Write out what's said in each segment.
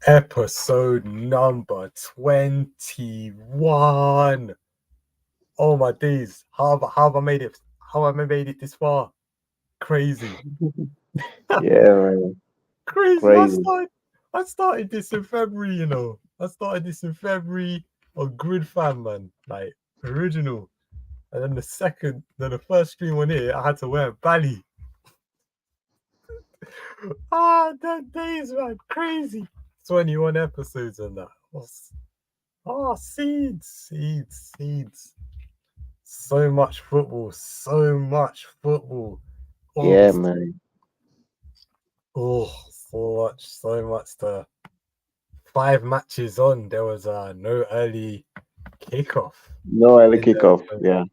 Episode number 21. Oh my days. How have I made it? How have I made it this far? Crazy. Yeah, man. Crazy. Crazy. I started this in February, you know. I started this in February. A grid fan, man. Like original. And then the first stream on here, I had to wear a bally. That days, man. Crazy. 21 episodes on that. Seeds. So much football. So much football. Yeah, August. man. Oh, so much to 5 matches on. There was no early kickoff No early in the kickoff. Yeah.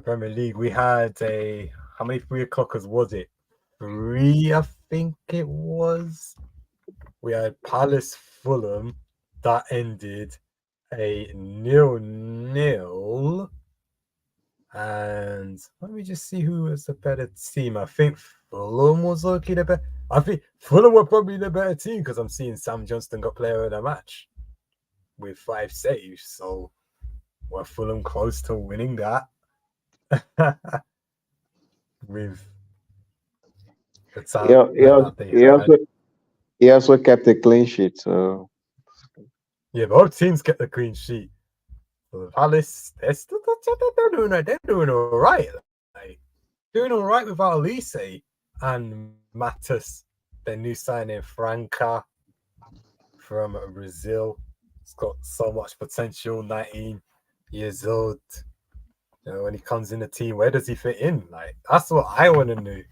Premier League. We had how many 3 o'clockers was it? Three, I think it was. We had Palace Fulham that ended a 0-0. And let me just see who was the better team. I think Fulham was looking the better. I think Fulham were probably the better team because I'm seeing Sam Johnston got player of the match with 5 saves. So were Fulham close to winning that with the He, talent he, also, that they he had? also he also kept a clean sheet. So Yeah, both teams get the clean sheet. So Palace, they're doing all right. Like, doing all right without Elise and Matus, their new signing, Franca from Brazil. He's got so much potential, 19 years old. You know, when he comes in the team, where does he fit in? Like, that's what I want to know.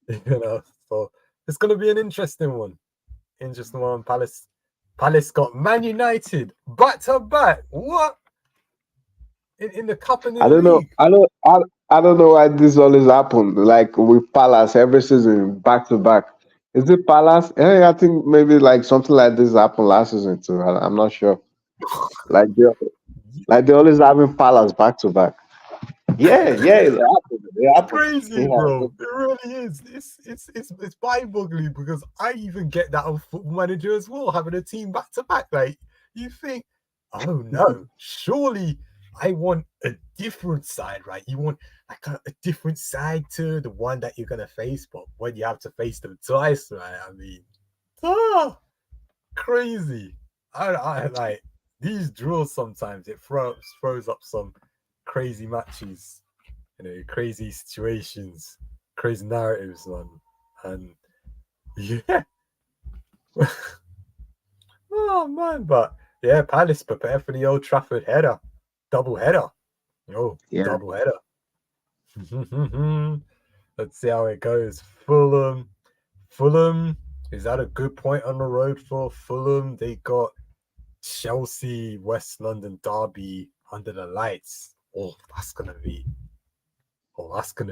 You know, so it's going to be an interesting one. Interesting one. Palace got Man United back to back. What? In the cup and I in don't know. league. I don't know why this always happen. Like with Palace every season, back to back. Is it Palace? Yeah, I think maybe like something like this happened last season too. I'm not sure. Like they always having Palace back to back. Yeah, yeah, it happened. It It's happened. crazy, Yeah. bro. It really is. It's mind-boggling because I even get that of Football Manager as well, having a team back to back. Like you think, oh no, surely I want a different side, right? You want like a different side to the one that you're gonna face, but when you have to face them twice, right? I mean, ah, crazy. I like these draws sometimes. It throws up some crazy matches, you know, crazy situations, crazy narratives on, and yeah, oh man, but yeah, Palace prepare for the Old Trafford header, double header, oh, Yeah. double header. Let's see how it goes. Fulham is that a good point on the road for Fulham? They got Chelsea, West London derby under the lights. That's gonna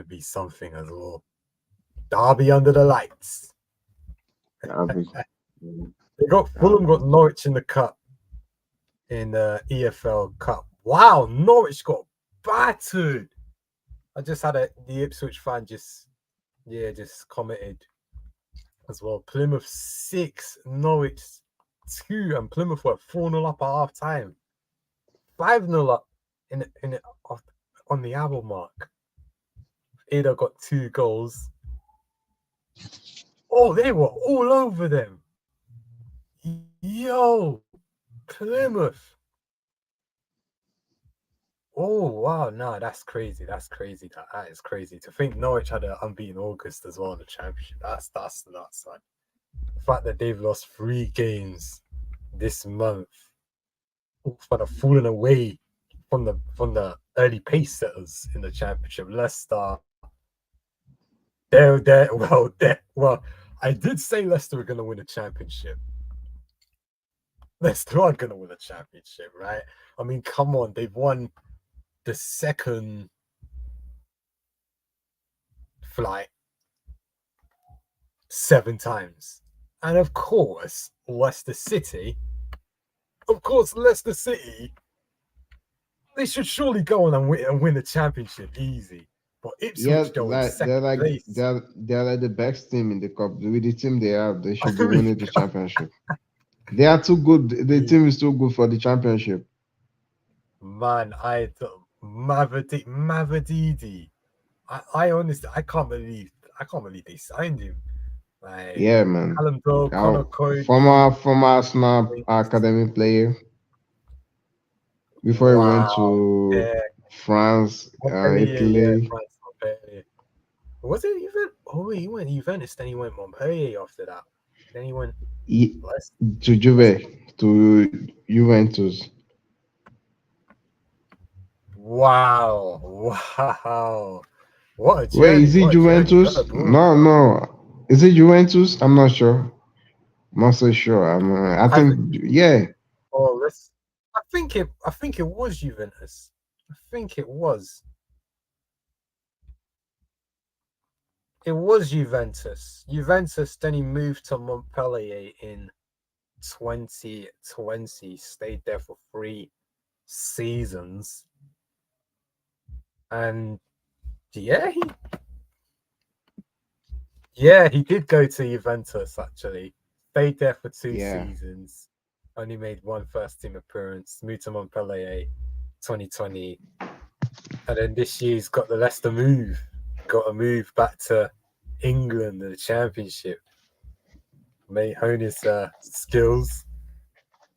be something as well. Derby under the lights. Mhm. They got Fulham got Norwich in the cup in the EFL Cup. Wow, Norwich got battered. I just had the Ipswich fan just commented as well. Plymouth 6, Norwich 2, and Plymouth were 4-0 up at half time. 5-0 up in on the hour mark. Ada got 2 goals. Oh, they were all over them. Yo, Plymouth. Oh wow, no, that's crazy. That's crazy. That is crazy. To think Norwich had an unbeaten August as well in the championship. That's nuts, man. The fact that they've lost 3 games this month, but have fallen away from the early pace setters in the championship. Leicester, well. I did say Leicester were going to win a championship. Leicester are going to win a championship, right? I mean, come on, they've won the second flight 7 times. And of course, Leicester City, they should surely go on and win the championship easy. But Yeah, Ipswich though in like they're second like place. they're like the best team in the cup. With the team they have, they should be winning the championship. They are too good. The team is too good for the championship. Man, I thought Mavadidi. I honestly I can't believe they signed him. Like Yeah, man. Callum Doe, Connor Our Cody. former Arsenal academy player before he went Wow. to Yeah. France, Montpellier, yeah, Italy, France, Montpellier. Was it even? Oh wait, he went Juventus, then he went Montpellier after that. Then he went he, Leicester. to Juve, to Juventus. Wow. Wow. What a Wait, journey. is it What a journey. Got Juventus? abroad. No, no. Is it Juventus? I'm not sure. I'm not so sure. I I think, yeah, oh let's I think it was Juventus. I think it was. It was Juventus. Juventus, then he moved to Montpellier in 2020, stayed there for 3 seasons. And yeah, he did go to Juventus actually. Stayed there for two yeah. seasons. Only made one first team appearance. Moved to Montpellier 2020. And then this year he's got the Leicester move. Got to move back to England, the championship. May hone his skills.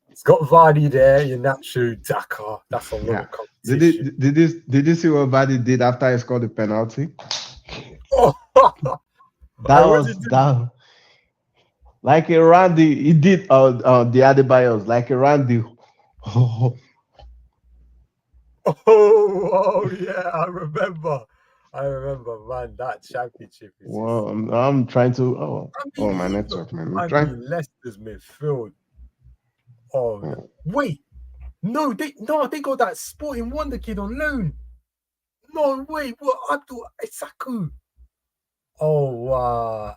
It's got Vardy there, your natural Dakar. That's a lot Yeah. of competition. Did you see what Vardy did after he scored the penalty? Oh, That what did was you do? that like a Randy. He did the Adebayos like a Randy. Oh, yeah, I remember, man. That championship is just. Well, I'm trying to. Oh, I mean, oh, my even. network, man. I'm I trying. mean, Leicester's midfield. Oh, Oh, wait, no, they got that Sporting Wonder kid on loan. No, wait, what? Abdul Isaku. Oh, wow.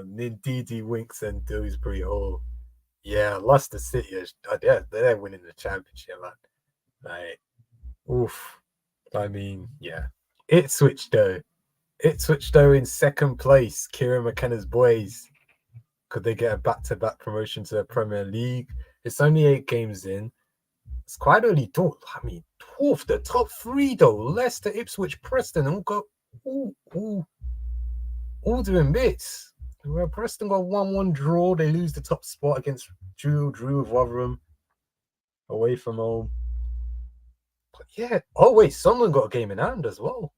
Ndidi Winks and Dewsbury Hall. Yeah, Leicester City is they're winning the championship, man. Like, oof. I mean, yeah. Ipswich though. Ipswich though in second place. Kieran McKenna's boys. Could they get a back-to-back promotion to the Premier League? It's only 8 games in. It's quite early door. I mean, dwarf the top three though. Leicester, Ipswich, Preston all got all doing bits. Well, Preston got 1-1 draw. They lose the top spot against Drew with Rotherham away from home. But yeah. Oh wait, Sunderland got a game in hand as well.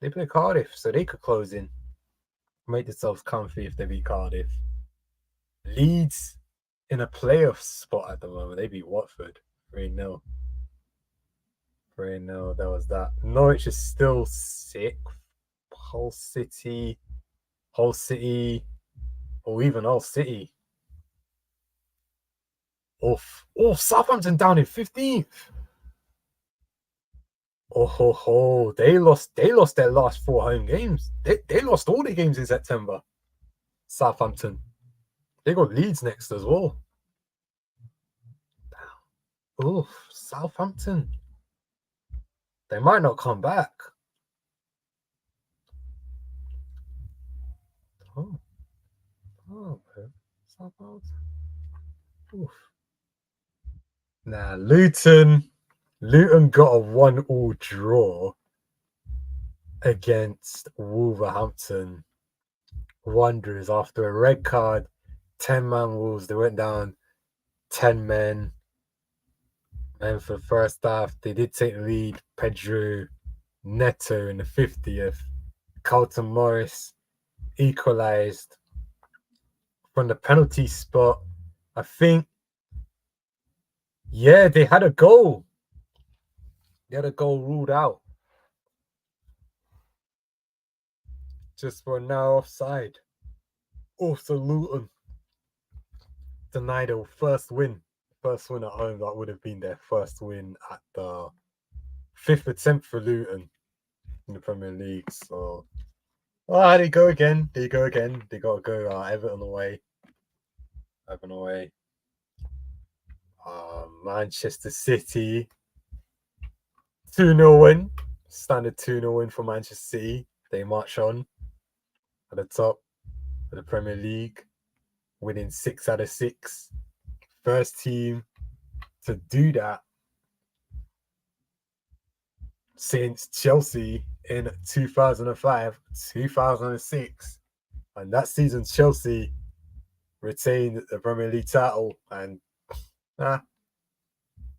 They play Cardiff, so they could close in, make themselves comfy if they beat Cardiff. Leeds in a playoff spot at the moment. They beat Watford 3-0. 3-0. That was that. Norwich is still sick. Hull City, or even Hull City. Southampton down in 15th. They lost their last 4 home games. They lost all the games in September. Southampton. They got Leeds next as well. Southampton. They might not come back. Southampton. Oof. Nah, Luton got a 1-1 draw against Wolverhampton Wanderers after a red card. 10-man Wolves. They went down 10 men. And for the first half, they did take the lead. Pedro Neto in the 50th. Carlton Morris equalised from the penalty spot. I think, yeah, they had a goal. They had a goal ruled out. Just for now offside. Also, Luton denied a first win. First win at home. That would have been their first win at the 5th attempt for Luton in the Premier League. So, they go again. They got to go Everton away. Manchester City 2-0 win. Standard 2-0 win for Manchester City. They march on at the top of the Premier League, winning 6 out of 6. First team to do that since Chelsea in 2005, 2006. And that season, Chelsea retained the Premier League title. And,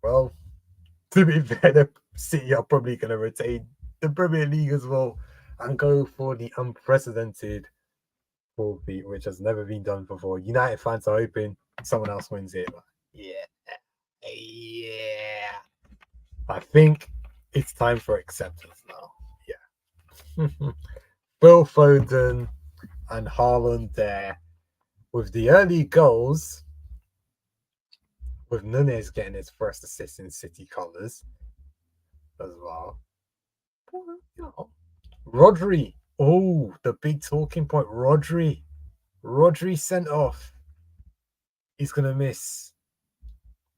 well, to be fair, the City are probably going to retain the Premier League as well and go for the unprecedented forfeit, which has never been done before. United fans are hoping someone else wins it. But yeah. I think it's time for acceptance now. Yeah. Phil Foden and Haaland there with the early goals, with Nunez getting his first assist in City colours as well. Rodri. Oh, the big talking point. Rodri sent off. He's going to miss.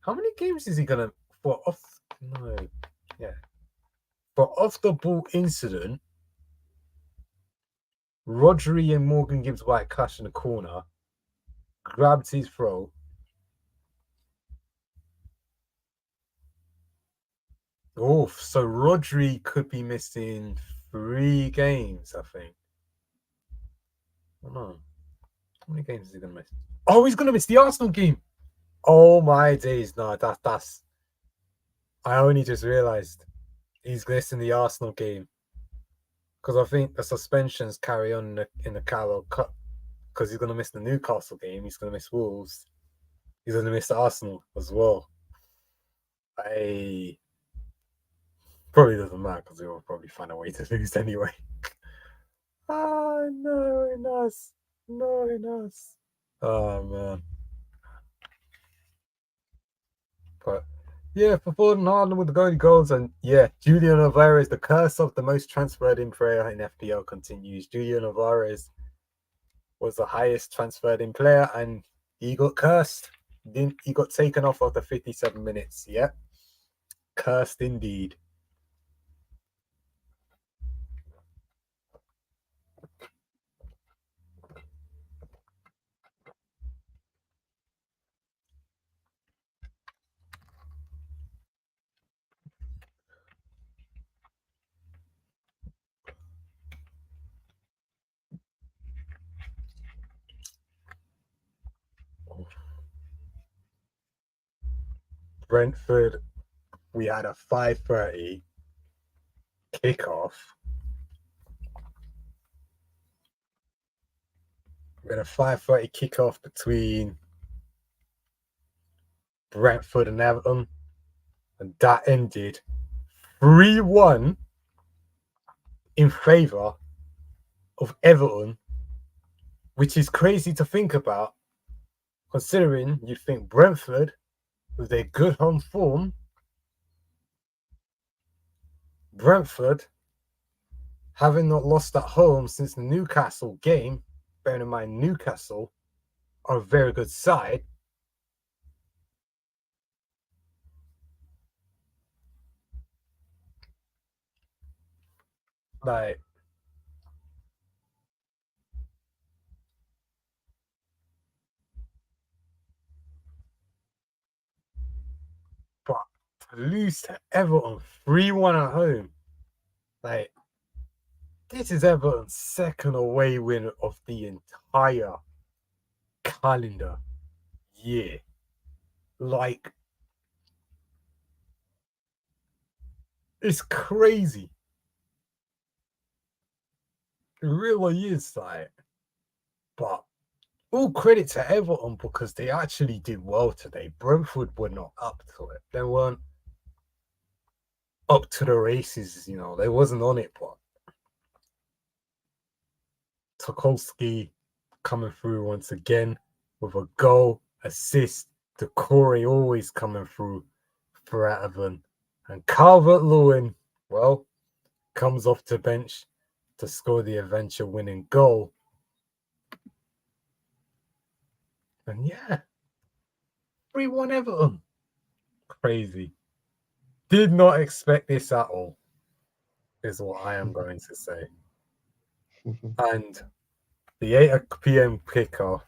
How many games is he going to... For off the ball incident, Rodri and Morgan Gibbs White clashed in the corner, grabbed his throw. Oh, so Rodri could be missing 3 games, I think. Oh, no. How many games is he going to miss? Oh, he's going to miss the Arsenal game. Oh, my days. No, that's... I only just realised he's missing the Arsenal game. Because I think the suspensions carry on in the Carabao Cup. Because he's going to miss the Newcastle game. He's going to miss Wolves. He's going to miss Arsenal as well. Probably doesn't matter because he'll probably find a way to lose anyway. No, it does. Oh, man. But, yeah, for Foden Haaland with the goals. And, yeah, Julian Alvarez, the curse of the most transferred in player in FPL continues. Julian Alvarez was the highest transferred in player, and he got cursed. He got taken off after 57 minutes. Yeah. Cursed indeed. Brentford, we had a 5:30 kickoff. We had a 5:30 kickoff between Brentford and Everton, and that ended 3-1 in favour of Everton, which is crazy to think about, considering you think Brentford, with their good home form, Brentford, having not lost at home since the Newcastle game, bearing in mind Newcastle are a very good side. But to lose to Everton 3-1 at home, this is Everton's second away win of the entire calendar year. It's crazy. It really is, but all credit to Everton because they actually did well today. Brentford were not up to it. They weren't up to the races, they wasn't on it, but Tarkowski coming through once again with a goal, assist. Decore always coming through for Everton. And Calvert-Lewin, comes off the bench to score the adventure-winning goal. And yeah, 3-1 Everton. Crazy. Did not expect this at all. is what I am going to say. And the 8 p.m. kickoff,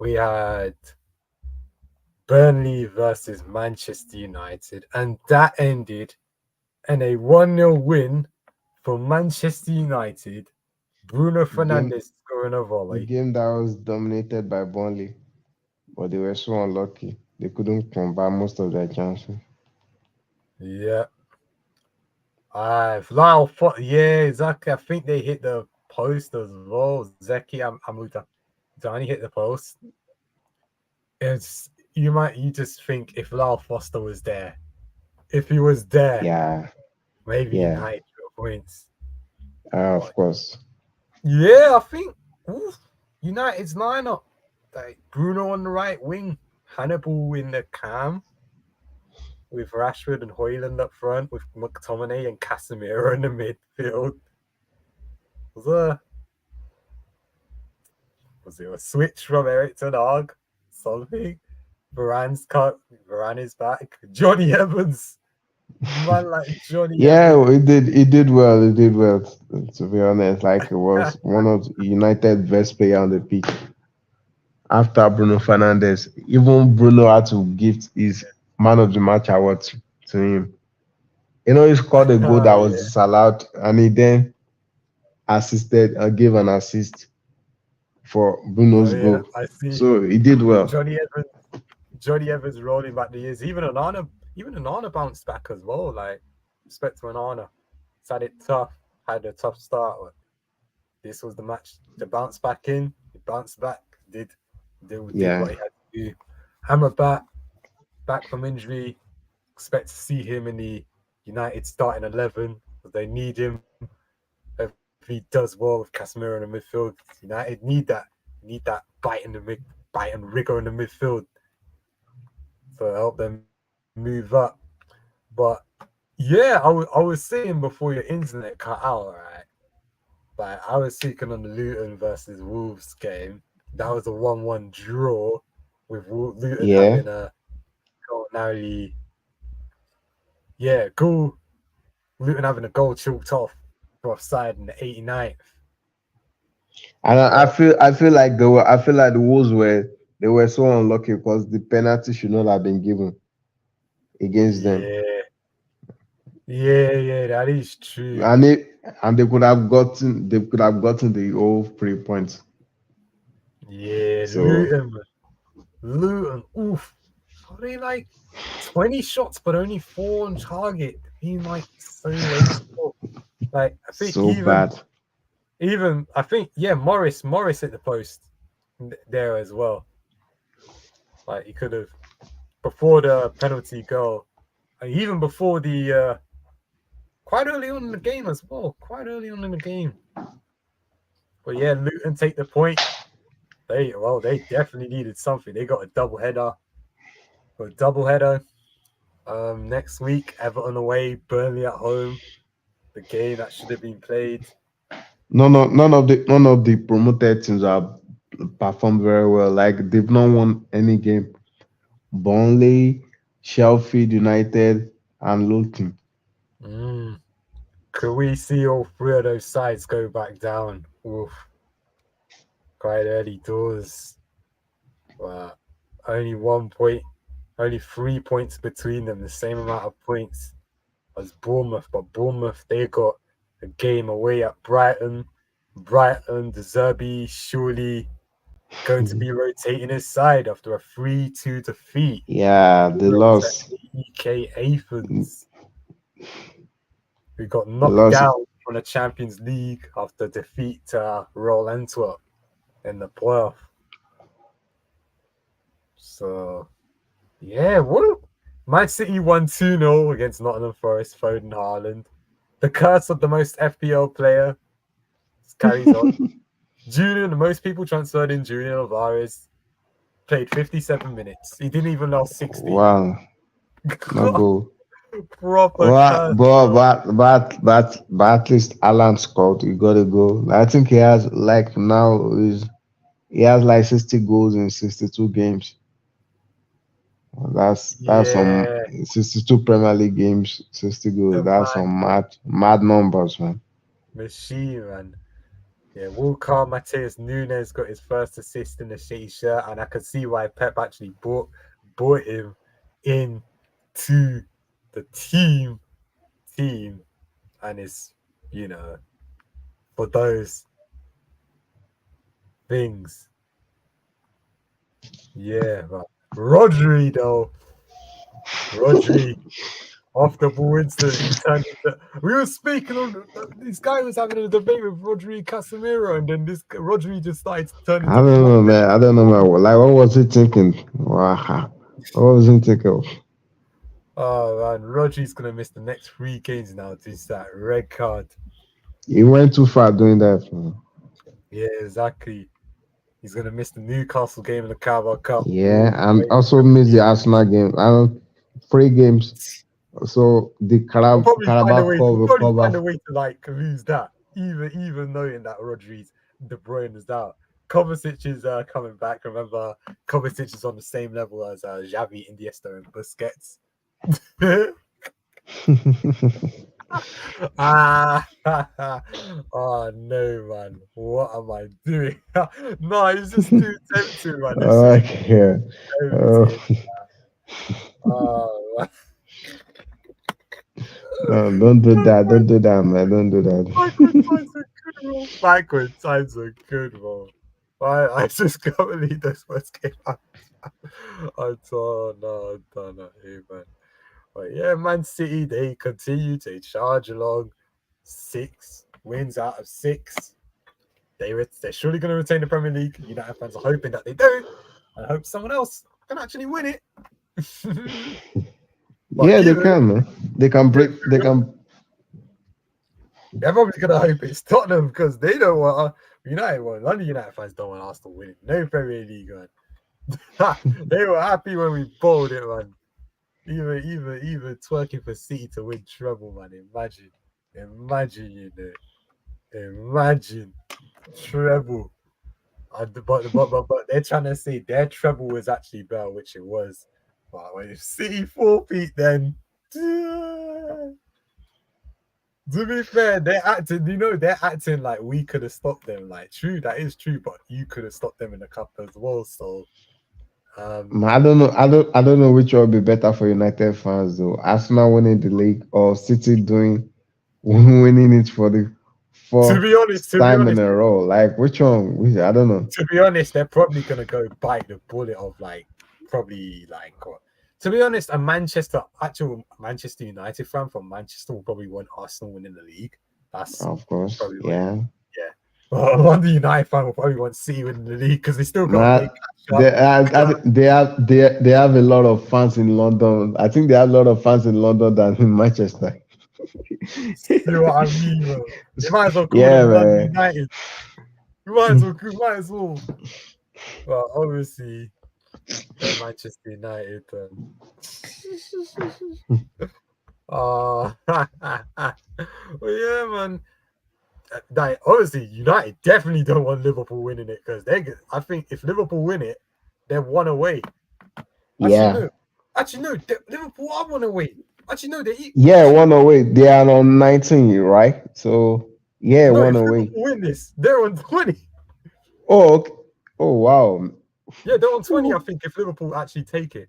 we had Burnley versus Manchester United, and that ended in a 1-0 win for Manchester United. Bruno The game, Fernandes scoring a the volley. game that was dominated by Burnley, but they were so unlucky. They couldn't convert most of their chances. Yeah. Yeah, exactly. I think they hit the post as well. Zeki Amuda. Danny hit the post. You just think if Lyle Foster was there, if he was there, Yeah, maybe yeah, United got points. of But course. yeah, I think oof, United's lineup, like Bruno on the right wing, Hannibal in the cam, with Rashford and Hoyland up front, with McTominay and Casemiro in the midfield. Was a was it a switch from Eric to Hag? Something. Varane's cut. Varane is back. Johnny Evans. Man like Johnny Yeah, Evans. it did well. It did well. To be honest, like it was one of United best player on the pitch after Bruno Fernandes. Even Bruno had to give his man of the match award to him. You know, he scored a goal Oh that was yeah. disallowed, and he then assisted, gave an assist for Oh Bruno's yeah. goal. I see So he did well. Johnny Evans. Johnny Evans rolling back the years. Even Anana bounced back as well. Like respect to Anana. He's had it tough. Had a tough start. But this was the match to bounce back in. He bounced back. Did Yeah, what he had to do. Hammer back from injury. Expect to see him in the United starting 11 because they need him. If he does well with Casemiro in the midfield, United need that bite and rigor in the midfield to help them move up. But yeah, I was saying before your internet cut out, right? Like I was speaking on the Luton versus Wolves game. That was a 1-1 draw with Luton yeah. having a goal narrowly, yeah, goal. Luton having a goal chalked off for offside in the 89th. And But I feel like I feel like the Wolves were so unlucky because the penalty should not have been given against them. yeah, yeah, that is true. And they could have gotten the whole 3 points. Yeah, So Luton, oof. Are they like 20 shots but only 4 on target? Being like so wasteful. Like I think so even bad. even I think yeah, Morris hit the post there as well. Like he could have before the penalty goal, and even before the quite early on in the game as well. Quite early on in the game. But yeah, Luton take the point. They definitely needed something. They got a double header. Got a double header. Next week, Everton away, Burnley at home. The game that should have been played. None of the promoted teams have performed very well. Like they've not won any game. Burnley, Sheffield United, and Luton. Mm. Could we see all three of those sides go back down? Oof, quite early doors. But only 1 point, only 3 points between them, the same amount of points as Bournemouth. But Bournemouth, they got a game away at Brighton. Brighton, De Zerbi surely going to be rotating his side after a 3-2 defeat to the Yeah, they Euros at lost. EK Athens, who got They knocked lost. down from the Champions League after defeat to Royal Antwerp in the playoff. So, yeah, Man City won 2-0 against Nottingham Forest, Foden Haaland. The curse of the most FPL player carries on. Julian, the most people transferred in Julian Alvarez, played 57 minutes. He didn't even last 60. Wow, no goal. Proper Well, curse, bro. but at least Alan scored. He got a goal. I think he has like now is he has like 60 goals in 62 games. That's some Yeah, 62 Premier League games, 60 goals. the That's man some mad numbers, man. machine, man. Yeah, Walker Mateus Nunes got his first assist in the shitty shirt, and I could see why Pep actually brought him in to the team, and it's for those things. Yeah, but Rodri though, Rodri off the ball instantly turned into. We were speaking on this guy was having a debate with Rodri Casemiro, and then this Rodri just started to turn I into don't four. know, man. I don't know, man. Like, what was he thinking? Wow. What was he thinking? Oh man, Rodri's gonna miss the next 3 games now due to that red card. He went too far doing that, man. Yeah, exactly. He's gonna miss the Newcastle game in the Carabao Cup. Yeah, Ooh, and wait, also missed the Arsenal game. I don't 3 games. So the Carabao Cup We'll will probably cover. find a way to like lose that, even knowing that Rodri's De Bruyne is out. Kovacic is coming back. Remember, Kovacic is on the same level as Xavi, Iniesta, and Busquets. Ah, oh no, man! What am I doing? No, it's just too tempting, man. This is Okay. Oh, tempting. Oh, no, don't do that. Don't do that, man. Don't do backward that. times are good, bro. Backward times are good, bro. I just can't believe this first game. I don't know, hey, man. But yeah, Man City, they continue to charge along 6 wins out of 6. They're surely going to retain the Premier League. United fans are hoping that they do. I hope someone else can actually win it. But Yeah, they even can, man. They can break. They can. everybody's going to hope it's Tottenham because they don't want United. Well, London United fans don't want Arsenal winning. No Premier League, man. They were happy when we bowled it, man. Even twerking for City to win treble, man. Imagine, imagine treble. But they're trying to say their treble was actually better, which it was. But when City forfeit, then to be fair, they're acting. They're acting like we could have stopped them. Like, true, that is true, but you could have stopped them in the cup as well. So, I don't know. I don't know which one will be better for United fans though. Arsenal winning the league or City doing winning it for the to fourth be honest, to be time in honest, a row. Like which one? I don't know. to be honest, they're probably gonna go bite the bullet of like probably like what. To be honest, actual Manchester United fan from Manchester will probably want Arsenal winning the league. That's Of course, probably what. yeah. Yeah. Well, London United fan will probably want City winning the league because they still got to Man, play catch up. they have a lot of fans in London. I think they have a lot of fans in London than in Manchester. See what I mean, bro? They might as well call Yeah, them London man. United. We might as well. Well, obviously, they're Manchester United. Oh, well, yeah, man. Like, obviously, United definitely don't want Liverpool winning it because I think if Liverpool win it, they're one away. Yeah. Actually, no. Liverpool are one away. Actually, no. Yeah, one away. They are on 19, right? So yeah, No, one if away. Liverpool win this, they're on 20. Oh, okay. Oh wow. Yeah, they're on 20. I think if Liverpool actually take it.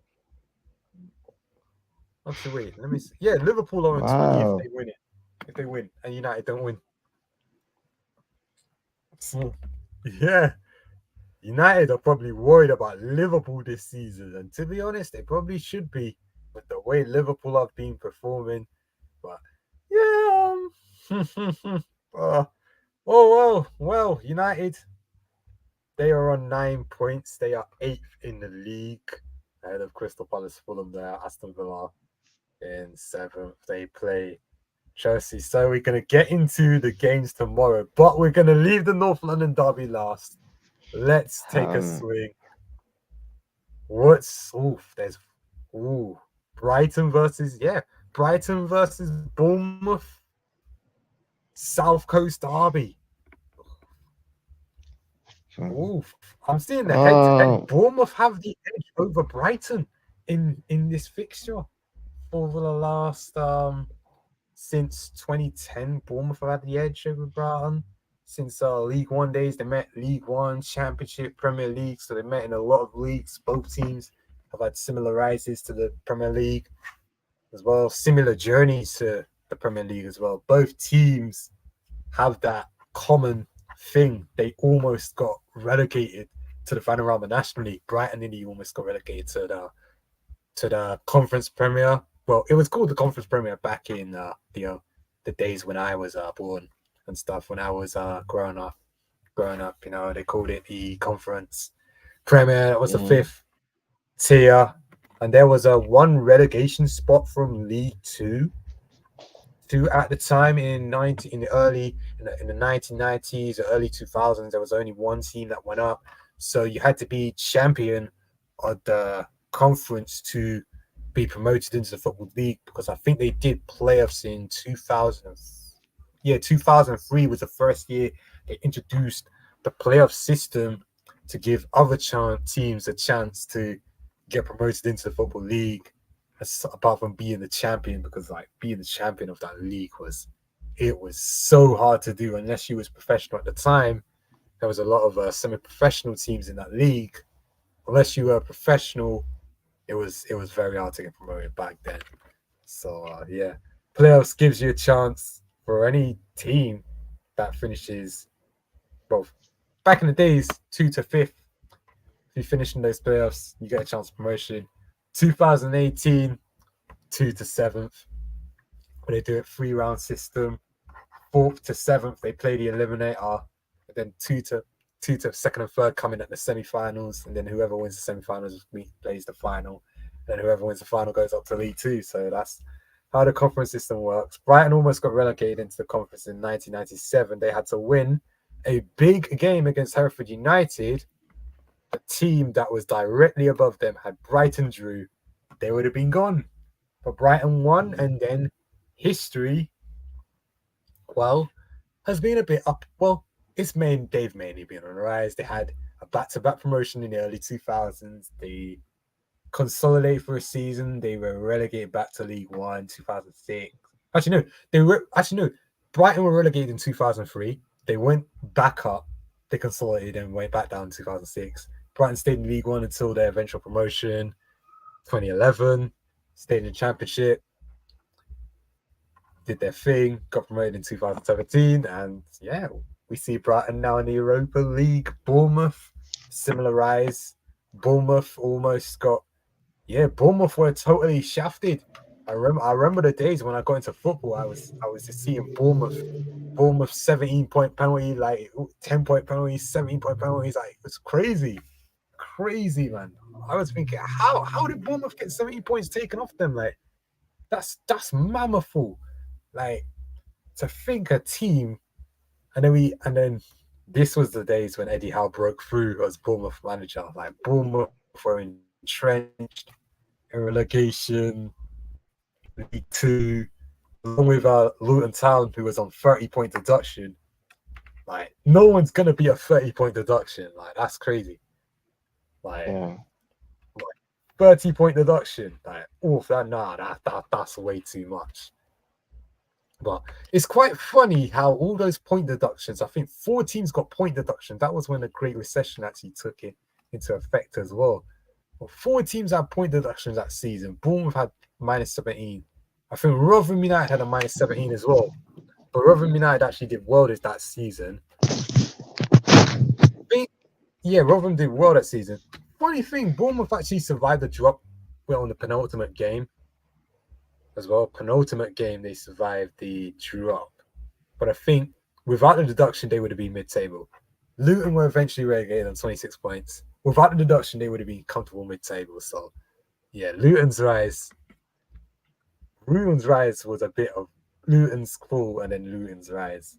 Actually, wait. Let me see. Yeah, Liverpool are on 20 if Wow. they win it. If they win, and United don't win. So, yeah. United are probably worried about Liverpool this season, and to be honest, they probably should be with the way Liverpool have been performing. But yeah, well, United, they are on 9 points. They are 8th in the league, ahead of Crystal Palace, Fulham. There, Aston Villa in 7th. They play Chelsea. So we're gonna get into the games tomorrow, but we're gonna leave the North London derby last. Let's take a swing. There's Brighton versus Bournemouth, South Coast derby. Oof, I'm seeing the head-to-head. Uh, Bournemouth have the edge over Brighton. in this fixture over the last since 2010. Bournemouth have had the edge over Brighton. Since League One days, they met League One, Championship, Premier League. So they met in a lot of leagues. Both teams have had similar rises to the Premier League as well, similar journeys to the Premier League as well. Both teams have that common thing. They almost got relegated to the final round of the National League. Brighton nearly almost got relegated to the Conference Premier. Well, it was called the Conference Premier back in the days when I was born and stuff. When I was growing up, they called it the Conference Premier. That was the fifth tier, and there was a one relegation spot from League Two. At the time in the 1990s, early 2000s, there was only one team that went up, so you had to be champion of the conference to be promoted into the Football League, because I think they did playoffs in 2000. Yeah, 2003 was the first year they introduced the playoff system to give other teams a chance to get promoted into the Football League, apart from being the champion, because like being the champion of that league was so hard to do unless you was professional at the time. There was a lot of semi-professional teams in that league. Unless you were a professional, it was very hard to get promoted back then. So yeah, playoffs gives you a chance for any team that finishes, well, back in the days, 2 to 5th. If you finish in those playoffs, you get a chance of promotion. 2018, 2 to 7th. But they do it 3-round system. 4th to 7th, they play the eliminator. And then 2 to 2nd and 3rd come in at the semi-finals, and then whoever wins the semi-finals plays the final. Then whoever wins the final goes up to League Two. So that's how the conference system works. Brighton almost got relegated into the conference in 1997. They had to win a big game against Hereford United. A team that was directly above them had Brighton drew, they would have been gone. But Brighton won, and then history, well, has been a bit up. Well, they've mainly been on the rise. They had a back-to-back promotion in the early 2000s. They consolidated for a season. They were relegated back to League One, 2006. Actually, no. Brighton were relegated in 2003. They went back up. They consolidated and went back down in 2006. Brighton stayed in League One until their eventual promotion, 2011. Stayed in the Championship. Did their thing. Got promoted in 2017. And yeah, we see Brighton now in the Europa League. Bournemouth, similar rise. Bournemouth almost got... Yeah, Bournemouth were totally shafted. I remember the days when I got into football. I was just seeing Bournemouth 17-point penalty, like 10-point penalties, 17-point penalties. Like, it was crazy, man. I was thinking, how did Bournemouth get 17 points taken off them? Like, that's mammothful. Like, to think a team, and then this was the days when Eddie Howe broke through as Bournemouth manager. Like, Bournemouth were entrenched in relegation, League Two, along with Luton Town, who was on 30-point deduction. Like, no one's gonna be a 30-point deduction. Like, that's crazy. Like, 30-point deduction. Like, that's way too much. But it's quite funny how all those point deductions, I think 4 teams got point deduction. That was when the Great Recession actually took it into effect as well. Well, 4 teams had point deductions that season. Bournemouth had minus 17. I think Rotherham United had a minus 17 as well. But Rotherham United actually did well that season. Rotherham did well that season. Funny thing, Bournemouth actually survived the drop on the penultimate game as well. Penultimate game, they survived the drop. But I think without the deduction, they would have been mid-table. Luton were eventually relegated on 26 points. Without the deduction, they would have been comfortable mid-table. So, yeah, Luton's rise was a bit of Luton's fall and then Luton's rise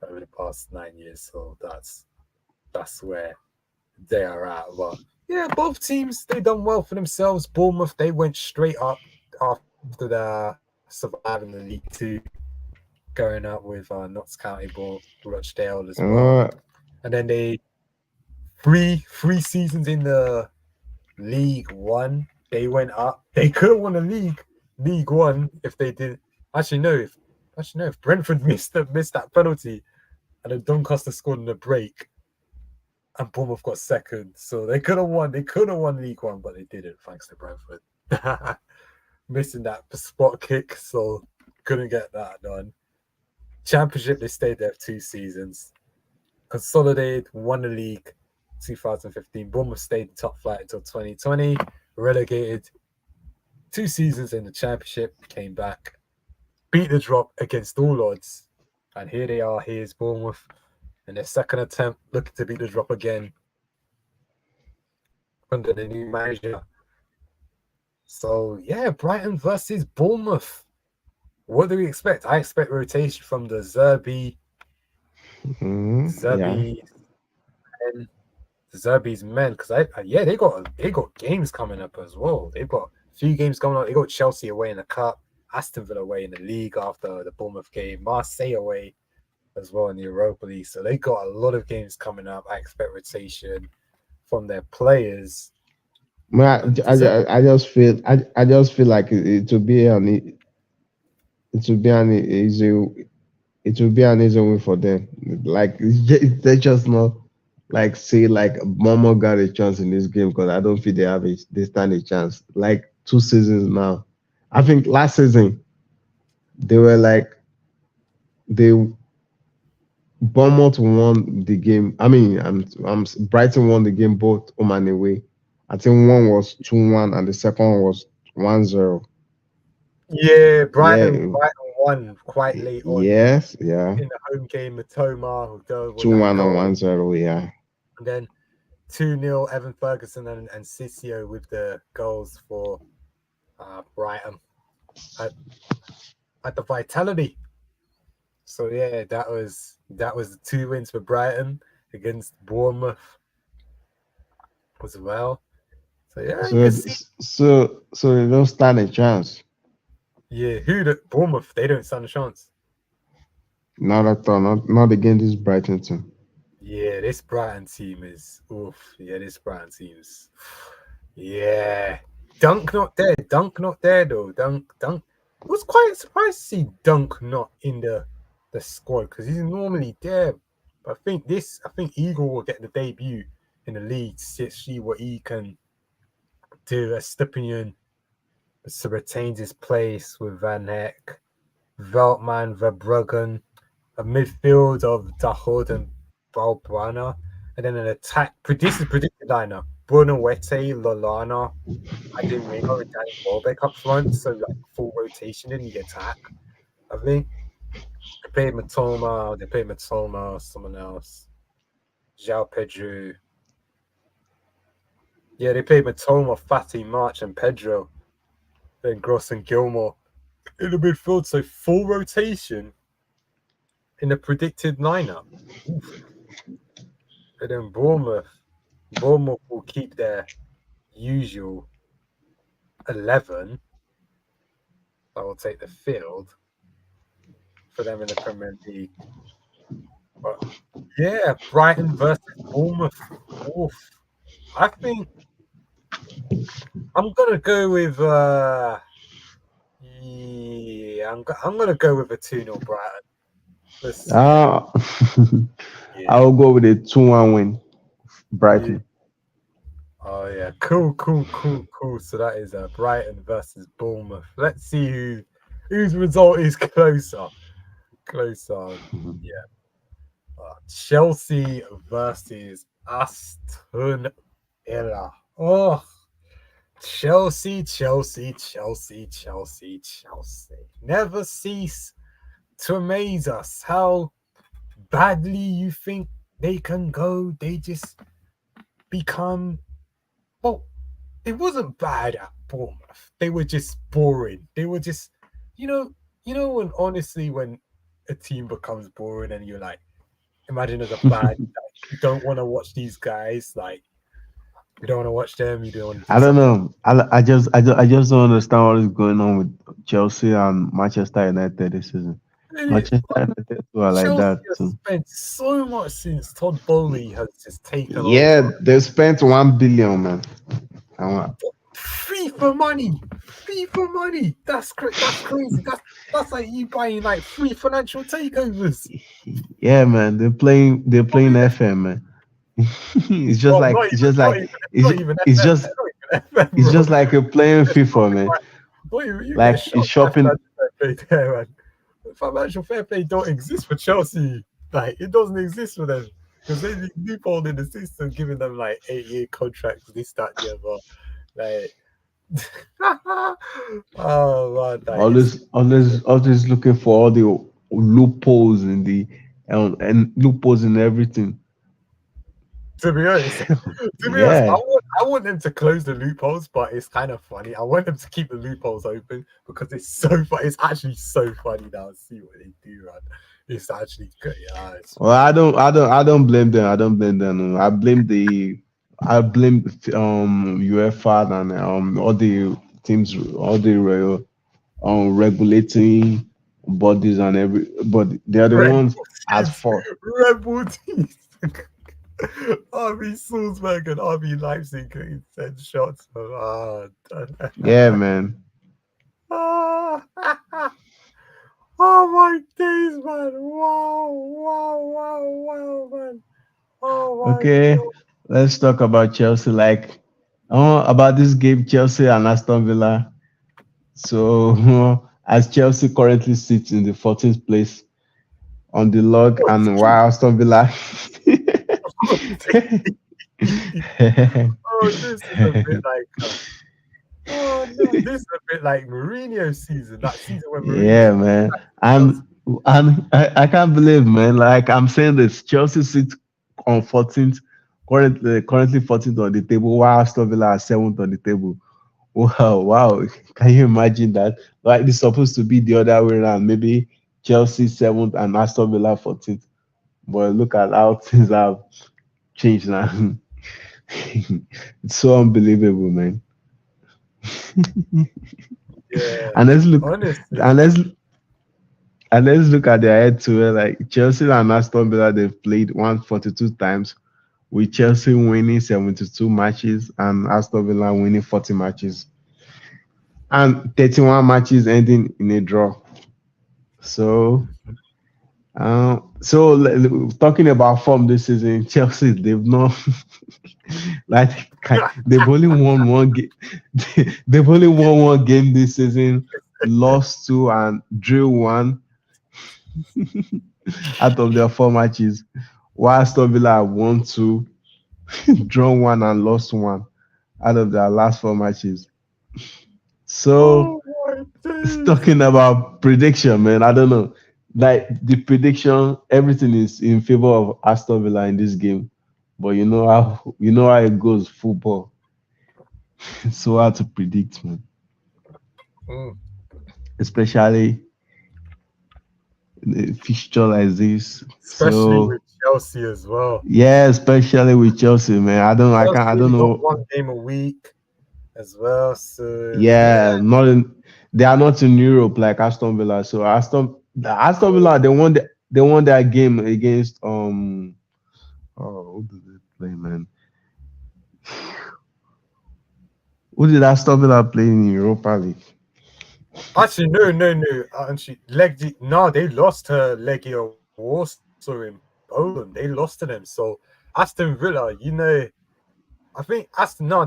over the past 9 years. So that's where they are at. But yeah, both teams, they done well for themselves. Bournemouth, they went straight up after the surviving the League Two, going up with Notts County, Rochdale as well. And then they three seasons in the League One. They went up. They could have won the League One, if they did. Actually, no. If Brentford missed that penalty, and then Doncaster scored in the break, and Bournemouth got second, so they could have won. They could have won League One, but they didn't, thanks to Brentford missing that spot kick, so couldn't get that done. Championship, they stayed there for 2 seasons. Consolidated, won the league 2015. Bournemouth stayed in top flight until 2020. Relegated 2 seasons in the championship, came back, beat the drop against all odds. And here they are. Here's Bournemouth in their second attempt, looking to beat the drop again under the new manager. So, yeah, Brighton versus Bournemouth. What do we expect? I expect rotation from the Zerbi's men, because they got games coming up as well. They've got a few games coming up. They got Chelsea away in the cup, Aston Villa away in the league after the Bournemouth game, Marseille away as well in the Europa League. So they got a lot of games coming up. I expect rotation from their players. Man, I just feel like it would be an easy win for them. Like they just not like say like Momo got a chance in this game, because I don't feel they stand a chance. Like 2 seasons now, I think last season they were like they Bournemouth won the game. I mean, Brighton won the game both home and away. I think one was 2-1 and the second one was 1-0. Yeah, Brighton won quite late on. Yes, yeah. In the home game, Matoma, 2-1 and 1-0, yeah. And then 2-0, Evan Ferguson and Sissio with the goals for Brighton at the Vitality. So yeah, that was the 2 wins for Brighton against Bournemouth as well. So yeah, so they don't stand a chance. Yeah, Bournemouth, they don't stand a chance. Not at all. Not against this Brighton team. Yeah, this Brighton team is oof. Yeah, this Brighton team is yeah. Dunk not there though. Dunk. I was quite surprised to see Dunk not in the squad, because he's normally there. But I think Eagle will get the debut in the league to see what he can do. Estepinian so retains his place with Van Heck, Veltman, Verbruggen, a midfield of Dahoud and Balbrana, and then an attack. This is predicted lineup: Bruno Wete, Lallana, Adinwinger, and Danny Welbeck up front. So like full rotation in the attack. I think they played Matoma, someone else, João Pedro. Yeah, they played Matoma, Fati, March, and Pedro. Then Gross and Gilmore in the midfield. So full rotation in the predicted lineup. Oof. And then Bournemouth will keep their usual 11. I will take the field for them in the Premier League. But yeah, Brighton versus Bournemouth. Oof. I think I'm gonna go with I'm gonna go with a 2-0 Brighton. I will go with a 2-1 win, Brighton. Yeah. Oh yeah, cool. So that is Brighton versus Bournemouth. Let's see whose result is closer. Yeah. Chelsea versus Aston Villa. Oh, Chelsea. Never cease to amaze us. How badly you think they can go. They just become. Well, it wasn't bad at Bournemouth. They were just boring. They were just, when honestly, when a team becomes boring and you're like, imagine as a fan, you don't want to watch these guys. Like, you don't want to watch them. You don't want to. I don't know. I just don't understand what is going on with Chelsea and Manchester United this season. Manchester United are like that too. Spent so much since Todd Bowley has just taken over. Yeah, they spent 1 billion, man. FIFA money. FIFA money. That's crazy. That's like you buying like free financial takeovers. Yeah, man. They're playing FM, man. it's just Well, like not it's even, just not like even, it's not even it's FM. just Not even FM, it's bro. just like a playing Just FIFA, talking man. about, boy, you get Like it's shot by shopping. financial fair play there, man. Financial fair play don't exist for Chelsea. Like it doesn't exist for them because they loophole in the system, giving them like 8-year contracts, this, that, the other. Like, oh man, that is Always looking for all the loopholes in the and loopholes in everything. to be honest. To be honest, Yeah, I want them to close the loopholes, but it's kind of funny. I want them to keep the loopholes open because it's so funny. It's actually so funny now. See what they do, man. It's actually good. Yeah, it's well, I don't blame them. I don't blame them. No. I blame UEFA and all the teams, all the regulating bodies and everybody. They are the Red ones Bull at teams. fault. Red Bull teams. RB Salzburg and RB Leipzig getting 10 shots. Yeah, man. Ah. Oh my days, man. Wow, man. Oh my Okay, god. let's talk about Chelsea. Like, about this game, Chelsea and Aston Villa. So, as Chelsea currently sits in the 14th place on the log, and while Aston Villa. Oh, this is a bit like oh no, this is a bit like Mourinho's season. That season when Mourinho Yeah, man. Chelsea. And I can't believe, man. Like I'm saying this, Chelsea sits on 14th, currently 14th on the table, while Aston Villa are 7th on the table. Wow, wow. Can you imagine that? Like it's supposed to be the other way around. Maybe Chelsea 7th and Aston Villa 14th. But look at how things have changed now. It's so unbelievable, man. Yeah, And let's look honestly. and let's look at their head to it. Like Chelsea and Aston Villa, they've played 142 times, with Chelsea winning 72 matches and Aston Villa winning 40 matches, and 31 matches ending in a draw. So, talking about form this season, Chelsea they've not like they've only won one game. They've only won one game this season, lost two and drew one out of their four matches, while Aston Villa have won two, drawn one, and lost one out of their last four matches. So, Oh my days. talking about prediction, man, I don't know. Like the prediction, everything is in favor of Aston Villa in this game. But you know how it goes football. It's so hard to predict, man. Mm. Especially in a fixture like this. Especially So with Chelsea as well. yeah, especially with Chelsea, man. I Chelsea don't only got know. one game a week as well. So yeah. Yeah, they are not in Europe like Aston Villa. So Aston Villa they won their game against who did they play, man? Who did Aston Villa play in Europa League? Actually, no. Actually, no, they lost to Legia Warsaw in Poland. They lost to them. So Aston Villa, I think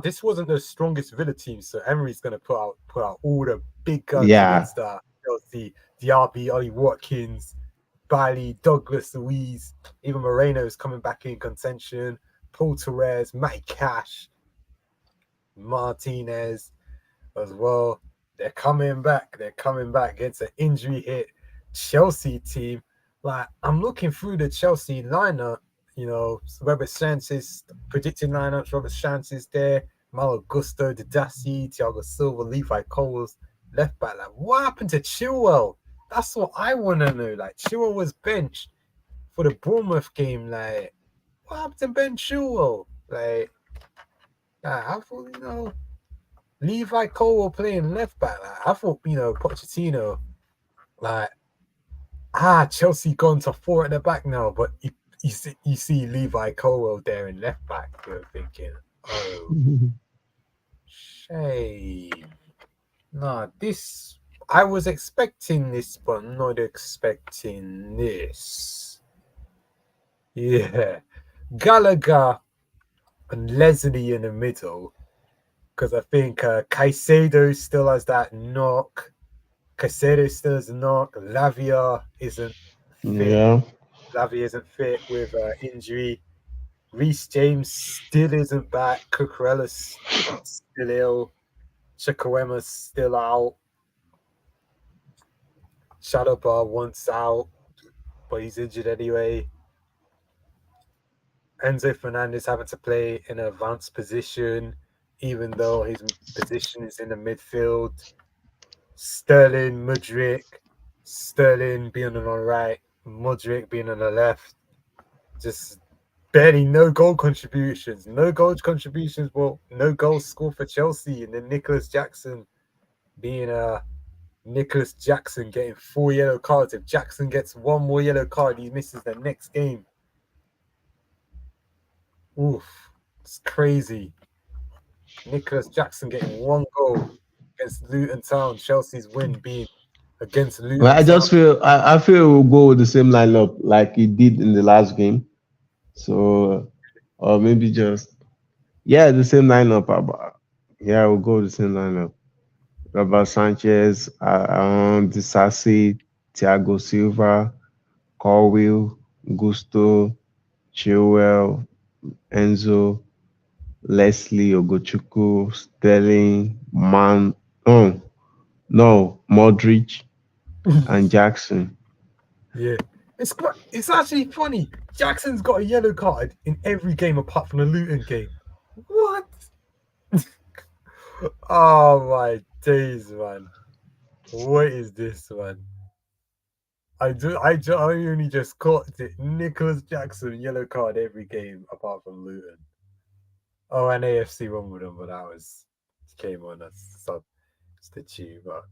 this wasn't the strongest Villa team. So Emery's gonna put out all the big guns Yeah. against Chelsea, Diaby, Ollie Watkins, Bailey, Douglas Luiz, even Moreno is coming back in contention. Paul Terrace, Matty Cash, Martinez as well. They're coming back. They're coming back against an injury hit Chelsea team. Like, I'm looking through the Chelsea lineup, Robert Sanchez, predicted lineups, Robert Sanchez there, Malo Gusto, Didasi, Thiago Silva, Levi Coles, left back. Like, what happened to Chilwell? That's what I want to know. Like, Chilwell was benched for the Bournemouth game. Like, what happened to Ben Chilwell? Like I thought, Levi Cole playing left back. Like, I thought, Pochettino, like, Chelsea gone to four at the back now, but you see Levi Cole there in left back. You're thinking, oh, Shame. Nah, this. I was expecting this, but not expecting this. Yeah. Gallagher and Leslie in the middle. Because I think Caicedo still has that knock. Caicedo still has a knock. Lavia isn't fit. Yeah. Lavia isn't fit with injury. Reece James still isn't back. Cucurella's still ill. Chukwuemeka's still out. Shadowbar once out, but he's injured anyway. Enzo Fernandez having to play in an advanced position, even though his position is in the midfield. Sterling, Mudryk, Sterling being on the right, Mudryk being on the left. Just barely no goal contributions. No goal contributions, well, no goals scored for Chelsea. And then Nicholas Jackson being Nicholas Jackson getting 4 yellow cards. If Jackson gets one more yellow card, he misses the next game. Oof, it's crazy. Nicholas Jackson getting one goal against Luton Town. Chelsea's win being against Well, Luton I Town. just feel I feel we'll go with the same lineup like he did in the last game. So or maybe just yeah, the same lineup. Yeah, we'll go with the same lineup. Robert Sanchez, Disasi, Thiago Silva, Colwill, Gusto, Chilwell, Enzo, Leslie Ogochukwu, Sterling, oh no, Modric and Jackson. Yeah, it's actually funny. Jackson's got a yellow card in every game apart from the Luton game. What? Oh my days, man! What is this, man? I only just caught it. Nicholas Jackson yellow card every game apart from Luton. Oh, and AFC Wimbledon, but that was came on as substitute. But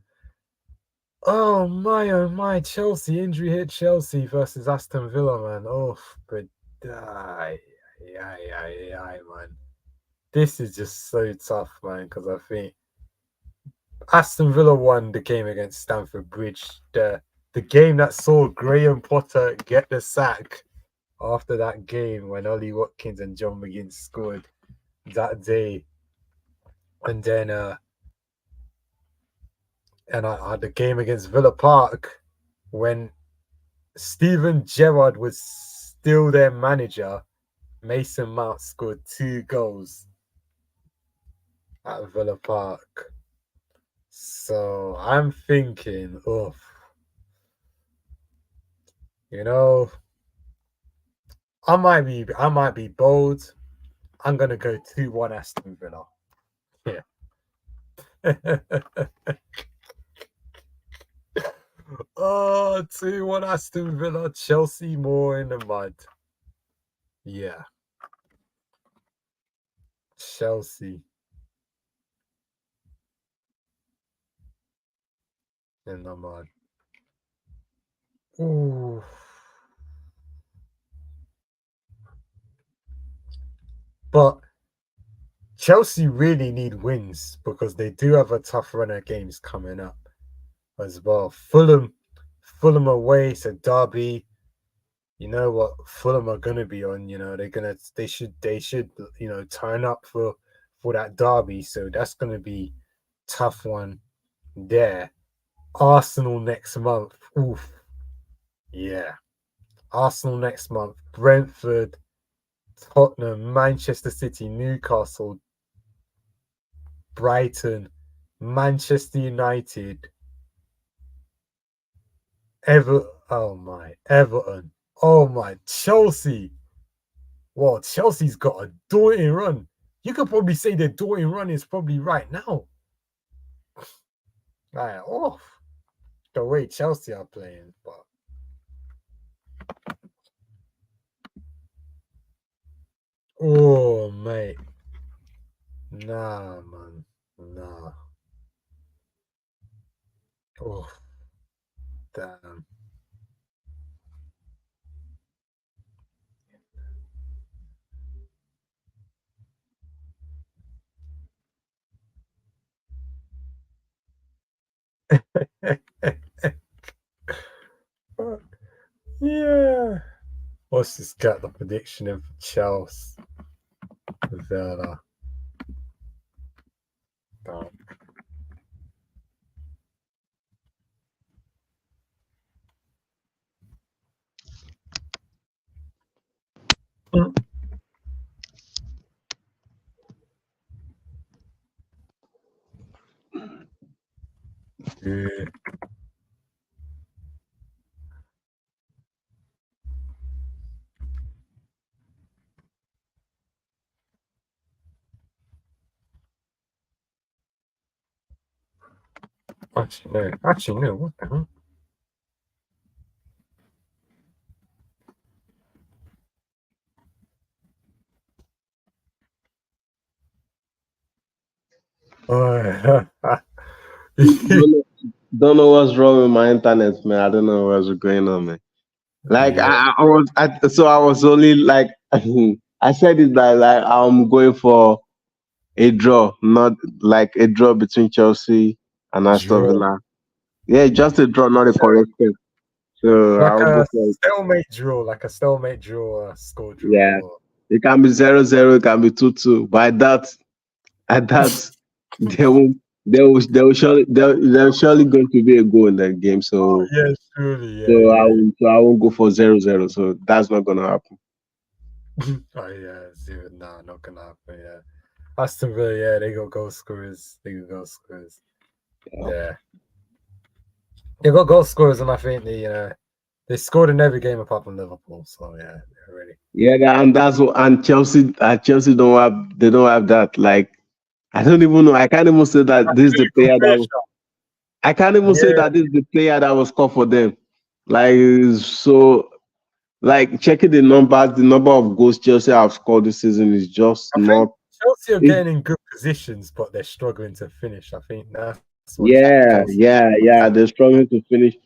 oh my, Chelsea injury hit Chelsea versus Aston Villa, man. Oh, but man. This is just so tough, man, because I think Aston Villa won the game against Stamford Bridge. The game that saw Graham Potter get the sack after that game when Ollie Watkins and John McGinn scored that day. And then I had the game against Villa Park when Steven Gerrard was still their manager. Mason Mount scored 2 goals at Villa Park. So I'm thinking, you know, I might be bold. I'm gonna go 2-1 Aston Villa. Yeah. Oh, 2-1 Aston Villa. Chelsea more in the mud. Yeah. Chelsea in the mud. Ooh. But Chelsea really need wins because they do have a tough run of games coming up as well. Fulham away, so Derby. You know what Fulham are gonna be on. You know they should turn up for that Derby. So that's gonna be tough one there. Arsenal next month. Oof. Yeah. Arsenal next month. Brentford, Tottenham, Manchester City, Newcastle, Brighton, Manchester United, Everton. Oh my, Chelsea. Well, Chelsea's got a daunting run. You could probably say their daunting run is probably right now. Like, the way Chelsea are playing, but oh mate. Nah, man. Nah. Oh, damn. let's just get the prediction in for Chelsea. Villa. Down. Yeah. Actually, no. What the hell? Oh, Don't know what's wrong with my internet, man. I don't know what's going on, man. Like yeah. I was only like I said it like I'm going for a draw, not like a draw between Chelsea and Aston Draw. Villa. Yeah, just a draw, not a correct thing. So Like I'll go a for it. stalemate draw, a score Yeah. draw. It can be 0-0, it can be 2-2. But at that there's surely going to be a goal in that game. So Yeah, surely, so yeah, yeah. I won't go for 0-0. So that's not gonna happen. Oh yeah, zero. Nah, not gonna happen. Yeah, Aston Villa. Yeah, they got goal scorers. Yeah, they got goal scorers, and I think they scored in every game apart from Liverpool. So yeah, they're ready. Yeah, and that's what and Chelsea don't have that. Like I don't even know. I can't even say that That this is the clinical player that pressure. I can't even say Yeah, that this is the player that was called for them. Like so like checking the number of goals Chelsea have scored this season is just I think not Chelsea are it, getting in good positions, but they're struggling to finish. I think that's what's Chelsea. yeah. They're struggling to finish.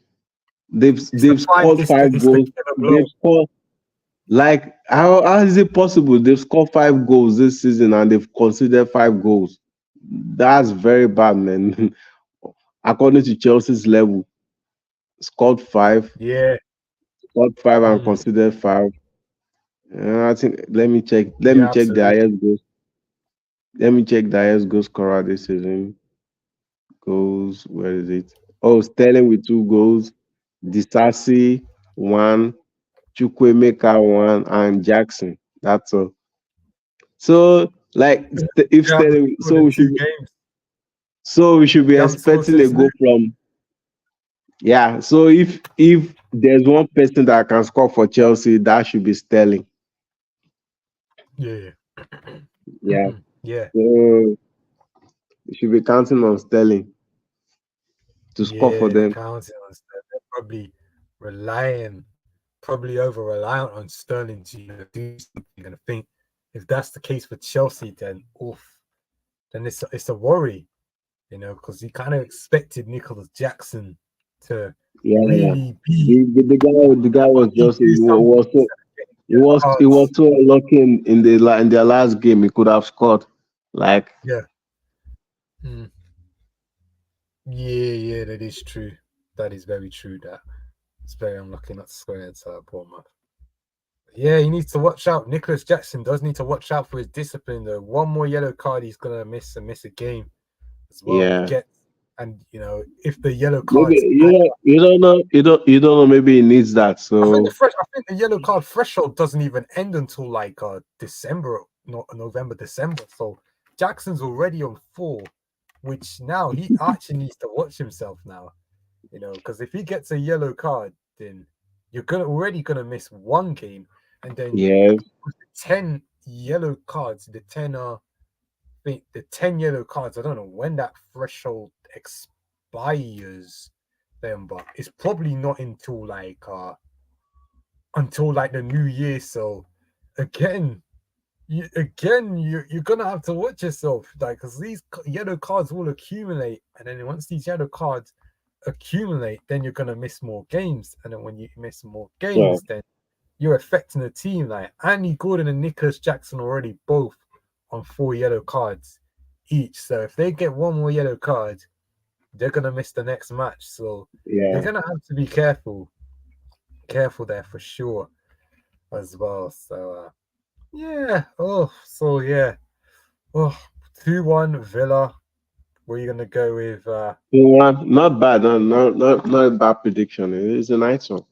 It's the They've fight. scored five It's the goals. killer blow. They've scored like how is it possible? They've scored 5 goals this season and they've conceded 5 goals. That's very bad, man. According to Chelsea's level, scored five, Yeah. scored five and Mm, conceded five. I think let me check. Let me yeah, check the absolutely. highest goals. Let me check the highest goal scorer this season. Goals. Where is it? Oh, Sterling with 2 goals. Disasi one. Chukwemeka one, and Jackson. That's all. So like if They haven't Sterling, scored in 2 games. so we should be They haven't scored expecting a since goal Luke. from yeah. So if there's one person that can score for Chelsea, that should be Sterling. Yeah. Yeah. Yeah. So we should be counting on Sterling to score for Yeah, they're them. counting on Sterling. They're probably over reliant on Sterling to do something. And I think if that's the case for Chelsea, then it's a worry, because you kind of expected Nicholas Jackson to Yeah. really be The guy was really just do something instead of getting yellow he was cards. so unlucky in their last game. He could have scored. Like Yeah. Mm. Yeah, that is true. That is very true. That it's very unlucky not to score against Bournemouth. Yeah, he needs to watch out. Nicholas Jackson does need to watch out for his discipline. Though one more yellow card, he's gonna miss a game as well. If he yeah. gets, and if the yellow Maybe cards add up, you don't know. Maybe he needs that. So I think the yellow card threshold doesn't even end until like December, not November, December. So Jackson's already on 4, which now he actually needs to watch himself now. Because if he gets a yellow card, then you're already gonna miss 1 game, and then yeah, with the 10 yellow cards, the 10 yellow cards. I don't know when that threshold expires, then, but it's probably not until the new year. So again, you're gonna have to watch yourself, like, because these yellow cards will accumulate, and then once these yellow cards accumulate, then you're gonna miss more games, and then when you miss more yeah, games, then you're affecting the team. Like Andy Gordon and Nicholas Jackson already both on 4 yellow cards each. So if they get one more yellow card, they're gonna miss the next match. So they're yeah, gonna have to be careful there for sure. as well. So yeah. Oh, so yeah. Oh, 2-1 Villa. Were you gonna go with 2-1, not bad. Not a bad prediction. It is a nice one.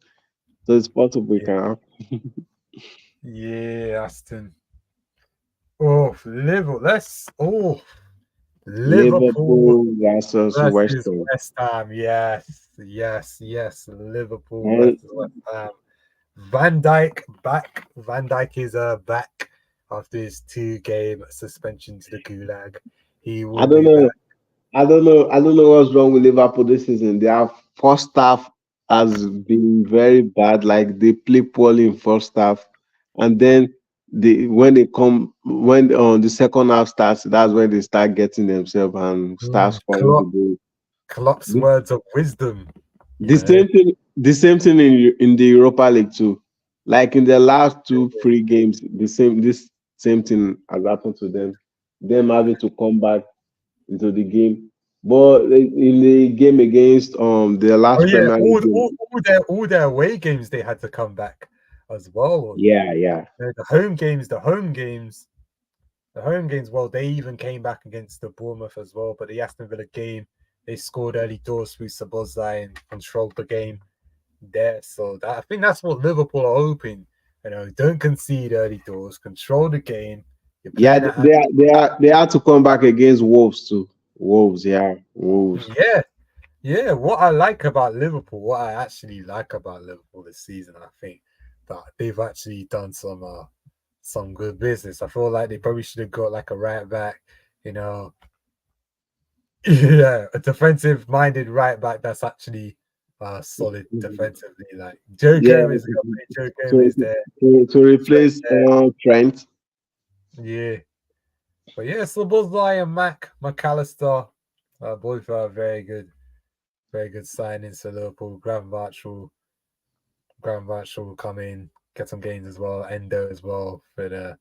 So it's possible we yeah, can have yeah, Aston. Oh, Liverpool. Liverpool Liverpool versus West versus Ham. West Ham. Yes, yes, yes. Liverpool And versus West Ham. Van Dijk back. Van Dijk is back after his 2-game suspension to the Gulag. He I will don't be know. back. I don't know what's wrong with Liverpool this season. Their first half has been very bad. Like they play poorly in first half, and then when the second half starts, that's when they start getting themselves and start scoring the goal. Klopp's The, words of wisdom. You the know. same thing in the Europa League too. Like in the last two free games, this same thing has happened to them. Them having to come back into the game. But in the game against the Oh last yeah, Premier League game, all their away games they had to come back as well. yeah, The home games, the home games. Well, they even came back against the Bournemouth as well. But the Aston Villa game, they scored early doors through Sabozai and controlled the game there. So I think that's what Liverpool are hoping. Don't concede early doors, control the game. You're yeah, playing at they had to come back against Wolves too. Wolves, yeah, Wolves. yeah, yeah. What I like about Liverpool, what I actually like about Liverpool this season, I think that they've actually done some good business. I feel like they probably should have got like a right back, you know, yeah, a defensive minded right back that's actually solid defensively. Like Joe Yeah, Gomez, you got to play Joe to Gomez there, to Trent replace there. Trent. Yeah, but yeah, Szoboszlai and McAllister, both are very good signings for Liverpool. Gravenberch will come in, get some gains as well. Endo as well for the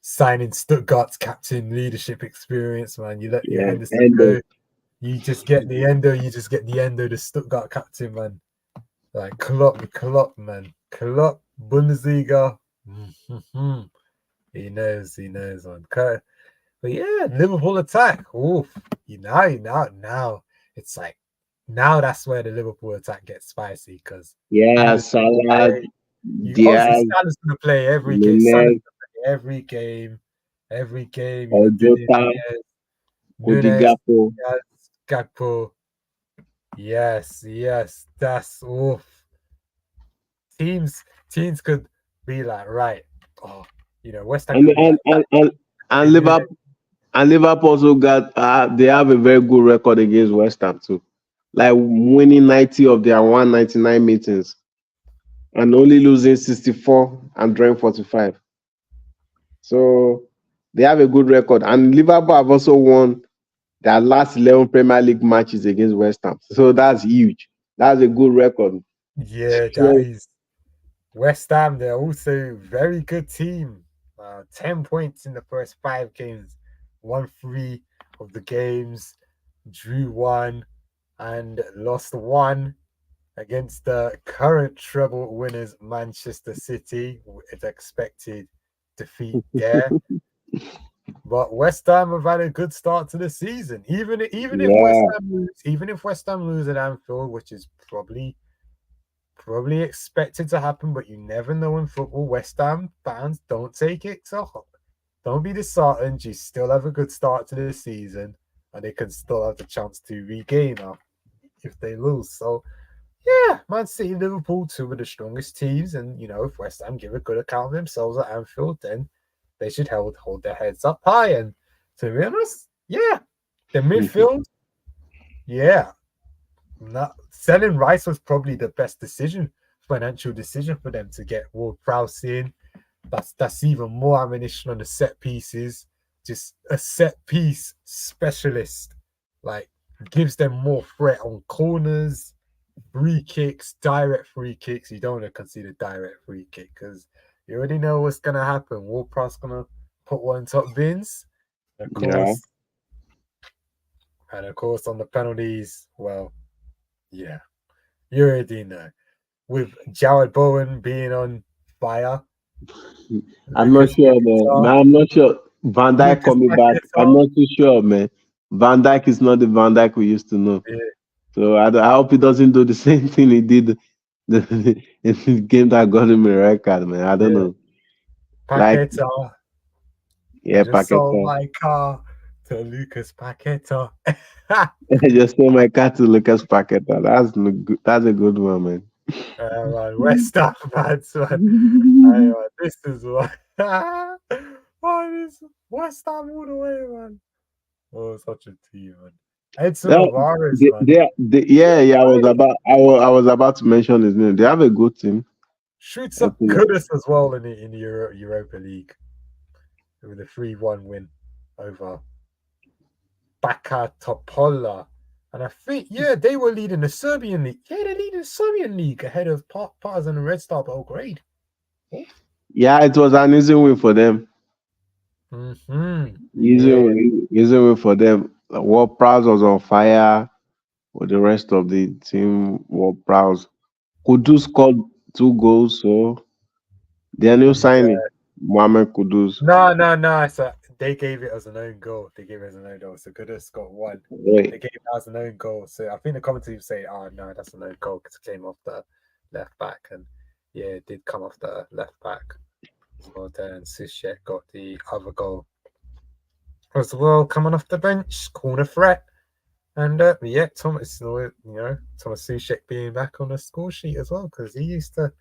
signing Stuttgart's captain leadership experience, man. You let your Yeah, Henderson and go, you just get the Endo, the Stuttgart captain, man. Like Klopp, man. Klopp, Bundesliga. Mhm. He knows, man. But yeah, Liverpool attack. Oof. Now it's like now that's where the Liverpool attack gets spicy because yeah, Henderson will Salah, play. You obviously Diaz, Salah's gonna play every game. Salah's Nunez, gonna play every game. Dini, Ojota, Cody Nunes, Gakpo. Diaz, Gakpo. Yes, yes, that's oof. Teams could be like, right, oh, West Ham And could be and like, and right, and, and Nunes. Liverpool and Liverpool also got they have a very good record against West Ham too. Like winning 90 of their 199 meetings and only losing 64 and drawing 45. So they have a good record. And Liverpool have also won their last 11 Premier League matches against West Ham. So that's huge. That's a good record. Yeah, that So is West Ham. They're also very good team. 10 points in the first 5 games, won 3 of the games, drew 1, and lost 1 against the current treble winners Manchester City. It's expected defeat there. But West Ham have had a good start to the season. Even if yeah, West Ham lose at Anfield, which is probably expected to happen, but you never know in football. West Ham fans don't take it so hot. Don't be disheartened. You still have a good start to the season, and they can still have the chance to regain if they lose. So yeah, Man City, Liverpool, two of the strongest teams, and if West Ham give a good account of themselves at Anfield, then they should hold their heads up high. And to be honest, yeah, the midfield, yeah, selling Rice was probably the best financial decision for them to get Ward Prowse in. That's even more ammunition on the set pieces. Just a set piece specialist, like gives them more threat on corners, free kicks, direct free kicks. You don't want to consider direct free kick because you already know what's gonna happen. Ward-Prowse gonna put one top bins, of yeah, course, and of course on the penalties. Well, yeah, you already know with Jared Bowen being on fire I'm not Lucas sure, man. Paqueta. Man, I'm not sure. Van Dijk Lucas coming back. I'm Paqueta. not too sure, man. Van Dijk is not the Van Dijk we used to know. Yeah, So I hope he doesn't do the same thing he did in the game that got him a red card, man. I don't yeah. know. Like, Paqueta. I yeah, just sold Paqueta. my car to Lucas Paqueta. I just saw my cat to Lucas Paqueta. That's a good one, man. Man, West Ham fans, man. Hey, man, this is what. Oh, this West Ham all the way, man. Oh, such a team, man. Edson No, Alvarez, man. yeah, yeah. I was about to mention his name. They have a good team. Shoots I up feel like- Kudus as well in the Europa League with a 3-1 win over Baka Topola. And I think, yeah, they were leading the Serbian league. Yeah, they're leading the Serbian league ahead of Partizan and Red Star Belgrade. Yeah, it was an easy win for them. Yeah, Easy win for them. World Prowse was on fire with the rest of the team. World Prowse. Kudus scored 2 goals, so their new signing, Mohamed Kudus. no. So they gave it as an own goal. They gave it as an own goal. So Kudus got one. They Wait, gave it as an own goal. So I think the commentators say, "Oh no, that's an own goal because it came off the left back." And yeah, it did come off the left back as well. Then Sushek got the other goal as well, coming off the bench, corner threat. And yeah, Thomas Sushek being back on the score sheet as well because he used to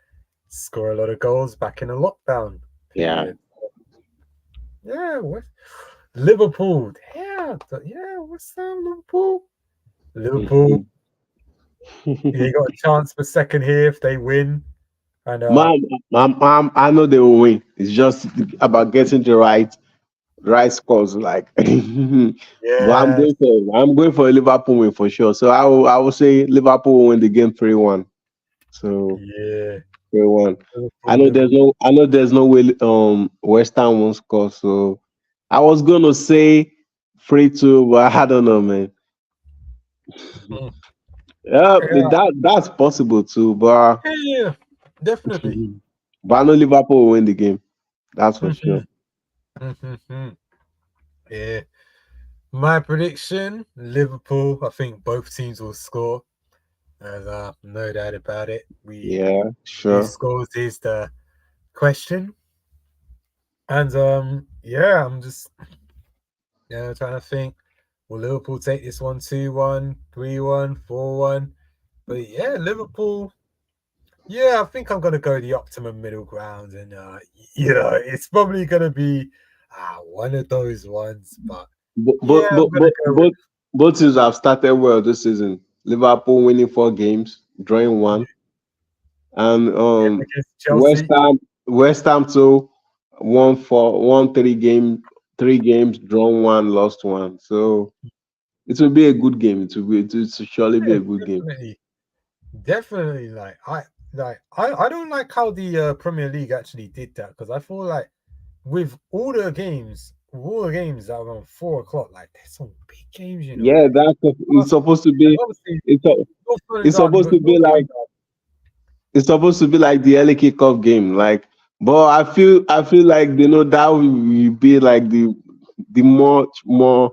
score a lot of goals back in the lockdown yeah. period. Yeah, Liverpool. Yeah, what's that, Liverpool? Liverpool. They got a chance for second here if they win. And I know they will win. It's just about getting the right scores. Like, but yeah, I'm going for a Liverpool win for sure. So I will say Liverpool will win the game 3-1. So yeah. 3-1. Liverpool. I know there's no way West Ham won't score. So I was gonna say 3-2, but I don't know, man. Mm. Yeah, Yeah, that's possible too, but yeah, definitely. I know Liverpool will win the game. That's for sure. Yeah. My prediction: Liverpool. I think both teams will score. There's no doubt about it. Yeah, Who sure. scores is the question. And yeah, I'm just trying to think. Will Liverpool take this one 2-1, 3-1, 4-1? But yeah, Liverpool. Yeah, I think I'm gonna go the optimum middle ground, and it's probably gonna be one of those ones. But But yeah, I'm gonna go with both teams have started well this season. Liverpool winning 4 games, drawing one, and against Chelsea. West Ham too won 3 games, drawn one, lost one. So it will be a good game. It will surely be Yeah, a good game. definitely. I don't like how the Premier League actually did that because I feel like with all the games that are on 4 o'clock, like there's some big games, Yeah, like it's supposed to be. obviously It's North London it's Derby, supposed but to be North like London Derby. it's supposed to be like the early kickoff game. Like, but I feel like that will be like the much more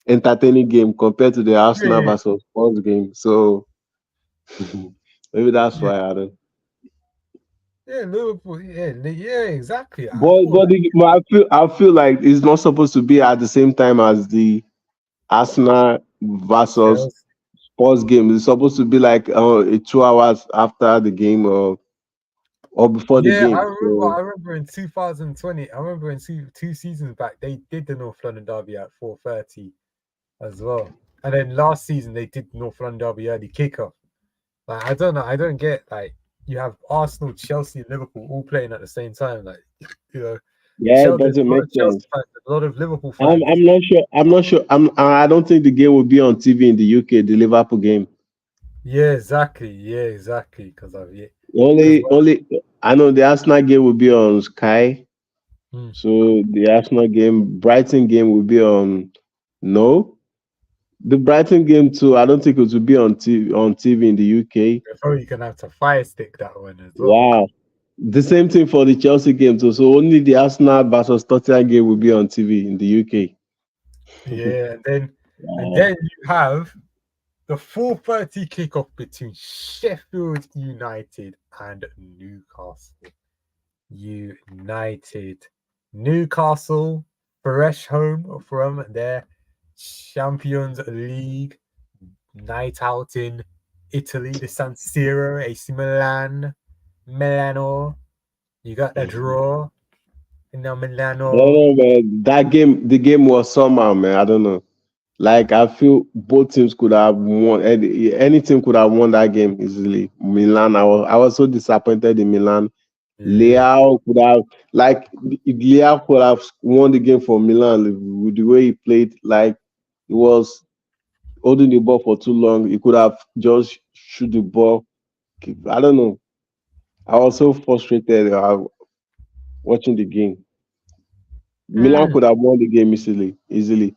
entertaining game compared to the Arsenal Yeah, versus Spurs game. So maybe that's yeah, why I don't. yeah, Liverpool, yeah, exactly. I But feel like I feel like it's not supposed to be at the same time as the Arsenal versus Chelsea. Spurs game. It's supposed to be like 2 hours after the game or before the Yeah, I game. remember. So I remember in 2020. I remember in two seasons back, they did the North London Derby at 4:30 as well. And then last season they did North London Derby early kickoff. Like I don't know. I don't get like you have Arsenal, Chelsea, and Liverpool all playing at the same time. Like you know, yeah, it There's doesn't a lot make of Chelsea sense. fans, a lot of Liverpool fans. I'm not sure. I'm not sure. I don't think the game will be on TV in the UK. The Liverpool game. Yeah, exactly. Yeah, exactly. Because of yeah, because Only. I know the Arsenal game will be on Sky. hmm, So the Arsenal game, Brighton game will be on. No, the Brighton game too. I don't think it will be on TV in the UK. you're probably gonna have to fire stick that one as well. Wow. The same thing for the Chelsea game too. So only the Arsenal versus Tottenham game will be on TV in the UK. Yeah, and Yeah. then you have the 4:30 kickoff between Sheffield United and Newcastle United. Newcastle, fresh home from their Champions League night out in Italy, the San Siro, AC Milan, Milano. You got the draw in the I don't Milano. know, man. The game was somehow, man. I don't know. Like I feel both teams could have won. Any team could have won that game easily. Milan, I was so disappointed in Milan. Yeah. Leao could have like if Leao could have won the game for Milan with the way he played. Like he was holding the ball for too long. He could have just shoot the ball. I don't know. I was so frustrated watching the game. Milan Mm, could have won the game easily, easily.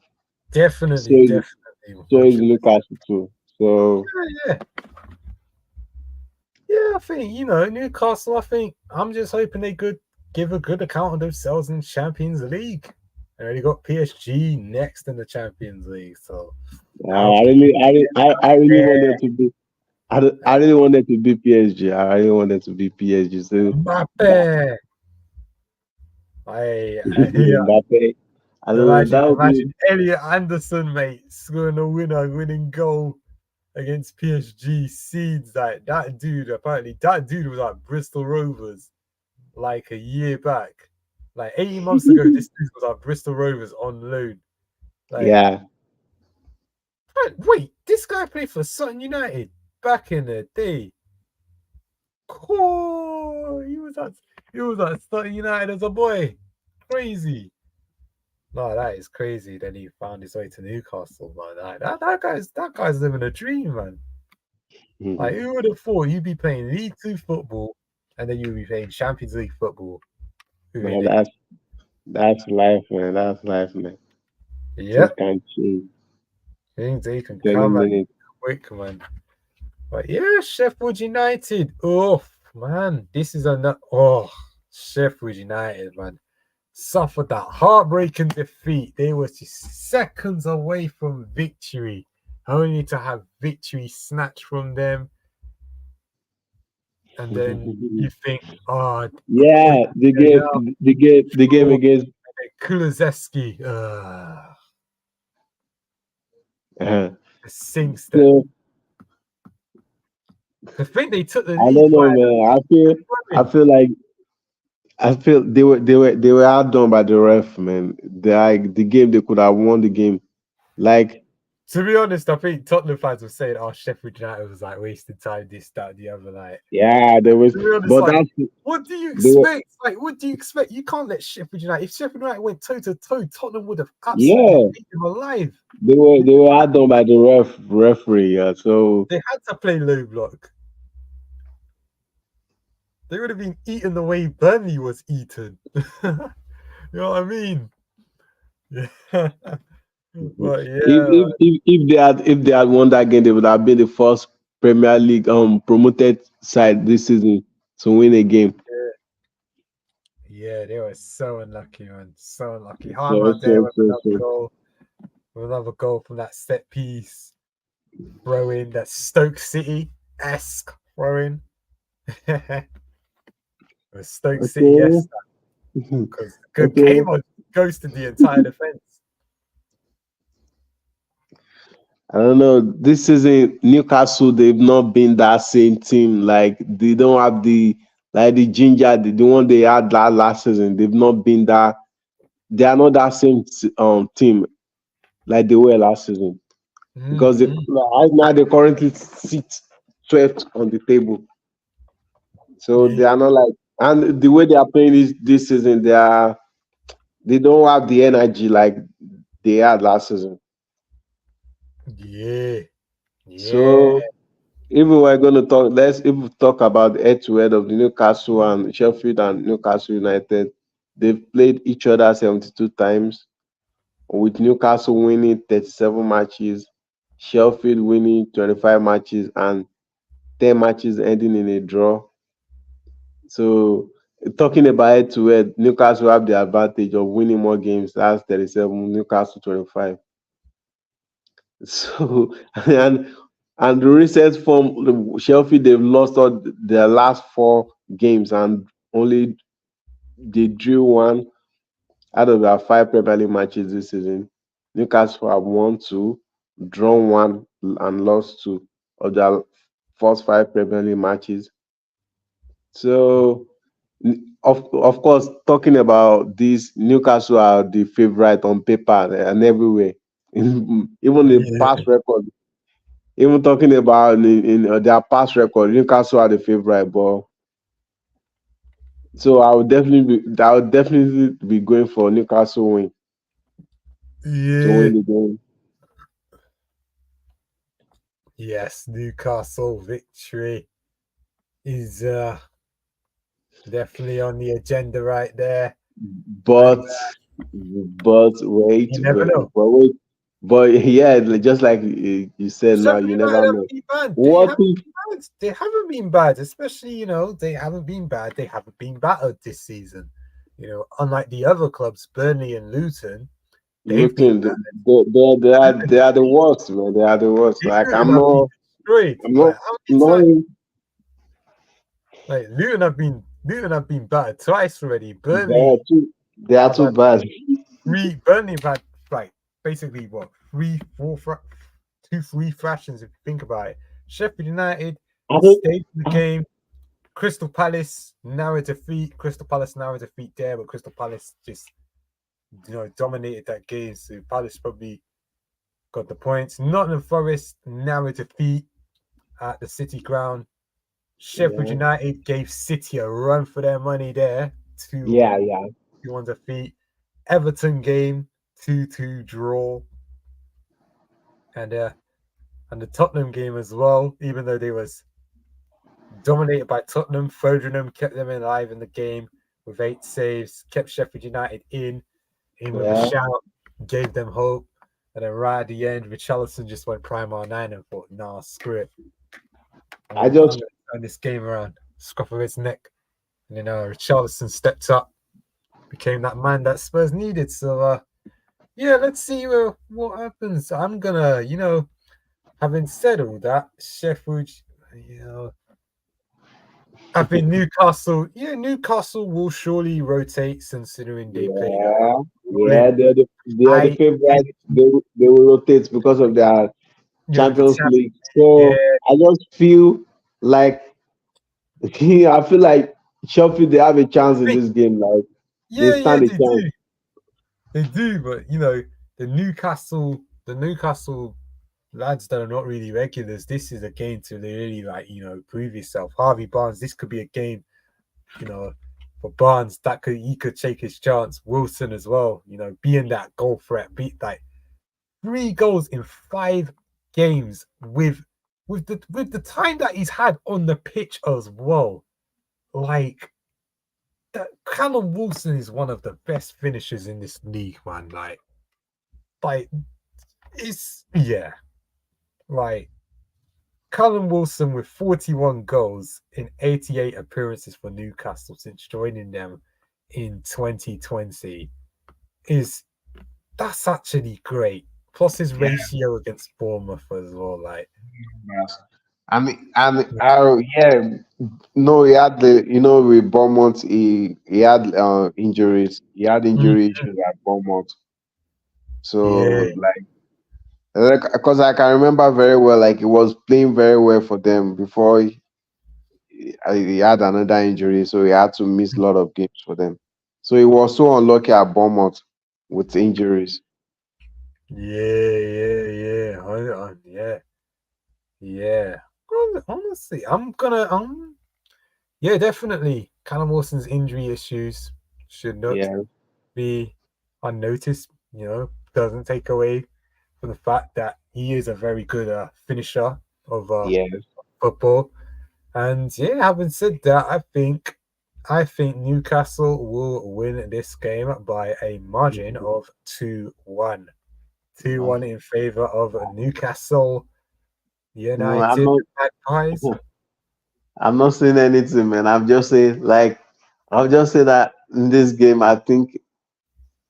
So definitely, is definitely, so is 100%. Newcastle too. So Yeah, yeah, I think, Newcastle, I think I'm just hoping they could give a good account of themselves in Champions League. They already got PSG next in the Champions League, so I hope I they really, keep I, really- getting up I really there. wanted to be. I really wanted to be PSG. I really wanted to be PSG. So Mbappe. that Yeah, Mbappe. I don't know. imagine, That would be. imagine Elliot Anderson, mate, scoring a winning goal against PSG. Seeds like that dude. Apparently, that dude was at Bristol Rovers like a year back, like 18 months ago. This dude was at Bristol Rovers on loan. Like, Yeah. wait, this guy played for Sutton United back in the day. Cool. He was at Sutton United as a boy. Crazy. No, that is crazy. Then he found his way to Newcastle, man. That guy's living a dream, man. Like, Mhm. who would have thought you'd be playing League Two football and then you'd be playing Champions League football? Who No, in it? that's life, man. That's life, man. Things Yep, can change things they can any come at minute. quick, man. But yeah, Sheffield United. Oh man, this is another. Oh, Sheffield United, man, suffered that heartbreaking defeat. They were just seconds away from victory, only to have victory snatched from them. And then you think, oh, quick, Yeah, the game draw, against. Kulusevski Uh, sinks them. so To think they took the I lead don't by know, man. I feel like I feel they were outdone by the ref, man. The game they could have won the game. Like To be honest, I think Tottenham fans were saying, "Oh, Sheffield United was like wasting time, this, that, the other." Like, yeah, there was, to be honest, but like, that's what do you they were expect? Like, what do you expect? You can't let Sheffield United. If Sheffield United went toe to toe, Tottenham would have absolutely yeah eaten them alive. they were outdone by the referee. Yeah, so They had to play low block. They would have been eaten the way Burnley was eaten. You know what I mean? Yeah. But yeah, if they had won that game, they would have been the first Premier League promoted side this season to win a game. yeah, they were so unlucky, man. So unlucky. So Harmer there so with so another so. goal. With another goal from that set piece. Throw in that Stoke City esque throw in. Stoke City, yes, Okay. because good Okay. game on ghosted the entire defense. I don't know. This season, Newcastle, they've not been that same team. Like they don't have the ginger, the one they had last season. They've not been that. They are not that same team like they were last season because Mm-hmm. right now they currently sit 12th on the table. So Yeah, they are not like, and the way they are playing this season, they don't have the energy like they had last season. yeah, yeah. So if we were going to talk, if we talk about the head-to-head of the Newcastle and Sheffield and Newcastle United, they've played each other 72 times, with Newcastle winning 37 matches, Sheffield winning 25 matches, and 10 matches ending in a draw. So talking about it to it, Newcastle have the advantage of winning more games. That's 37, Newcastle 25. So and the recent form, Sheffield they've lost all their last four games and only they drew one out of their five Premier League matches this season. Newcastle have won two, drawn one, and lost two of their first five Premier League matches. So, of course, talking about this, Newcastle are the favorite on paper and everywhere. Even the past Yeah, record, even talking about in their past record, Newcastle are the favorite. But so I would definitely be going for Newcastle win to yeah. win the game. Yes, Newcastle victory is definitely on the agenda right there. And But wait, you never know. but yeah, just like you said, now Sheffield you United never haven't know. been bad. They What haven't if been bad. They haven't been bad, especially, they haven't been bad. They haven't been battered this season. Unlike the other clubs, Burnley and Luton, they've been Luton, battered. they are the worst, man. They are the worst. Like Luton have been destroyed. I'm not, Like how many not times? even- Like Luton have been battered twice already. they are Have too had bad. Burnley have had like basically what three, four, 2, 3 fractions if you think about it. Sheffield United I don't. stayed in the game. Crystal Palace narrow defeat. Crystal Palace narrow defeat there, but Crystal Palace just dominated that game. So Palace probably got the points. Nottingham Forest narrow defeat at the City ground. Sheffield Yeah, United gave City a run for their money there. 2-1 yeah, yeah. 2-1 defeat. Everton game 2-2 draw. And the Tottenham game as well, even though they was dominated by Tottenham, Fodenham kept them alive in the game with 8 saves, kept Sheffield United in with a Yeah. shout, gave them hope. And then right at the end, Richarlison just went Primar 9 and thought, nah, screw it. I I'm just going to turn this game around, scruff of his neck. And then Richarlison stepped up, became that man that Spurs needed. So, yeah, let's see what happens. I'm going to, having said all that, Sheffield, you know, I think Newcastle will surely rotate considering they play yeah, with yeah. They are the high favorite. energy, They will rotate because of their with the Champions champ. League. Yeah, So I just feel like I feel like Sheffield they have a chance in this game. Like they yeah, yeah, stand a they chance. do. They do, but the Newcastle lads that are not really regulars, this is a game to really prove yourself. Harvey Barnes, this could be a game, you know, for Barnes that he could take his chance. Wilson as well, being that goal threat, beat like 3 goals in 5 games with the time that he's had on the pitch as well. Like that, Callum Wilson is one of the best finishers in this league, man. Like it's yeah, like Callum Wilson with 41 goals in 88 appearances for Newcastle since joining them in 2020 is that's actually great. Plus his Yeah, ratio against Bournemouth as well. Like, yes. Yeah, no, he had with Bournemouth, he had injuries. He had mm, injury issues at Bournemouth. yeah, So like, because I can remember very well, like he was playing very well for them before he had another injury, so he had to miss a lot of games for them. So he was so unlucky at Bournemouth with injuries. yeah, yeah. Honestly, yeah, definitely. Callum Wilson's injury issues should not Yeah, be unnoticed. Doesn't take away from the fact that he is a very good finisher of yeah. football. And yeah, having said that, I think Newcastle will win this game by a margin of 2-1. 2-1 in favor of Newcastle No, I'm United not. Magpies. I'm not saying anything, man. I'm just saying, like, I'll just say that in this game, I think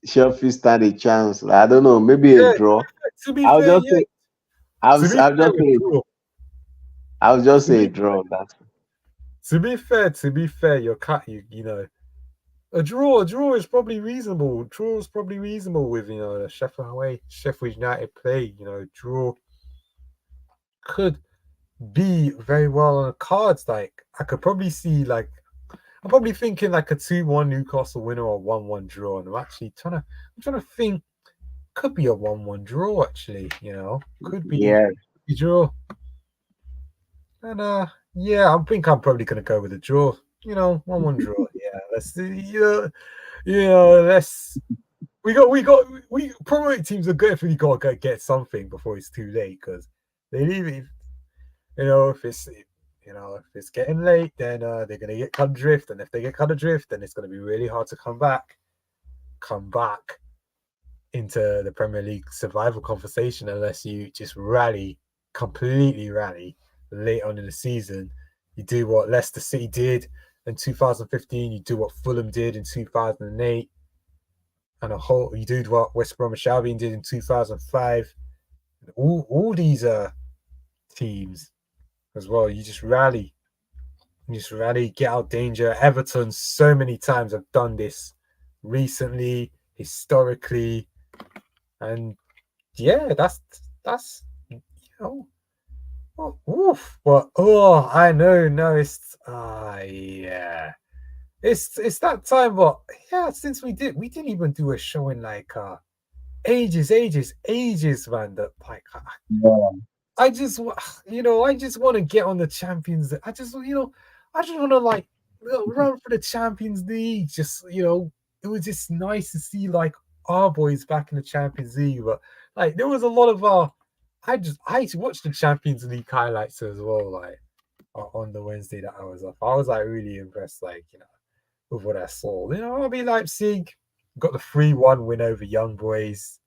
Sheffield stand a chance. Like, I don't know, maybe a Yeah, draw. to be I'll fair, just yeah. say, I'll, To be I'll fair, just say, I'll just to say a be draw. That's to be fair, you're cut. You know, a draw is probably reasonable. Draw is probably reasonable with the Sheffield away, Sheffield United play. Draw could be very well on the cards. Like I could probably see like I'm probably thinking like a 2-1 Newcastle winner or 1-1 draw. And I'm trying to think could be a 1-1 draw actually, could be yeah, a draw. And yeah, I think I'm probably gonna go with a draw. 1-1 draw. Yeah, let's see. Let's we promote teams are good if we gotta get something before it's too late because they leave it. If it's getting late, then they're gonna get cut adrift, and if they get cut adrift, then it's gonna be really hard to come back into the Premier League survival conversation unless you just completely rally late on in the season. You do what Leicester City did in 2015. You do what Fulham did in 2008, and you do what West Bromwich Albion did in 2005. All these teams as well. You just rally. Get out danger. Everton so many times have done this recently, historically, and yeah, that's oof. But I know, no, it's yeah, it's that time. But yeah, since we didn't even do a show in like ages, man. That like yeah, I just, I just want to get on the Champions. I just want to like run for the Champions League. Just, it was just nice to see like our boys back in the Champions League. But like, there was a lot of I watched the Champions League highlights as well. Like on the Wednesday that I was off, I was like really impressed. Like, with what I saw. RB Leipzig got the 3-1 win over Young Boys.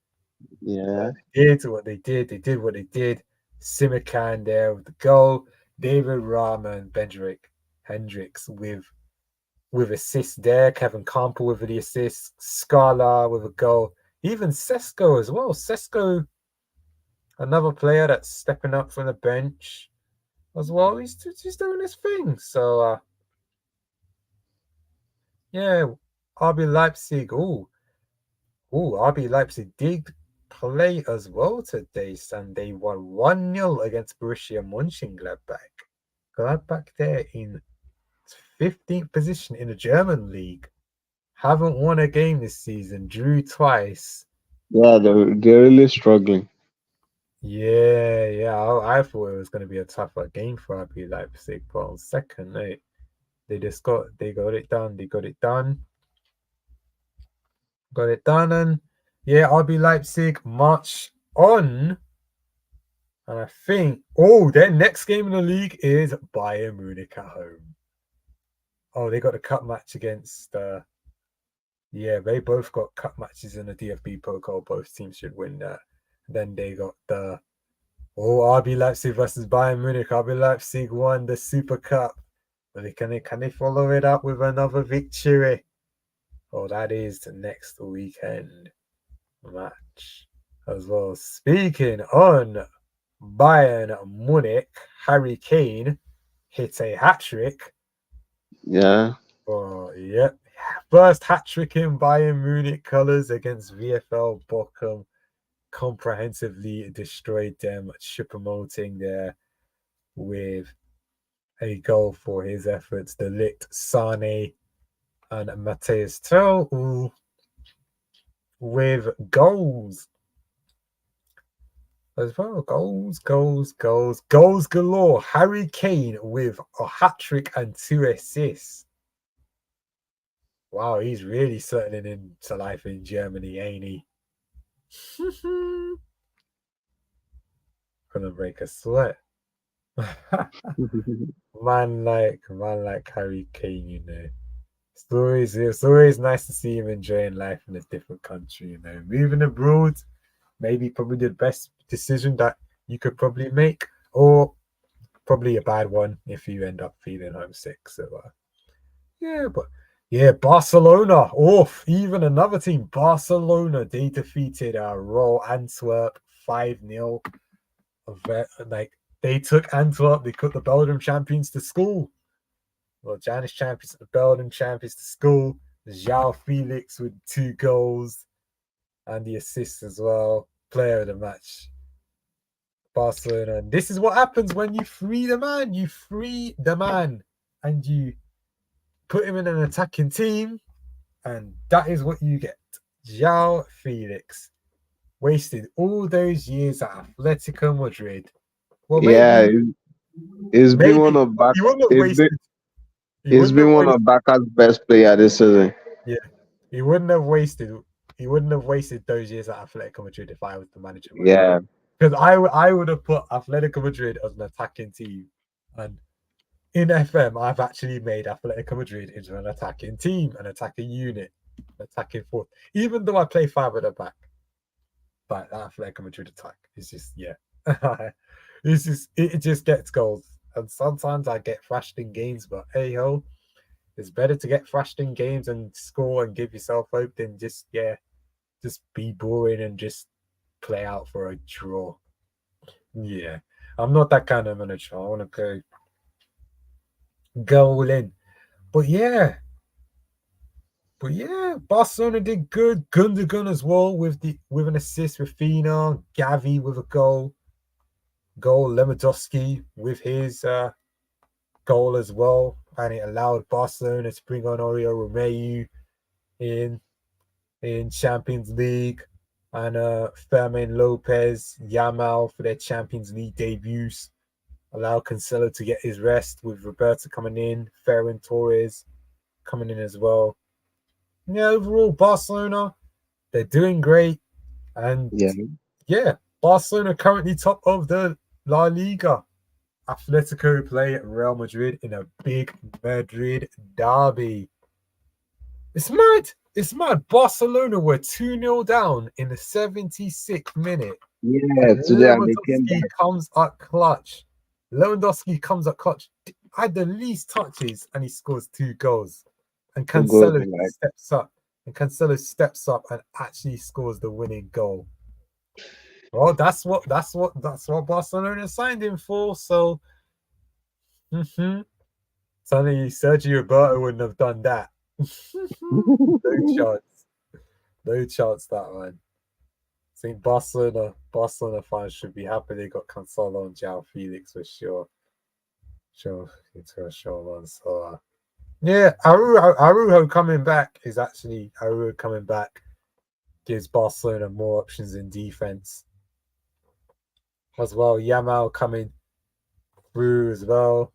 yeah, They did what they did. They did what they did. Simican there with the goal. David Rama and Benjamin Hendricks with assists there. Kevin Campbell with the assist. Scala with a goal. Even Sesko as well. Sesko, another player that's stepping up from the bench as well. He's doing his thing. So yeah, RB Leipzig. RB Leipzig did play as well today, Sunday. Won 1-0 against Borussia Mönchengladbach. Gladbach there in 15th position in the German league. Haven't won a game this season, drew twice. yeah. They're really struggling. Yeah. I thought it was going to be a tougher game for RB Leipzig, but on second, they got it done. And yeah, RB Leipzig march on. And I think, their next game in the league is Bayern Munich at home. Oh, they got a cup match against. Yeah, they both got cup matches in the DFB Pokal. Both teams should win that. Then they got the RB Leipzig versus Bayern Munich. RB Leipzig won the Super Cup. But can they follow it up with another victory? That is the next weekend match as well. Speaking on Bayern Munich, Harry Kane hit a hat trick. Yeah, Yep. First hat trick in Bayern Munich colours against VfL Bochum. Comprehensively destroyed them. Choupo-Moting there with a goal for his efforts. De Ligt, Sane, and Matthias Tel with goals as well. Goals galore. Harry Kane with a hat trick and 2 assists. Wow, he's really settling into life in Germany, ain't he? Gonna break a sweat. man like Harry Kane, it's always nice to see him enjoying life in a different country, Moving abroad, maybe probably the best decision that you could probably make, or probably a bad one if you end up feeling homesick. So yeah, but Yeah, Barcelona. Oh, even another team, Barcelona. They defeated Royal Antwerp 5-0. Like they took Antwerp, they put the Belgium champions to school. Well, Danish champions, the Belgium champions to school. João Felix with 2 goals and the assist as well. Player of the match. Barcelona. And this is what happens when you free the man. You free the man and you put him in an attacking team, and that is what you get. João Felix wasted all those years at Atletico Madrid. Well, Yeah, it's been one maybe of back. he wouldn't have It's been wasted. He it's wouldn't have been one wasted. of Barca's best player this season. Yeah, he wouldn't have wasted. He wouldn't have wasted those years at Atletico Madrid if I was the manager. Yeah, Because I would have put Atletico Madrid as an attacking team, and in FM I've actually made Atletico Madrid into an attacking team, an attacking unit, attacking force. Even though I play 5 at the back, but that Atletico Madrid attack is just it just gets goals. And sometimes I get thrashed in games, but hey ho, it's better to get thrashed in games and score and give yourself hope than just be boring and just play out for a draw. Yeah, I'm not that kind of manager. I want to go all in. But yeah, Barcelona did good. Gundogan as well with an assist with Fina, Gavi with a goal, Lewandowski with his goal as well, and it allowed Barcelona to bring on Oriol Romeu in Champions League, and Fermin Lopez, Yamal for their Champions League debuts. Allow Cancelo to get his rest with Roberto coming in, Ferran Torres coming in as well. Yeah, overall, Barcelona, they're doing great. And Barcelona currently top of the La Liga. Atletico play Real Madrid in a big Madrid derby. It's mad. It's mad. Barcelona were 2-0 down in the 76th minute. yeah. Today they came Lewandowski back. comes up clutch. Had the least touches and he scores 2 goals. And 2 goals Cancelo in like steps up and actually scores the winning goal. Well, that's what Barcelona signed him for. So, suddenly Sergio Roberto wouldn't have done that. No chance that one. I think Barcelona fans should be happy they got Cancelo and João Felix for sure. It's a sure one. So yeah, Araujo coming back gives Barcelona more options in defense as well. Yamal coming through as well.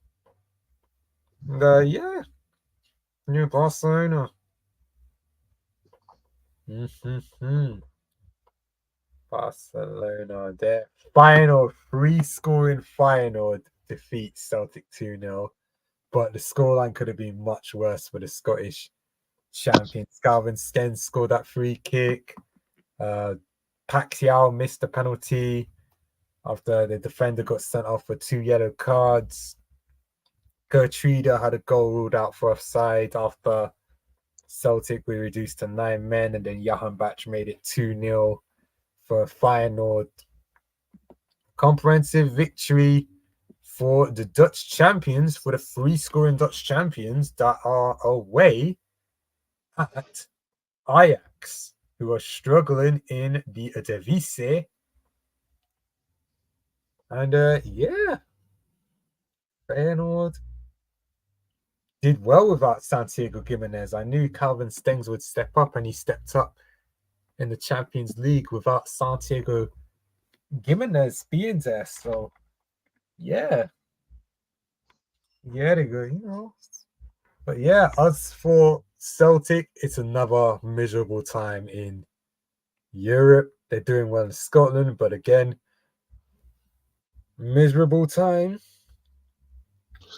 And, new Barcelona. Barcelona, their free-scoring final defeat Celtic 2-0. But the scoreline could have been much worse for the Scottish champions. Calvin Stenz scored that free kick. Pacquiao missed a penalty after the defender got sent off for 2 yellow cards. Gertruda had a goal ruled out for offside after Celtic were reduced to 9 men, and then Johan Bach made it 2-0 for a final comprehensive victory for the Dutch champions, for the free-scoring Dutch champions that are away at Ajax, who are struggling in the Eredivisie. And Feyenoord did well without Santiago Gimenez. I knew Calvin Stengs would step up, and he stepped up in the Champions League without Santiago Gimenez being there. So, yeah, they go, But yeah, as for Celtic, it's another miserable time in Europe. They're doing well in Scotland, but again, miserable time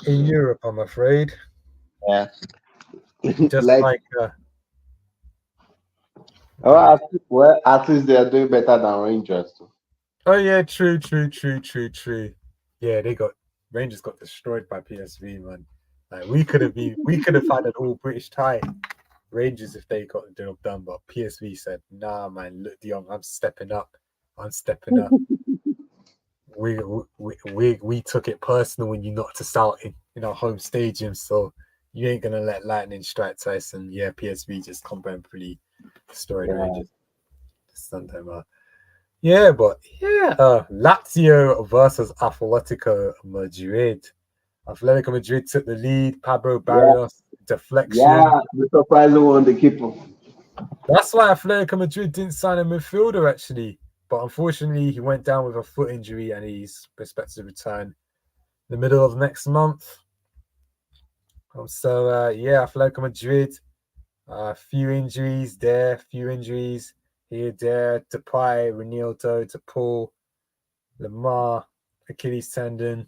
in Europe, I'm afraid. Yeah. Just like at least they are doing better than Rangers too. oh yeah, true. Yeah, Rangers got destroyed by PSV, man. Like we could have had an all British tie. Rangers if they got the job done, but PSV said, "Nah, man, look, Young, I'm stepping up. I'm stepping up." We took it personal when you knocked us out in our home stadium, so you ain't gonna let lightning strike twice. And yeah, PSV just comprehensively destroyed Rangers. Sunday, man. Yeah, but yeah, Lazio versus Atletico Madrid. Atletico Madrid took the lead. Pablo Barrios deflection. Yeah, the surprising one, the keeper. That's why Atletico Madrid didn't sign a midfielder actually, but unfortunately he went down with a foot injury and he's expected to return in the middle of next month. So yeah, Atletico Madrid, a few injuries there, few injuries here, there. Depay, Ronaldo, De Paul, Lamar, Achilles tendon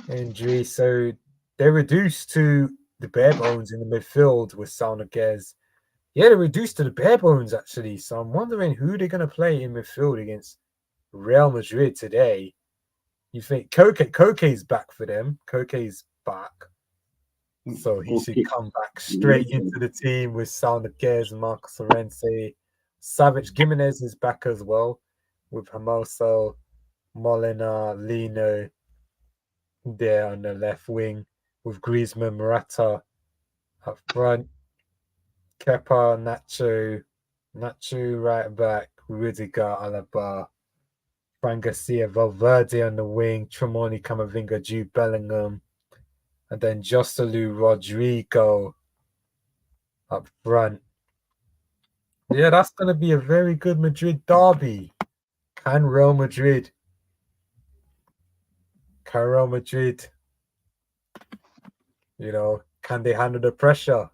injury. So they're reduced to the bare bones in the midfield with Salnaguez. Yeah, they're reduced to the bare bones actually. So I'm wondering who they're going to play in midfield against Real Madrid today. You think Koke's back for them? Koke's back. So he should come back straight into the team with Salnaguez, Marcos Llorente. Savage Gimenez is back as well with Hermoso, Molina, Lino there on the left wing with Griezmann, Morata up front. Kepa, Nacho right back, Rudiger, Alaba, Fran Garcia, Valverde on the wing, Tremoni, Camavinga, Jude Bellingham, and then Joselu Rodrigo up front. Yeah, that's going to be a very good Madrid derby. Can Real Madrid, can they handle the pressure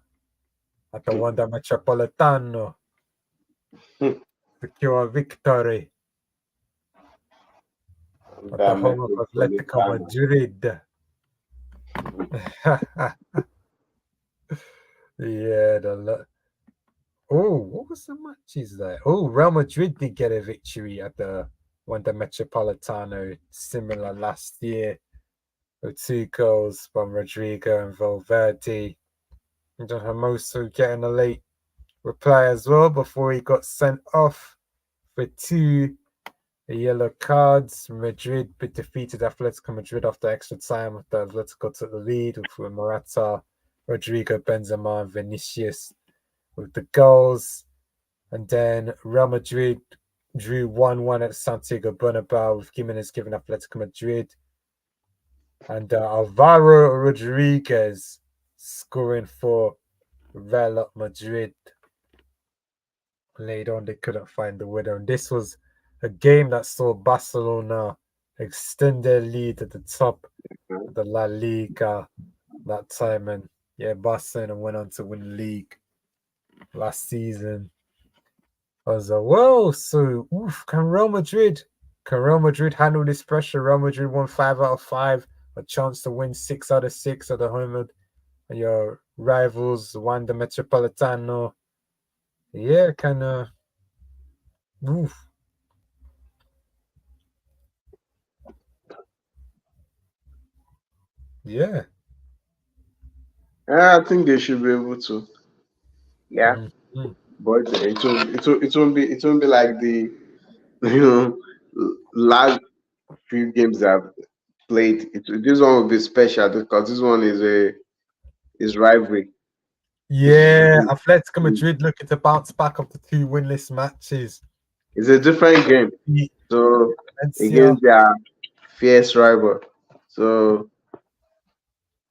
at the Wanda Metropolitano? Secure a victory at the home of Atletico Madrid. Yeah, what was the matches there? Oh, Real Madrid did get a victory at the Wanda Metropolitano, similar last year, with 2 goals from Rodrigo and Valverde. And then Hermoso getting a late reply as well before he got sent off for 2 yellow cards. Madrid defeated Atletico Madrid after extra time after Atletico took the lead with Morata, Rodrigo, Benzema, and Vinicius with the goals. And then Real Madrid drew 1-1 at Santiago Bernabeu with Gimenez giving Atletico Madrid. And Alvaro Rodriguez scoring for Real Madrid. Later on, they couldn't find the winner. And this was a game that saw Barcelona extend their lead at the top of the La Liga that time. And yeah, Barcelona went on to win the league last season as well. So, can Real Madrid handle this pressure? Real Madrid won 5 out of 5, a chance to win 6 out of 6 at the home of your rivals, Wanda Metropolitano. Yeah, yeah. I think they should be able to. Yeah, Mm-hmm. but it won't be like the last few games that I've played. This one will be special because this one is rivalry. Yeah, Atletico Madrid looking to bounce back after 2 winless matches. It's a different game. So against their fierce rival. So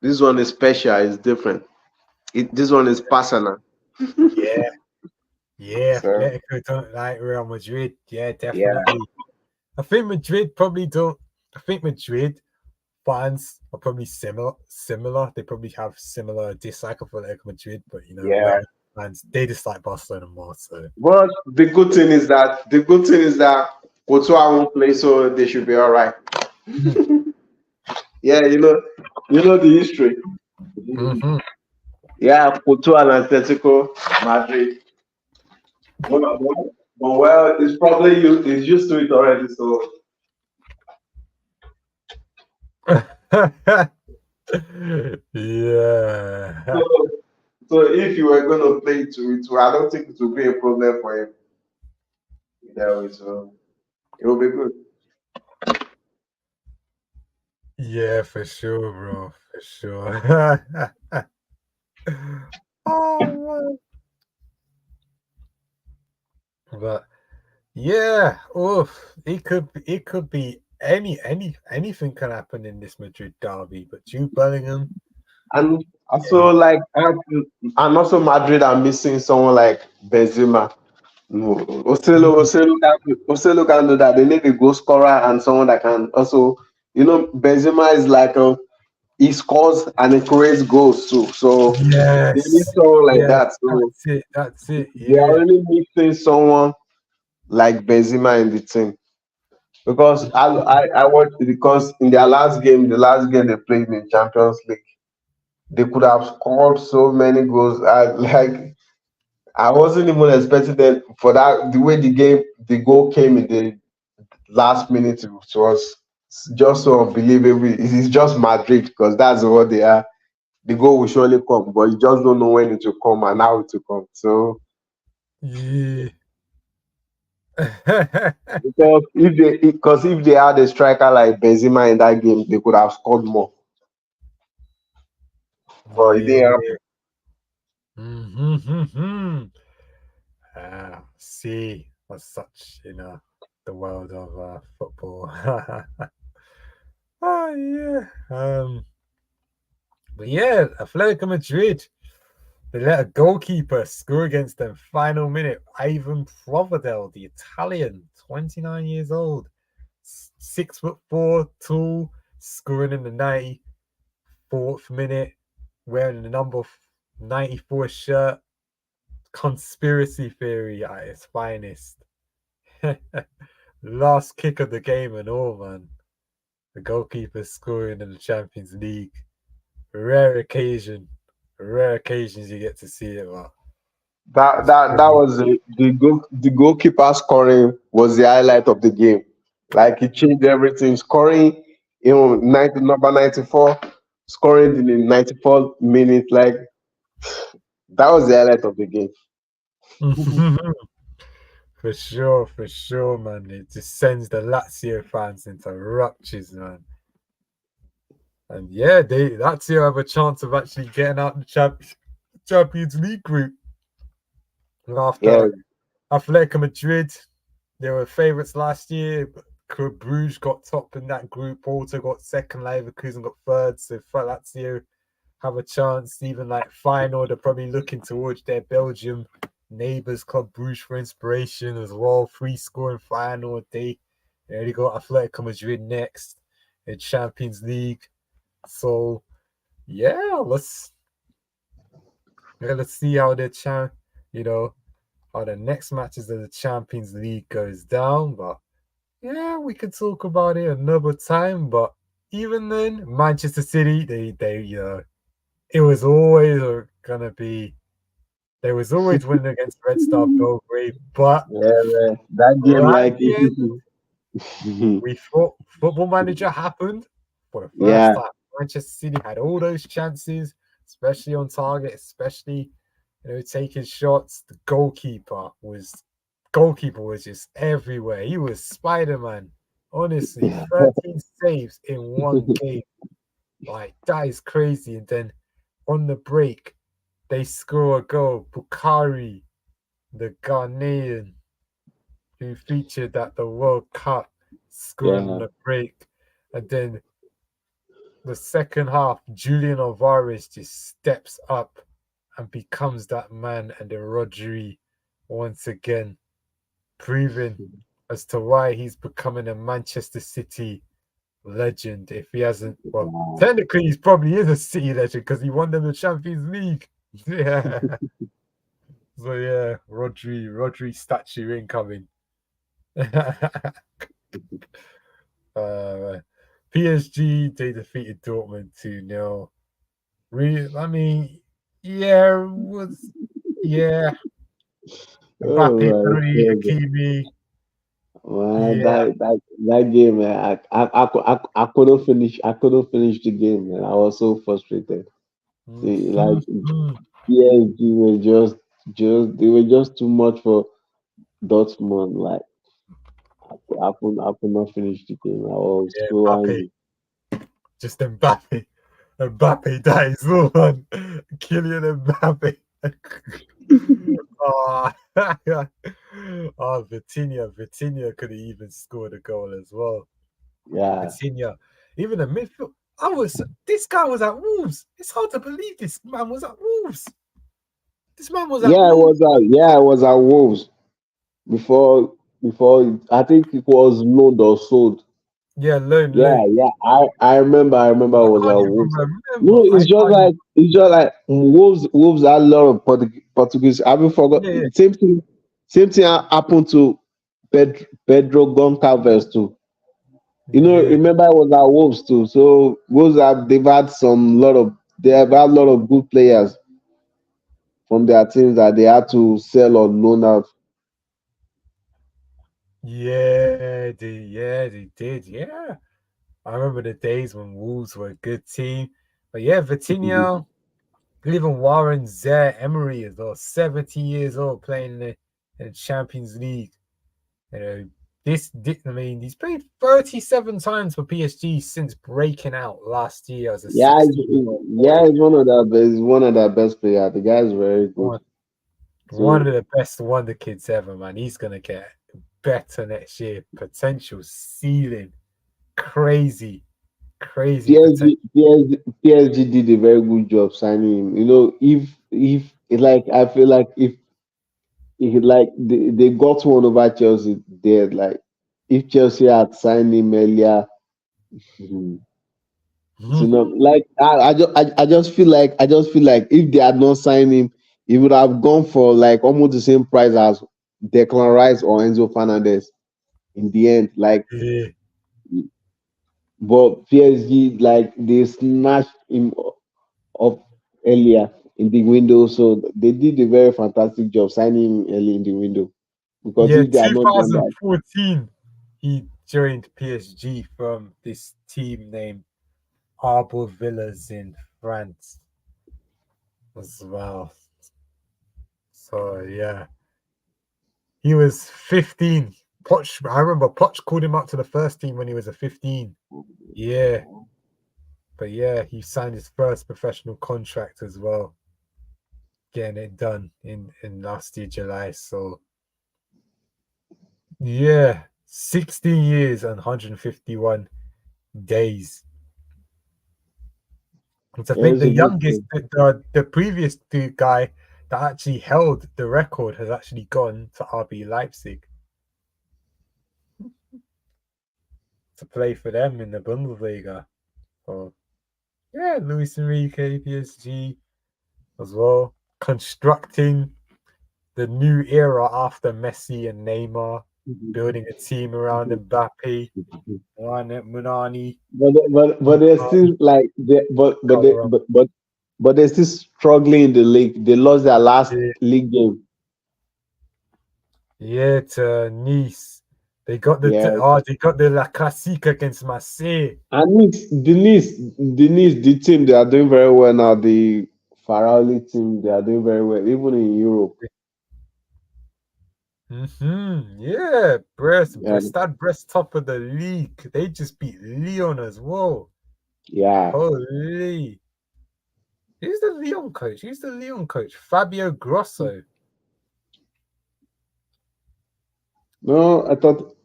this one is special. It's different. This one is personal. Yeah. So, Atletico don't like Real Madrid. Yeah, definitely. Yeah. I think Madrid probably don't. I think Madrid fans are probably similar. They probably have similar dislike of Atletico Madrid, but Real fans, they dislike Barcelona more. So, but the good thing is that Courtois won't play, so they should be all right. Yeah, you know the history. Mm-hmm. Yeah, Courtois and Atletico Madrid. Well, it's probably he's used to it already. So Yeah, So if you were going to play I don't think it would be a problem for him that way. So it will be good. Yeah, for sure, bro. For sure. Oh, man. But yeah, oof. It could be anything can happen in this Madrid derby, but Jude Bellingham, And also yeah. like and also Madrid are missing someone like Benzema. No, Oselo can do that. They need a goal scorer and someone that can also, Benzema is like he scores and he creates goals too. So they need Yes. someone like Yes, that. So that's it. That's it. they are Yeah. really missing someone like Benzema in the team. Because I watched because in their last game, the last game they played in Champions League, they could have scored so many goals. I wasn't even expecting them for that. The way the goal came in the last minute, it was just so unbelievable. It's just Madrid because that's what they are. The goal will surely come, but you just don't know when it will come and how it will come. So Yeah. because if they had a striker like Benzema in that game, they could have scored more. But it didn't Yeah. happen. Mm-hmm. See, was such the world of football. Oh yeah. But yeah, Atletico Madrid. They let a goalkeeper score against them. Final minute. Ivan Provedel, the Italian, 29 years old, 6'4", tall, scoring in the 94th minute, wearing the number 94 shirt. Conspiracy theory at its finest. Last kick of the game and all, man. The goalkeeper scoring in the Champions League. Rare occasion. Rare occasions you get to see it, but it's That pretty was the goalkeeper scoring was the highlight of the game. Like he changed everything. Scoring, 94, scoring in the 94th minute. Like that was the highlight of the game. good. For sure, man. It just sends the Lazio fans into ruptures, man. And yeah, Lazio have a chance of actually getting out the Champions League group Yeah, after Atletico Madrid. They were favourites last year, but Club Bruges got top in that group. Porto got second, Leverkusen got third. So for Lazio have a chance, even like final. They're probably looking towards their Belgium neighbours, Club Bruges, for inspiration as well. Free scoring final. They got Atletico Madrid next in Champions League. So yeah, let's see how you know, how the next matches of the Champions League goes down. But yeah, we could talk about it another time. But even then, Manchester City, they it was always gonna be. They was always winning against Red Star Belgrade, but yeah, man. That game, right at like, the end, we thought Football Manager happened for the first yeah, time. Manchester City had all those chances, especially on target, especially taking shots. The goalkeeper was just everywhere. He was Spider-Man. Honestly, 13 saves in one game. Like that is crazy. And then on the break, they score a goal. Bukhari, the Ghanaian who featured at the World Cup, scoring on yeah, the break. And then the second half, Julian Alvarez just steps up and becomes that man. And then Rodri once again proving as to why he's becoming a Manchester City legend. If he hasn't, well, technically he probably is a City legend because he won them the Champions League. Yeah. So yeah, Rodri statue incoming. uh, PSG they defeated Dortmund 2-0. I mean, yeah, it was yeah. oh Mbappe my penalty, God. Hakimi. Man, Yeah. that game, man, I couldn't finish the game, man. I was so frustrated. See, like Mhm. PSG were just they were just too much for Dortmund. Like I could not finish the game. I was Yeah, so Mbappe, angry. just Mbappe. Mbappe, that is the one. Kylian Mbappe. Oh, oh, Vitinha could have even scored a goal as well. Yeah. Vitinha, even the midfield. This guy was at Wolves. It's hard to believe this man was at Wolves. This man was at Wolves. Yeah, it was at Wolves before I think it was loaned or sold. Yeah, loan. Yeah. I remember I I was can't at even Wolves. You remember. know, I can't even. it's just like Wolves had a lot of Portuguese. Have you forgot? Yeah, Same thing happened to Pedro Goncalves too. You know, yeah, remember I was at Wolves too. So Wolves have they've had they have had a lot of good players from their teams that they had to sell or loan out. they did. Yeah, I remember the days when Wolves were a good team. But yeah, Vitinha, even Warren Zaire Emery is 70 years old playing in the Champions League. You know, I mean, he's played 37 times for PSG since breaking out last year as a Yeah, 16-year-old boy. he's one of the best. He's one of the best players. The guy is very good. One, one So of the best wonder kids ever, man. He's gonna get better next year. Potential ceiling, crazy, crazy potential. PSG did a very good job signing him. You know, if it's like I feel like if like they got one over Chelsea there, like if Chelsea had signed him earlier, hmm, you know, like I just feel like if they had not signed him, he would have gone for like almost the same price as Declan Rice or Enzo Fernandez in the end. Like, Yeah, but PSG like they snatched him up earlier in the window, so they did a very fantastic job signing him early in the window. Because yeah. if they had not done that, 2014, he joined PSG from this team named Arbor Villas in France as well. So yeah, he was 15. I remember Poch called him up to the first team when he was a 15. Yeah, but yeah, he signed his first professional contract as well, getting it done in last year July. So yeah, 16 years and 151 days. And to yeah, think it's the a good youngest, thing. the previous guy that actually held the record has actually gone to RB Leipzig to play for them in the Bundesliga. So yeah, Luis Enrique, PSG as well, constructing the new era after Messi and Neymar, building a team around Mbappe, Munani, But they're still like but they're still struggling in the league. They lost their last yeah, league game. yeah, to Nice. They got Yeah, they got the La Classique against Marseille. and the team they are doing very well now. The Faraoli team they are doing very well, even in Europe. Yeah, Yeah, Stade Brest top of the league. They just beat Lyon as well. yeah. Holy. Who's the Lyon coach? Who's the Lyon coach? Fabio Grosso. No, I thought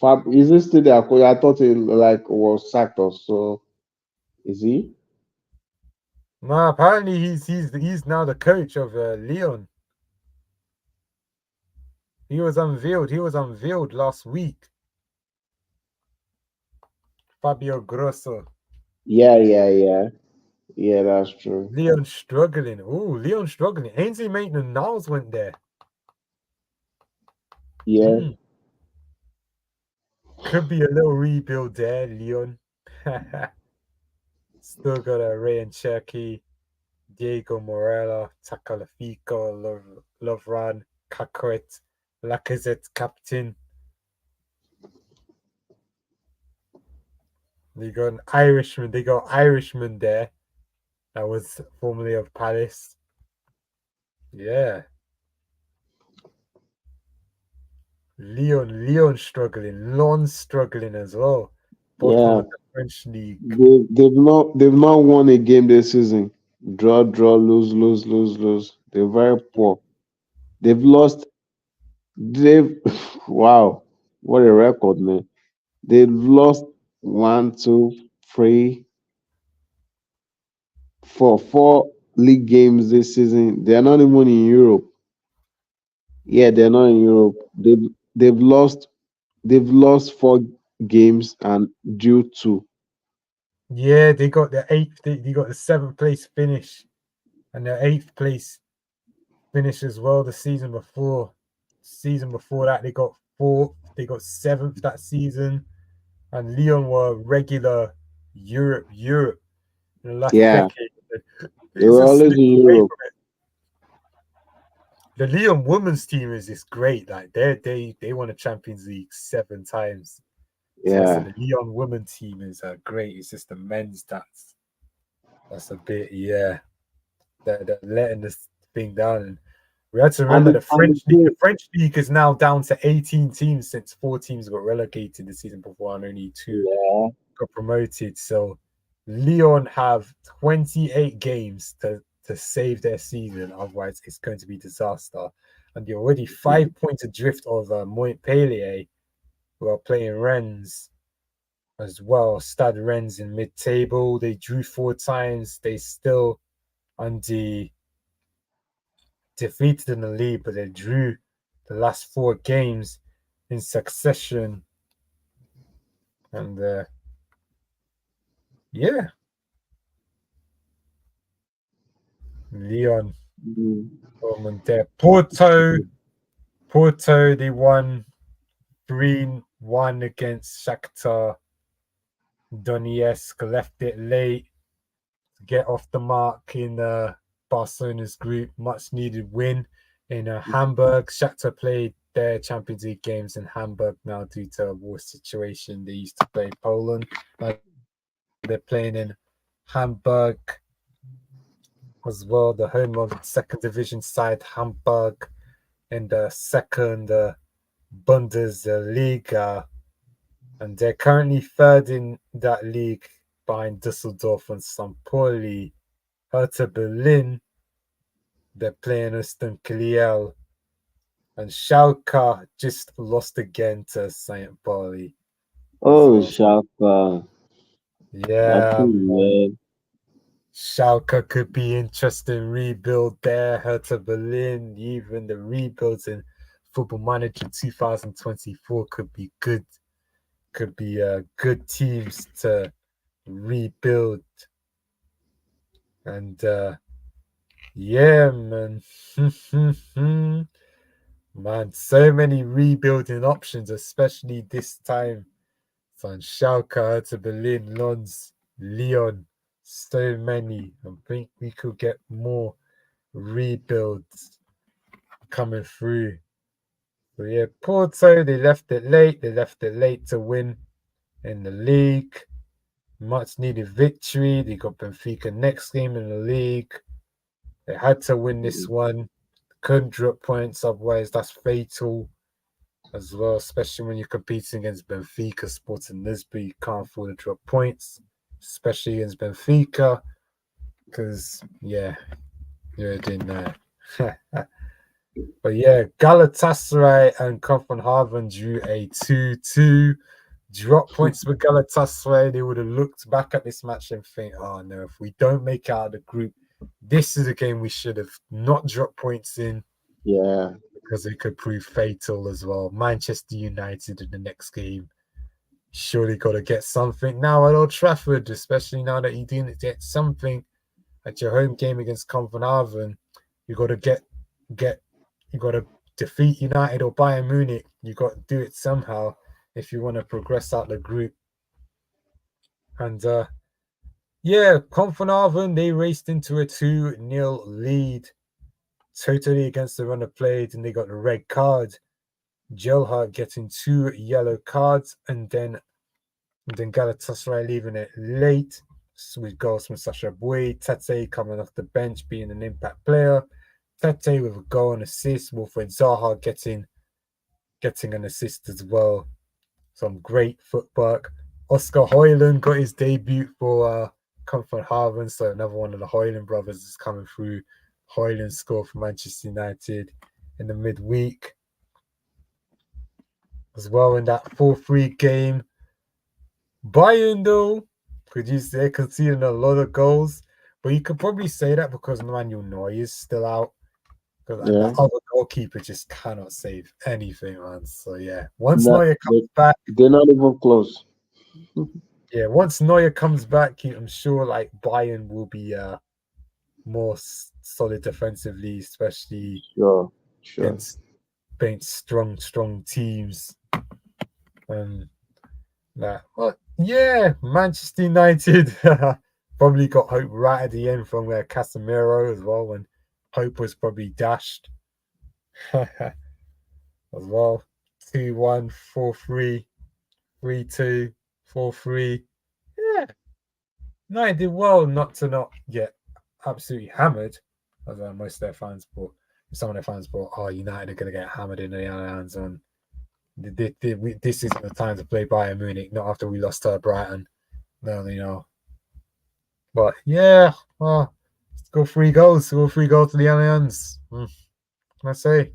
Fab is he still there? 'Cause I thought he like was sacked or so. Is he? No, apparently he's now the coach of Lyon. He was unveiled. He was unveiled last week. Fabio Grosso. Yeah. That's true. Leon struggling. Ooh, Leon struggling. Ainsley Maitland-Niles went there. Yeah. Hmm. Could be a little rebuild there, Leon. Still got a Ray and Cherky, Diego Morella, Takalafico, Lovran, Kakoet, Lacazette captain. They got Irishman there that was formerly of Palace. Yeah. Leon struggling. Lens struggling as well. Bottom Yeah, of the French league. they've not won a game this season. Draw, lose, lose, lose, lose. They're very poor. They've lost. They've wow, what a record, man. They've lost one, two, three, four league games this season. They're not even in Europe. Yeah, they're not in Europe. They've lost. They've lost four games and drew two. Yeah, they got the eighth. They got the seventh place finish and the eighth place finish as well. The season before. Season before that, they got fourth. They got seventh that season, and Lyon were regular Europe in the last Yeah, decade. they It's were just always slipped in away Europe. from it. The Lyon women's team is just great. Like they won a Champions League 7 times. So I said Yeah, the Lyon women team is great. It's just the men's that's a bit they're letting this thing down. And we had to and remember the and the French league. The thing, French league is now down to 18 teams since 4 teams got relegated the season before and only two yeah, got promoted. So Lyon have 28 games to save their season. Otherwise, it's going to be disaster. And they're already 5 points adrift of Montpellier, who are playing Rennes as well. Stade Rennes in mid-table. They drew 4 times. They still under defeated in the league, but they drew the last 4 games in succession. And yeah, Leon mm, moment there. Porto, they won 3-1 against Shakhtar Donetsk, left it late to get off the mark in Barcelona's group. Much needed win in Hamburg. Shakhtar played their Champions League games in Hamburg now due to a war situation. They used to play Poland. They're playing in Hamburg as well, the home of second division side Hamburg in the second Bundesliga. And they're currently third in that league behind Dusseldorf and St. Pauli. Hertha Berlin, they're playing Aston Kiel. And Schalke just lost again to St. Pauli as oh, well. Shaka, I Yeah, think, man. man. Schalke could be interesting rebuild there. Hertha Berlin, even the rebuilds in Football Manager 2024 could be good. Could be good teams to rebuild. And yeah, man. Man, so many rebuilding options, especially this time. From Schalke to Berlin, Lons, Leon, so many. I think we could get more rebuilds coming through. But yeah, Porto, they left it late. They left it late to win in the league. Much needed victory. They got Benfica next game in the league. They had to win this one. Couldn't drop points, otherwise that's fatal as well, especially when you're competing against Benfica, Sporting Lisbon. You can't afford to drop points, especially against Benfica, because yeah, you're doing that. But yeah, Galatasaray and Copenhagen drew a 2-2. Drop points for Galatasaray. They would have looked back at this match and think, oh no, if we don't make it out of the group, this is a game we should have not dropped points in Yeah, because it could prove fatal as well. Manchester United in the next game. Surely got to get something now at Old Trafford, especially now that you didn't get something at your home game against Copenhagen. You got to you got to defeat United or Bayern Munich. You got to do it somehow if you want to progress out the group. And yeah, Copenhagen, they raced into a 2-0 lead, totally against the run of play, and they got the red card. Gelhardt getting 2 yellow cards, and then Galatasaray leaving it late with goals from Sasha Boy, Tete coming off the bench being an impact player, Tete with a goal and assist. Wilfred Zaha getting an assist as well. Some great footwork. Oscar Højlund got his debut for Comfort Haven, so another one of the Højlund brothers is coming through. Højlund scored for Manchester United in the midweek as well in that 4-3 game. Bayern, though, they're conceding a lot of goals, but you could probably say that because Manuel Neuer is still out. And the other goalkeeper just cannot save anything, man. So yeah, once Neuer comes back, they're not even close. Yeah, once Neuer comes back, I'm sure like Bayern will be more solid defensively, especially against strong teams. But yeah, Manchester United probably got hope right at the end from Casemiro as well, when hope was probably dashed as well. 2-1, 4-3, 3-2, 4-3. Yeah, United did well not to get absolutely hammered, as most of their fans thought. Some of their fans thought, "Oh, United are going to get hammered in the Allianz," and this isn't the time to play Bayern Munich. Not after we lost to Brighton. No. But yeah, let's go 3 goals. Go 3 goals to the Allianz. I say.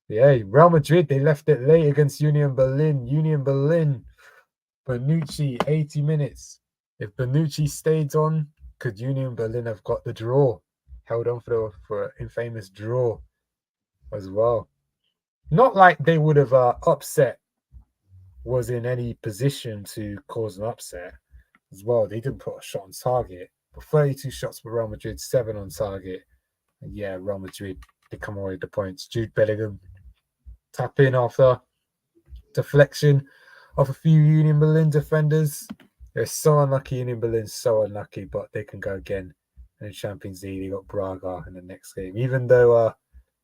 Yeah, Real Madrid, they left it late against Union Berlin. Bonucci, 80 minutes. If Bonucci stayed on, could Union Berlin have got the draw? Held on for an infamous draw as well. Not like they would have was in any position to cause an upset as well. They didn't put a shot on target. But 32 shots for Real Madrid, 7 on target. And yeah, Real Madrid, they come away with the points. Jude Bellingham tap in after deflection of a few Union Berlin defenders. They're so unlucky, Union Berlin, so unlucky, but they can go again in the Champions League. They got Braga in the next game. Even though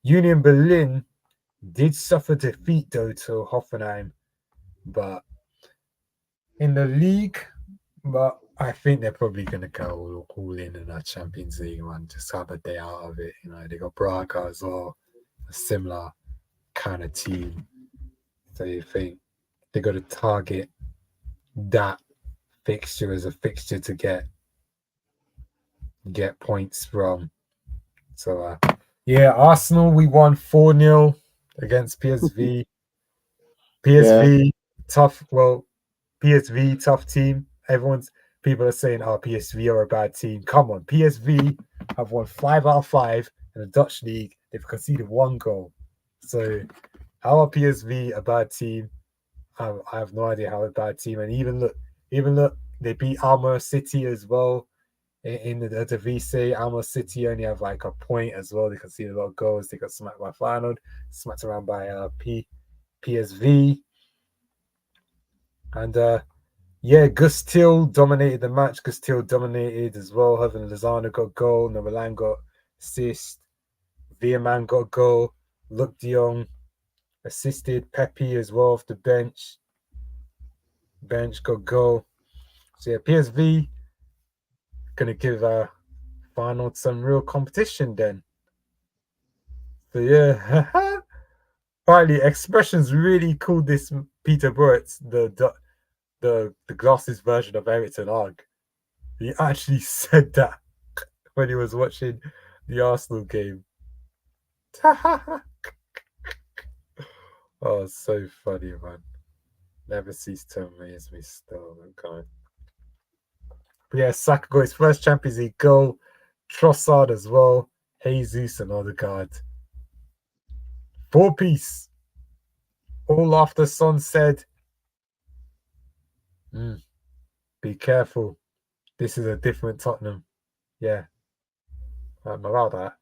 Union Berlin did suffer defeat, though, to Hoffenheim, but in the league, but I think they're probably going to go all in that Champions League, man. Just have a day out of it. They got Braga as well, a similar kind of team. So you think they got to target that fixture as a fixture to get points from. So yeah, Arsenal, we won 4-0 against PSV. PSV tough. Well, PSV tough team. People are saying, "Oh, PSV are a bad team." Come on, PSV have won 5 out of 5 in the Dutch league. They've conceded 1 goal. So how are PSV a bad team? I have no idea how a bad team. And even look, they beat Alma City as well in the VC. Alma City only have like a point as well. They conceded a lot of goals. They got smacked by Feyenoord, smacked around by PSV. And yeah, Gustil dominated the match. Gustil dominated as well. Having Lozano got goal. Novelan got assist. Veerman got goal. Luke de Jong assisted. Pepe as well off the bench. Got goal. So yeah, PSV gonna give Feyenoord some real competition then. So yeah, finally, Expressions really called this Peter Burt's the glasses version of Everton Arg. He actually said that when he was watching the Arsenal game. Oh, so funny, man. Never cease to amaze me still, okay. But yeah, Saka got his first Champions League goal. Trossard as well. Jesus and Odegaard. 4-piece. All after Son said, be careful. This is a different Tottenham. Yeah. About that.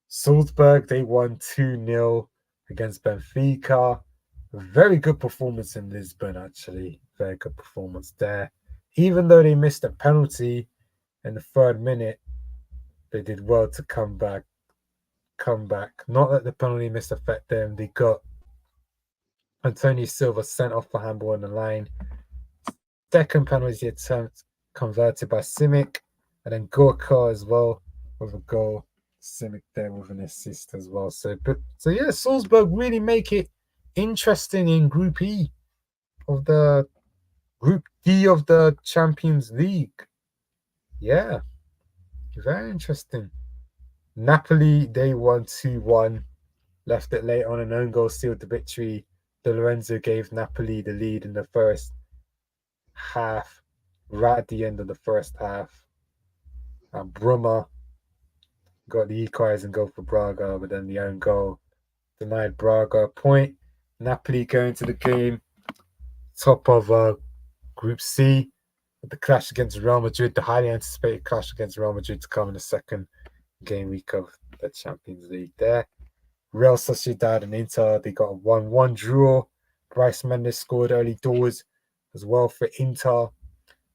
Salzburg, they won 2-0 against Benfica. A very good performance in Lisbon, actually. Very good performance there. Even though they missed a penalty in the 3rd minute, they did well to come back. Not that the penalty missed affect them. They got Antonio Silva sent off for handball on the line. 2nd penalty attempt converted by Simic. And then Gorka as well with a goal. Simic there with an assist as well. So yeah, Salzburg really make it interesting in Group E of the Group D of the Champions League. Yeah, very interesting. Napoli, they won 2-1, left it late on an own goal, sealed the victory. De Lorenzo gave Napoli the lead in the first half, right at the end of the first half. And Brummer got the equalizer and goal for Braga, but then the own goal denied Braga a point. Napoli going to the game, top of Group C, with the clash against Real Madrid, the highly anticipated clash against Real Madrid to come in the second game week of the Champions League there. Real Sociedad and Inter, they got a 1-1 draw. Bryce Mendes scored early doors as well for Inter.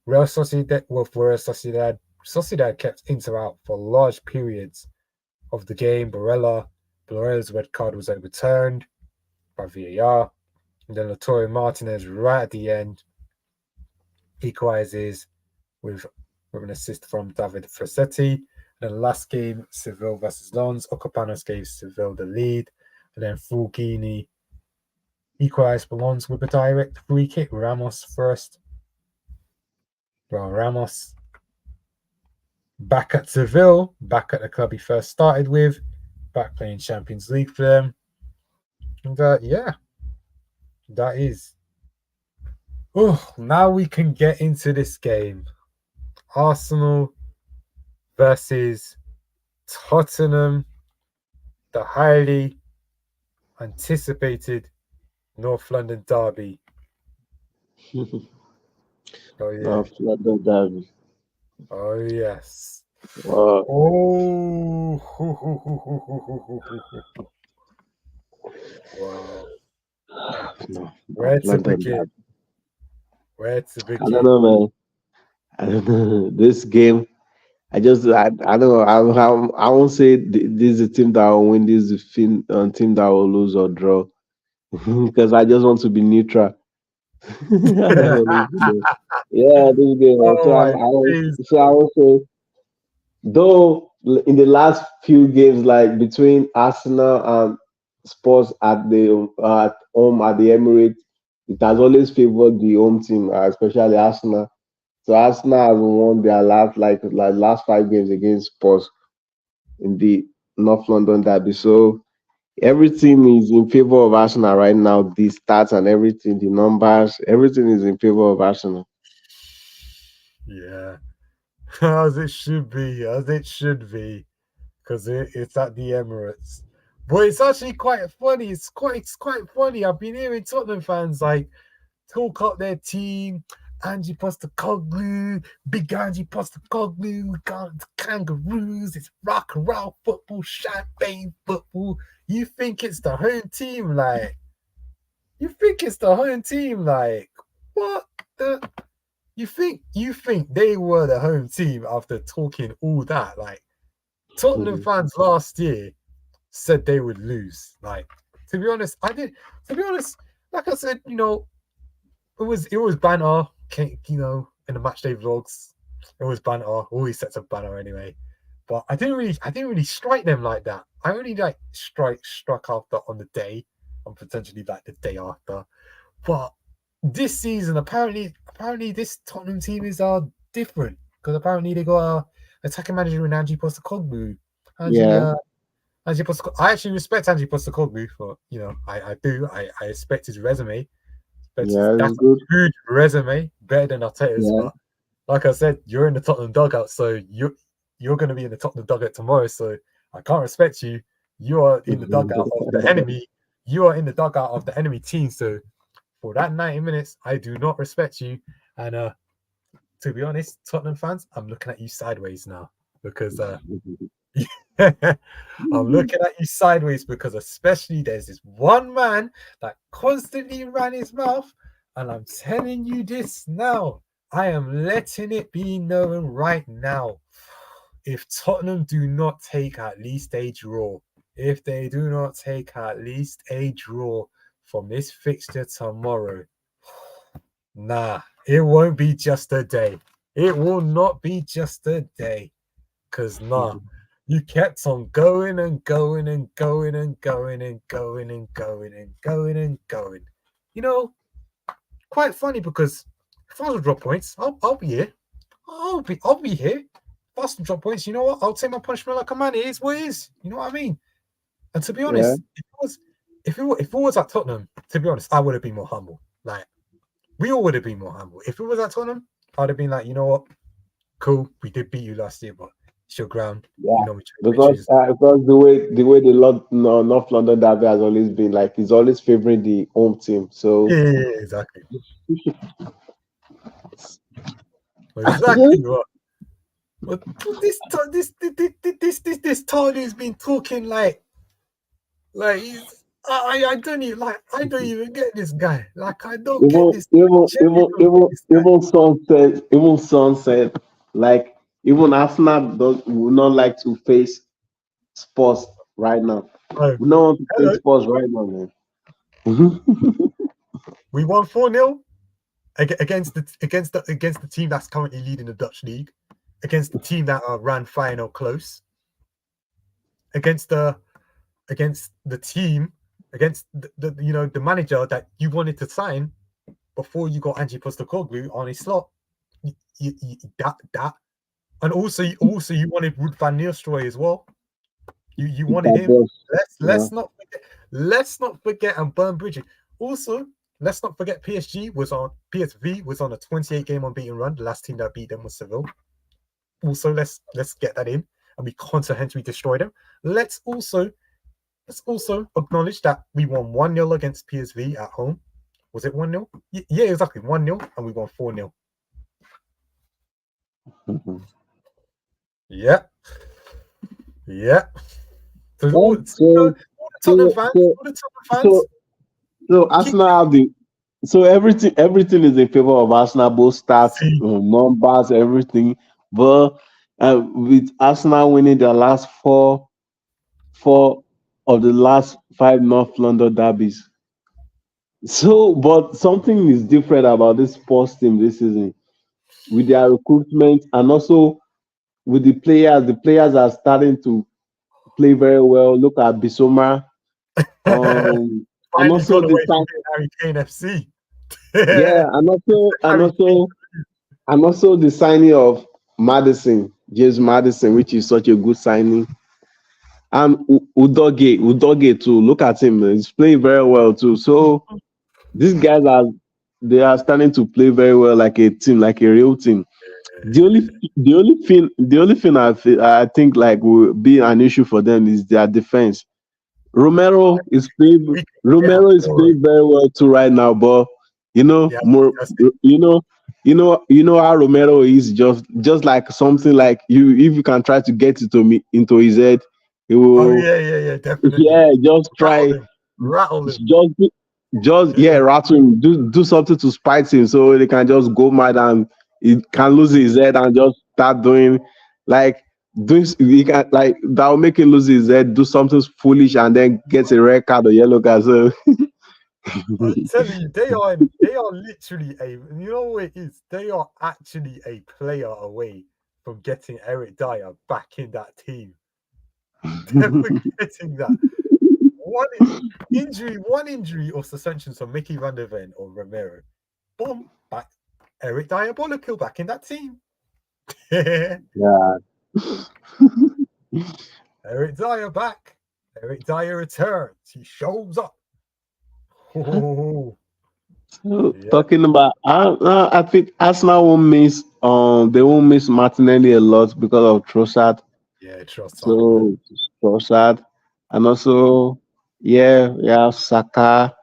Real Sociedad, Sociedad kept Inter out for large periods of the game. Barella's red card was overturned by VAR. And then Lautaro Martinez, right at the end, equalizes with an assist from David Frasetti. And then the last game, Seville versus Lens, Ocapanos gave Seville the lead. And then Fulgini equalized for Lens with a direct free kick. Ramos first. Well, Ramos back at Seville, back at the club he first started with, back playing Champions League for them. And yeah, that is. Oh, now we can get into this game. Arsenal versus Tottenham, the highly anticipated North London derby. Oh yeah. North London derby. Oh yes. Wow. Oh. Wow. No, Where North to London begin? derby. Where to I begin? don't know, man. I don't know. This game, I don't know. I won't say this is a team that will win. This is a team that will lose or draw because I just want to be neutral. I don't want to be. Yeah, this game. Oh my days. So I will say, though in the last few games, like between Arsenal and Spurs at home at the Emirates, it has always favored the home team, especially Arsenal. So Arsenal has won their last 5 games against Spurs in the North London derby. So everything is in favor of Arsenal right now. The stats and everything, the numbers, everything is in favor of Arsenal. Yeah. As it should be. As it should be. Because it's at the Emirates. But it's actually quite funny. It's quite funny. I've been hearing Tottenham fans like talk up their team. Ange Postecoglou, big Ange Postecoglou, we got the Kangaroos, it's rock and roll football, champagne football. You think it's the home team, like? You think it's the home team, like? What the? You think they were the home team after talking all that? Like, Tottenham fans last year said they would lose. Like, to be honest, I did. To be honest, like I said, it was banter, in the match day vlogs. It was banter, always sets of banter anyway. But I didn't really strike them like that. I only struck after on the day, and potentially like the day after. But this season, apparently this Tottenham team is different because apparently they got a attacking manager in Ange Postecoglou. Yeah, Ange Postecoglou. I actually respect Ange Postecoglou for I do. I respect his resume. yeah, That's it's good. a good resume, better than Arteta's. Yeah, But like I said, you're in the Tottenham dugout, so you're going to be in the Tottenham dugout tomorrow. So I can't respect you. You are in the dugout of the enemy. You are in the dugout of the enemy team. So for that 90 minutes, I do not respect you. And to be honest, Tottenham fans, I'm looking at you sideways now because I'm looking at you sideways because especially there's this one man that constantly ran his mouth, and I'm telling you this now. I am letting it be known right now. If Tottenham do not take at least a draw, if they do not take at least a draw from this fixture tomorrow, nah, it won't be just a day. It will not be just a day. Because nah, You kept on going and going and going and going and going and going and going and going. You know, quite funny because if I was to drop points, I'll be here. I'll be here. If I was to drop points, you know what? I'll take my punishment like a man. It is what it is. You know what I mean? And to be Yeah. honest, if it was at Tottenham, to be honest, I would have been more humble. Like we all would have been more humble. If it was at Tottenham, I'd have been like, you know what? Cool, we did beat you last year, but it's your ground. Yeah. You know, we choose. Because the way the North London derby has always been, like, he's always favoring the home team. So Yeah, exactly. Exactly what. But this Tony's been talking like he's I don't even I don't even get this guy. Like I don't get even this. even Genuinely even don't get this guy. Son said, like, even Arsenal would not like to face Spurs right now. Oh, We don't want to face hello. Spurs right now, man. We won 4-0 against the team that's currently leading the Dutch league, against the team that ran final close, against the team, against the manager that you wanted to sign before you got Ange Postecoglou on his slot. That and also you wanted Wood van Nistelrooy as well. You wanted That him. boss. Yeah. Let's not forget and burn bridges. Also, let's not forget PSV was on a 28 game unbeaten run. The last team that beat them was Seville. Also, let's get that in, and we comprehensively destroyed them. Let's also acknowledge that we won 1-0 against PSV at home. Was it 1-0? Yeah, exactly. 1-0, and we won 4-0. Yeah. Yeah. So all the So Tottenham so fans, so all the Tottenham fans, so so keep Arsenal have the so everything is in favor of Arsenal, both stats, see. numbers, everything. But with Arsenal winning their last four of the last five North London derbies. So, but something is different about this sports team this season with their recruitment, and also with the players. The players are starting to play very well. Look at Bissouma, and Finally also got the away from being Harry Kane FC. yeah, and also and Harry Kane. also and also the signing of Madison, James Madison, which is such a good signing. And Udoge too. Look at him; he's playing very well too. So these guys are starting to play very well, like a team, like a real team. The only thing I think like will be an issue for them is their defense. Romero is playing We can get a Romero is boring. playing very well too right now, but Yeah, more that's it. how Romero is just like something like if you can try to get it to me into his head, he Oh will, yeah, definitely. yeah, just Rattle try, him. Rattle him. just yeah, rattle him, do something to spite him so they can just go mad and he can lose his head and just start doing like he can, like, that will make him lose his head, do something foolish and then get a red card or yellow card. So I'm telling you, they are literally you know what it is? They are actually a player away from getting Eric Dyer back in that team. They're forgetting that. One injury or suspension from Mickey Van der Ven or Romero. Boom, back. Eric Diabolical back in that team. yeah. Eric Dyer back. Eric Dyer returns. He shows up. Oh, So yeah, talking about, I think Arsenal won't miss Martinelli a lot because of Trossard. yeah, trust that man. So Trossard, and also yeah, Saka.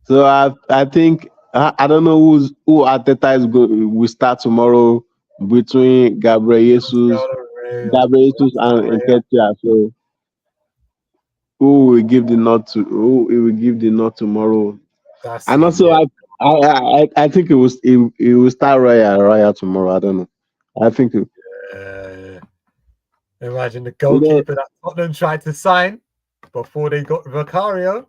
So I think I don't know who Arteta is going will start tomorrow between Gabriel Jesus and Nketiah. So who he will give the nod tomorrow? That's And it. also Yeah, I think it will start Raya tomorrow. I don't know. I think yeah. Imagine the you know. goalkeeper that Tottenham tried to sign before they got Vicario.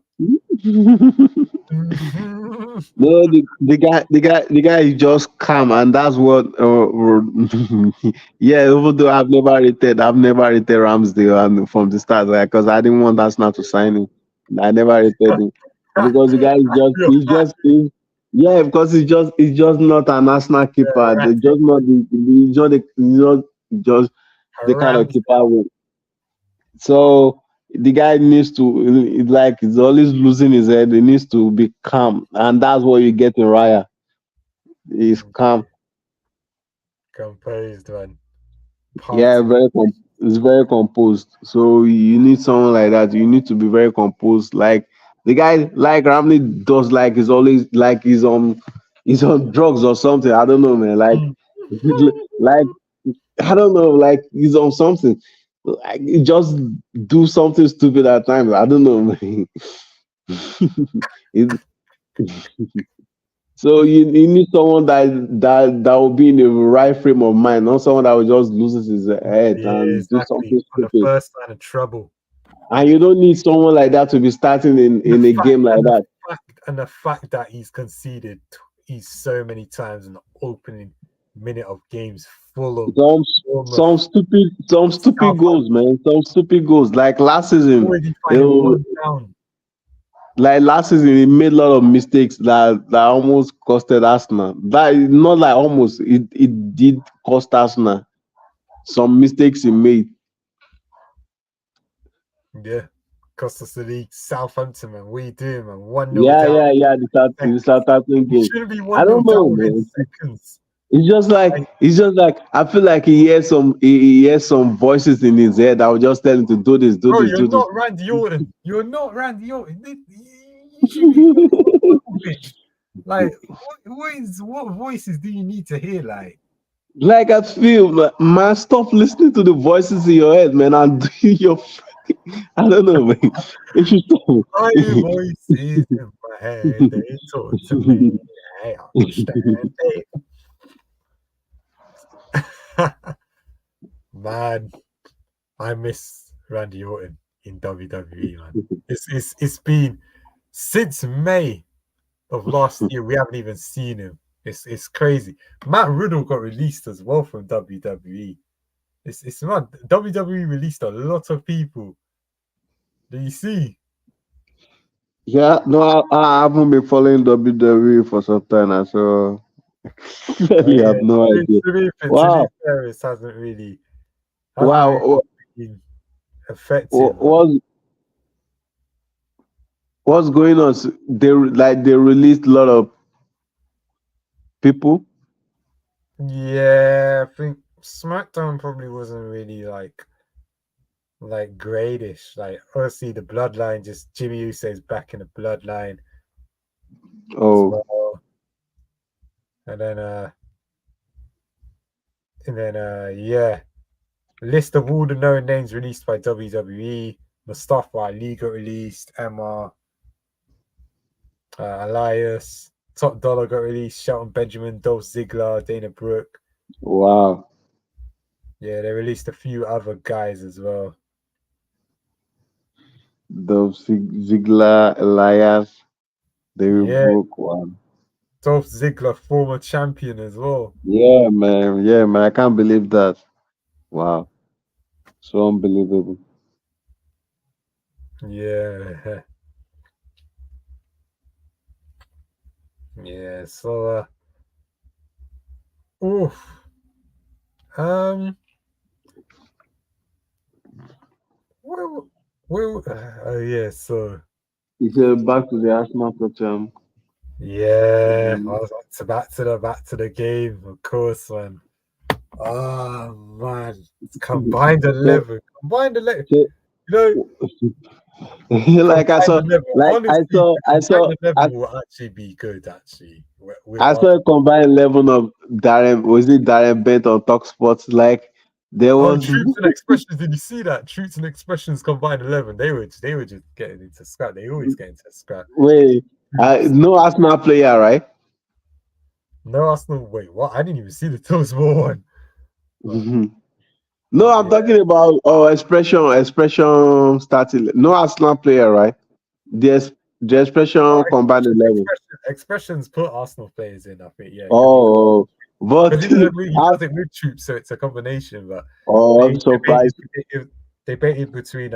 No, the guy is just calm, and that's what. Yeah, even though I've never rated Ramsdale and from the start, like, because I didn't want Arsenal to sign him. I never rated him because the guy is I just, feel bad. yeah, because he's just not an Arsenal keeper. They're Erratic, just not he's not just the kind of keeper. Ramsdale. So the guy needs to, like, he's always losing his head. He needs to be calm, and that's what you get in Raya. He's calm. Composed, man. Yeah, Party. it's very composed. So you need someone like that. You need to be very composed. Like the guy, like Ramley does, like he's always like he's on drugs or something. I don't know, man. Like, Mm. like I don't know, like he's on something. Like he just do something stupid at times. I don't know, man. It- so you need someone that will be in the right frame of mind, not someone that will just loses his head Yeah, and do exactly. something On the stupid. first sign of trouble. And you don't need someone like that to be starting in, The in a fact game like and the that. fact that he's conceded he's so many times in the opening minute of games full of Some some Bournemouth, stupid goals, Southampton, man. Some stupid goals. Like last season, already you finding know, one down. he made a lot of mistakes that almost costed Arsenal. That is not like almost. It did cost Arsenal. Some mistakes he made. Yeah. Cost us the league. Southampton, man. What are you doing, man? 1-0 Yeah, down. yeah, yeah. The Southampton You game. shouldn't be I 1-0 don't down know, within man. seconds. Like, It's just like I feel like he hears some voices in his head that will just tell him to do this, do bro, this, you're do this. not Randy Orton. You're not Randy Orton. You should be moving. Like, what voices do you need to hear? Like, Like I feel, man, stop listening to the voices in your head, man, and do your. I don't know, man. If you stop. my voices in my head, they talk to me. I understand it. Man, I miss Randy Orton in WWE, man. It's been since May of last year. We haven't even seen him. It's crazy. Matt Riddle got released as well from WWE. It's mad. WWE released a lot of people. Do you see? Yeah, no, I haven't been following WWE for some time now, so Oh really yeah. have no idea. To be Wow, fair, it hasn't really wow, been effective. what's going on? They released a lot of people. Yeah, I think SmackDown probably wasn't really like greatish. Like obviously the bloodline, just Jimmy Uso's back in the bloodline as Oh, well. And then yeah. List of all the known names released by WWE. Mustafa Ali got released, Emma, Elias, Top Dollar got released, Shelton Benjamin, Dolph Ziggler, Dana Brooke. wow, Yeah, they released a few other guys as well. Ziggler, Elias, David Yeah, Brooke, wow. Dolph Ziggler, former champion as well. Yeah, man. Yeah, man. I can't believe that. Wow. So unbelievable. Yeah, yeah. So, oof. Um, well, yeah. So, He said back to the Arsenal Tottenham. yeah, I was back to the game, of course, man. Oh man, it's So, combined 11. so You know, like I combined saw, 11. like Honestly, the I saw, combined I, 11 will actually be good. Actually, with I our saw a combined 11 of Darren. Was it Darren Bent on Talk Sports? Like there oh, was. Truths and Expressions. Did you see that? Truths and Expressions combined 11. They were just getting into scrap. They always get into scrap. Wait, no Arsenal player, right? No Arsenal. Wait, what? I didn't even see the Toast one. But, No, I'm yeah. talking about expression starting. No Arsenal player, right? The the expression combined 11. Expressions put Arsenal players in, I think, yeah, Oh, because but he I'm, does it with troops, so it's a combination. But oh, they I'm surprised. debated between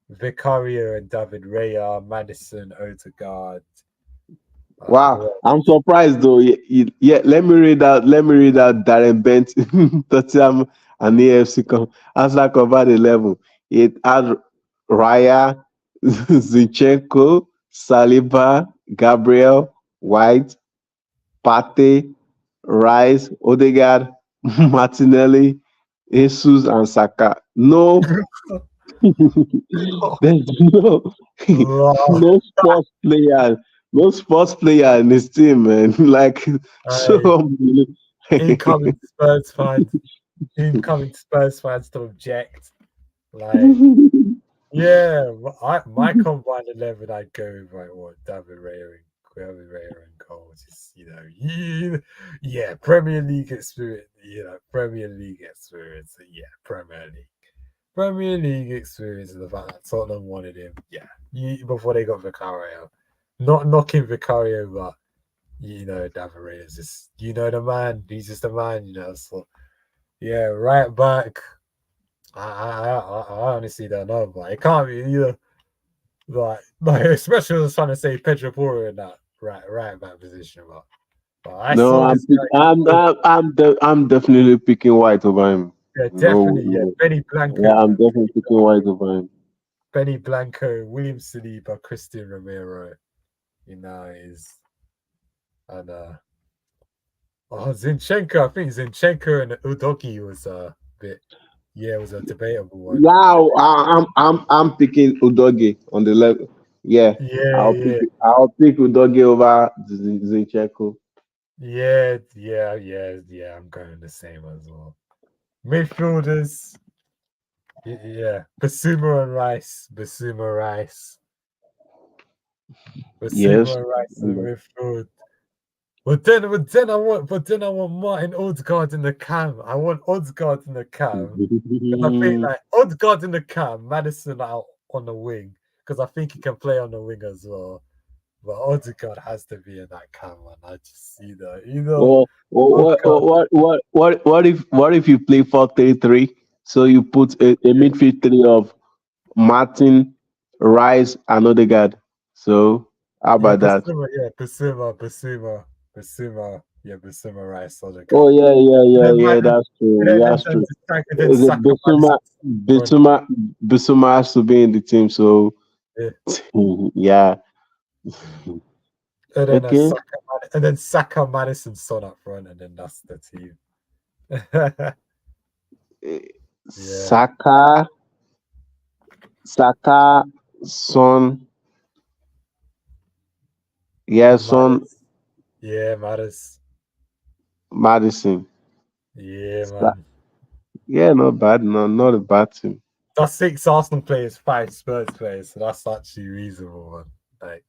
Vicario and David Raya, Madison, Odegaard. Wow, Who I'm surprised though. Yeah, let me read out. Let me read out Darren Bent, Tottenham and AFC as like covered 11. It had Raya, Zinchenko, Saliba, Gabriel, White, Pate, Rice, Odegaard, Martinelli, Jesus, and Saka. No, else? there's no Wow. no sports player, no sports player in this team, man. Like so Hey, unbelievable. incoming Spurs fans, to object. Like, yeah, my combined 11, I'd go with like what David Raya and goals. Just yeah, Premier League experience. Premier League experience. Yeah, Premier League experience. And the fact that Tottenham wanted him. Yeah, before they got Vicario. Not knocking Vicario, but David Raya is just the man. He's just a man. So yeah, right back. I honestly don't know, but it can't be either. Like especially I was trying to say Pedro Porro in that right back position, but I No, saw I'm this pick, guy. I'm definitely picking White over him. Yeah, No, definitely. Yeah, no. Benny Yeah, Blanco, I'm man. definitely picking White over him. Benny Blanco, William Saliba, Christian Romero. Is and Zinchenko. I think Zinchenko and Udoki was a bit. Yeah, it was a debatable one. Yeah, I'm picking Udogi on the left. Yeah, Yeah, yeah. I'll pick Udogi over Zinchenko. Yeah. I'm going the same as well. Midfielders, yeah. Basuma and Rice. Yes. Basuma and Rice in midfield. But then I want Martin Odegaard in the cam. I want Odegaard in the cam. Because I think like Odegaard in the cam, Madison out on the wing. Because I think he can play on the wing as well. But Odegaard has to be in that cam, man. I just see that. Odegaard. What if you play 4-3-3? So you put a midfield three of Martin, Rice, and Odegaard. So how Yeah, about that? Basuma. Yeah, Basuma Rice Oh Odegaard. And yeah, then Madden, that's true. and That's true. then Saka Madison front. Bissouma has to be in the team. So Yeah. yeah. And then Okay. Saka Madison Son up front, and then that's the team. Yeah. Saka, Son. Yeah, Son, Matters. Yeah, matters. Madison. Yeah, Sa- man. Yeah, not bad. No, not a bad team. That's 6 Arsenal players, 5 Spurs players, so that's actually reasonable, man. Like,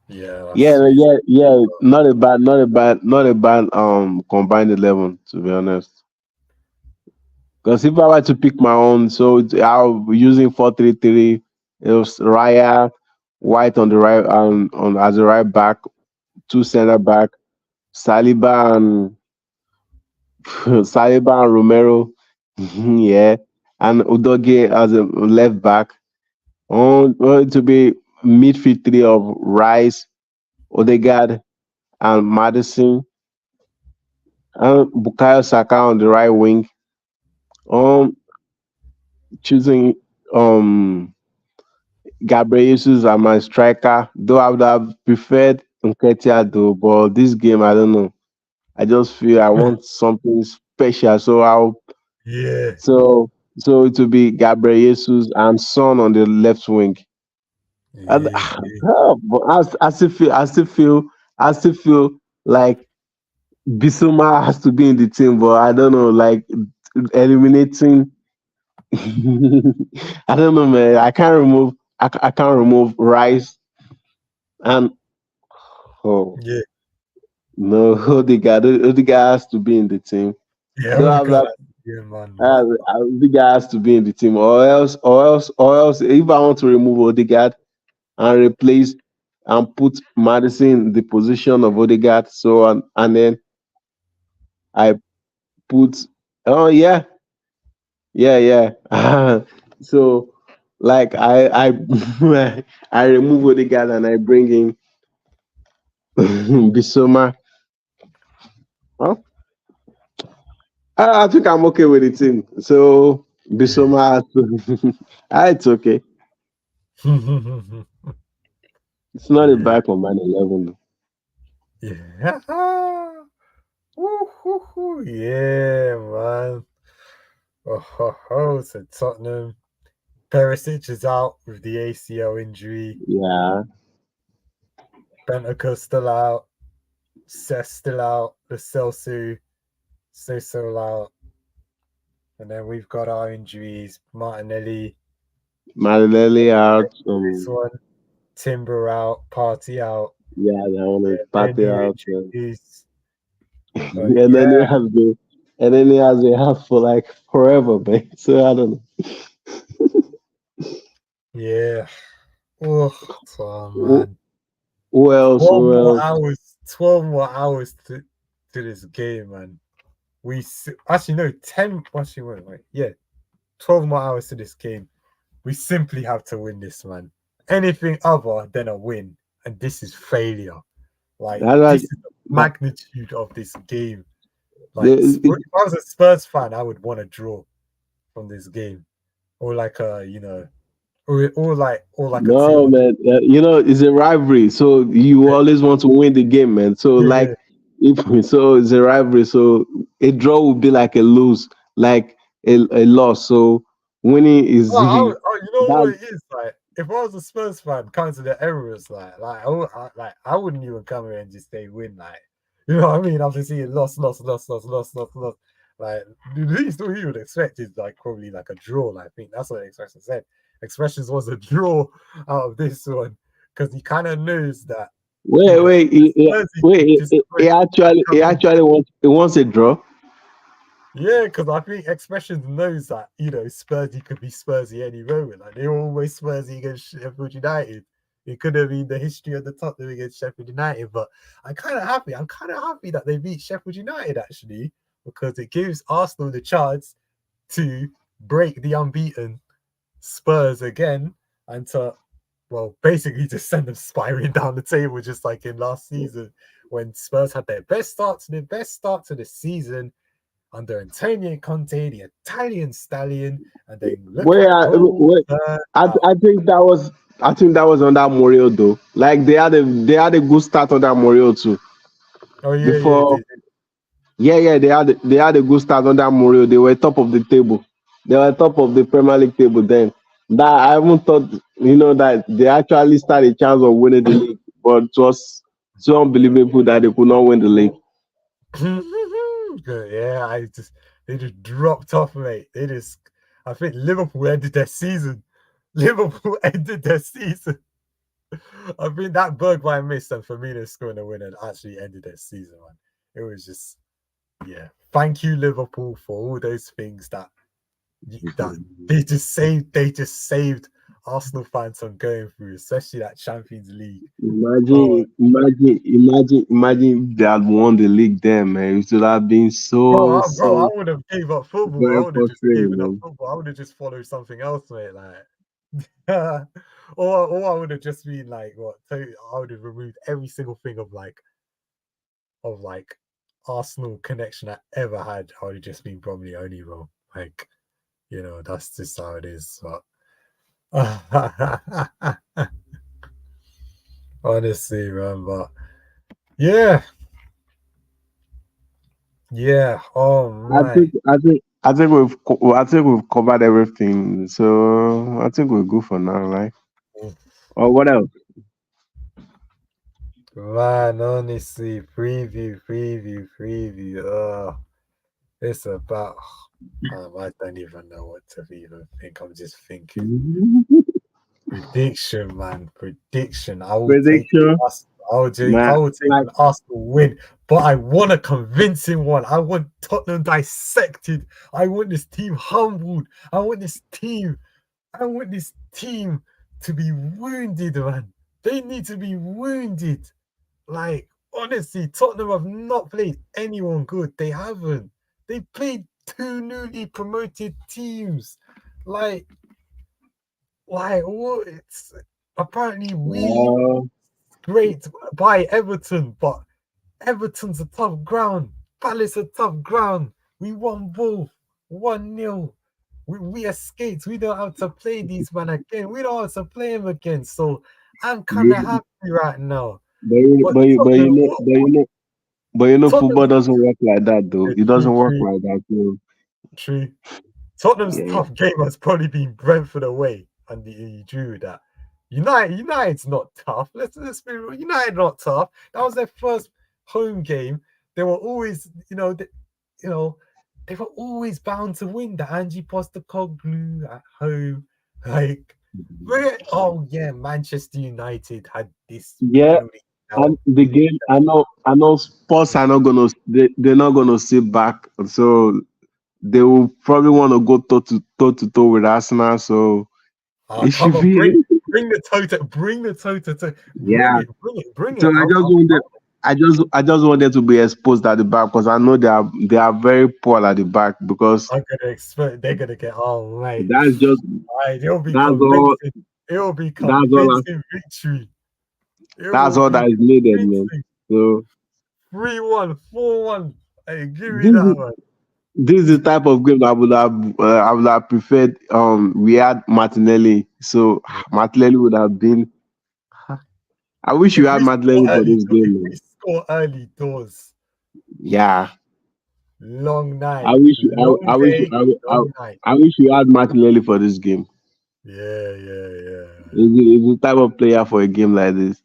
yeah, that's reasonable. Yeah. Not a bad combined 11 to be honest. Because if I were to pick my own, so I'll be using 4-3-3. It was Raya, White on the right, on as a right back, two center back, Saliba and Saliba and Romero, yeah, and Udogie as a left back. To be midfield three of Rice, Odegaard, and Madison, and Bukayo Saka on the right wing. Um, choosing Gabriel Jesus as my striker. Though I would have preferred Nketiah though, but this game I don't know. I just feel I want something special, so Yeah. so so it will be Gabriel Jesus and Son on the left wing. And, Yeah. but I still feel like Bissouma has to be in the team, but I don't know, like eliminating. I don't know, man. I can't remove Rice and oh Yeah. no, Odegaard has to be in the team. Yeah. Though Oh, God. Yeah, man. But Odegaard has to be in the team, or else, if I want to remove Odegaard and replace and put Madison in the position of Odegaard, so and then I put, oh yeah, yeah. So like I remove Odegaard and I bring in Bissouma. Well, I think I'm okay with the team. So Bissouma, it's okay. It's not a yeah, bad combined 11. yeah. Woo, yeah, man. So Tottenham. Perisic is out with the ACL injury. Yeah, Bentancur still out. Cess still out. The Celso so out. And then we've got our injuries. Martinelli, Martinelli out. this one. Timber out. Party out. Yeah, that one is Yeah, then party new out. injuries. But And then yeah, he has been out for like forever, man. So I don't yeah. Oh, know. man. Who else? 12 Who more else? hours. 12 more hours to this game, man. Actually no 10. Actually, wait. Yeah, 12 more hours to this game. We simply have to win this, man. Anything other than a win, and this is failure. Like, That's this like is the magnitude of this game. Like, if the, I was a Spurs fan, I would want to draw from this game, or like or like a no, 200. man. It's a rivalry, so you always want to win the game, man. So Yeah. like, if so, it's a rivalry. So a draw would be like a lose, like a loss. So winning is the You know that. what it is like. If I was a Spurs fan, coming to the errors, I wouldn't even come here and just say win, like, you know what I mean? After seeing loss. Like, the least all you would expect is like probably like a draw. Like, I think that's what the expression said. Expressions was a draw out of this one because he kind of knows that, Wait, wait, Spurs wait. just He come in. actually wants a draw. Yeah, because I think Expressions knows that, Spursy could be Spursy any moment. Like, they were always Spursy against Sheffield United. It could have been the history of the Tottenham against Sheffield United, but I'm kind of happy. I'm kind of happy that they beat Sheffield United, actually, because it gives Arsenal the chance to break the unbeaten Spurs again and to, well, basically just send them spiraling down the table, just like in last season when Spurs had their best start to the season under Antonio Conte, the Italian stallion, and then look Wait, at all wait. turned I out. I think that was under Mourinho though. Like they had a good start under Mourinho too. Oh yeah, Before, they did. yeah, they had a good start under Mourinho. They were top of the table. They were top of the Premier League table then. That I haven't thought, that they actually had a chance of winning the league, but it was so unbelievable that they could not win the league. Yeah, they just dropped off, mate. I think Liverpool ended their season. Liverpool ended their season. I think that Bergwijn missed and Firmino scoring a winner actually ended their season, man. It was just, yeah. Thank you, Liverpool, for all those things that they just saved Arsenal fans from going through, especially that Champions League. Oh, Imagine if they had won the league then, man. It would have been so, bro, I so would have gave up football. I very would have just frustrating, given up man. football. I would have just followed something else, mate. Like, or I would have just been like, I would have removed every single thing of Arsenal connection I ever had. I would have just been probably only wrong. Like, that's just how it is. But honestly, man. But yeah. Oh I my. think we've covered everything. So I think we're good for now, like. Or what else? Man, honestly, preview. It's about. I don't even know what to even think. I'm just thinking. Prediction, man. Prediction. I will take Prediction. us. Man, I would take like an Arsenal win, but I want a convincing one. I want Tottenham dissected. I want this team humbled. I want this team to be wounded, man. They need to be wounded. Like, honestly, Tottenham have not played anyone good. They haven't. They played two newly promoted teams. Like, what? It's apparently we well, great by Everton, but Everton's a tough ground. Palace a tough ground. We won both 1-0. We escaped. We don't have to play these men again. We don't have to play them again. So I'm kind of you, happy right now. but you, But but you, but you Tottenham, know, but you know, but you know, Tottenham, football doesn't work like that, though. It true, doesn't work true, like that. So, true. Tottenham's yeah, tough game has probably been Brentford away, and you drew with that. United's not tough. Let's be real. United not tough. That was their first home game. They were always, you know, they were always bound to win. The Ange Postecoglou at home, like, oh yeah, Manchester United had this yeah. building And now. the game, I know, Spurs are not gonna, they're not gonna sit back. So they will probably want to go toe to toe with Arsenal. So Ah, it should come on, be, bring the toto, bring the toto, bring yeah. it, bring it, bring So it. I just want them to be exposed at the back because I know they are very poor at the back because I'm gonna expect they're gonna get mate. that's just Right, it'll be that's all convincing. It'll be that's all convincing victory. It that's will all be that is needed, man. convincing. So 3-1, 4-1. Hey, give me this that is one. this is the type of game I would have preferred. We had Martinelli, so Martinelli would have been. I wish you If had we score Martinelli for early, this if game, we man. score early doors, Yeah, long I night, wish you long I wish you, day, long night. I wish you had Martinelli for this game. Yeah, yeah, yeah. He's the type of player for a game like this.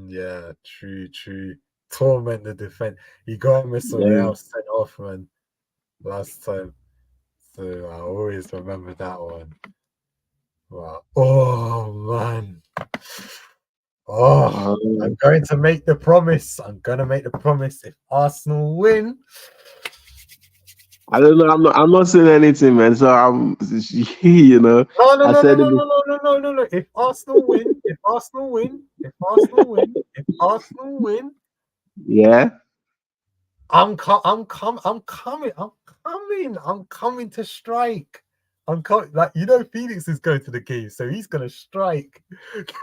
Yeah, true, true. Torment the defense. He got Mr. Yeah. Real sent off, man, last time. So I always remember that one. Wow. Oh man. Oh, I'm Um, going to make the promise. I'm gonna make the promise. If Arsenal win, I don't know. I'm not saying anything, man. So I'm, no, no, I no, no, said it. no, no, no, no, no, no, no. If Arsenal win, if Arsenal win, if Arsenal win, if Arsenal win, Yeah. I'm coming to strike. I'm coming. Like Felix is going to the game, so he's gonna strike.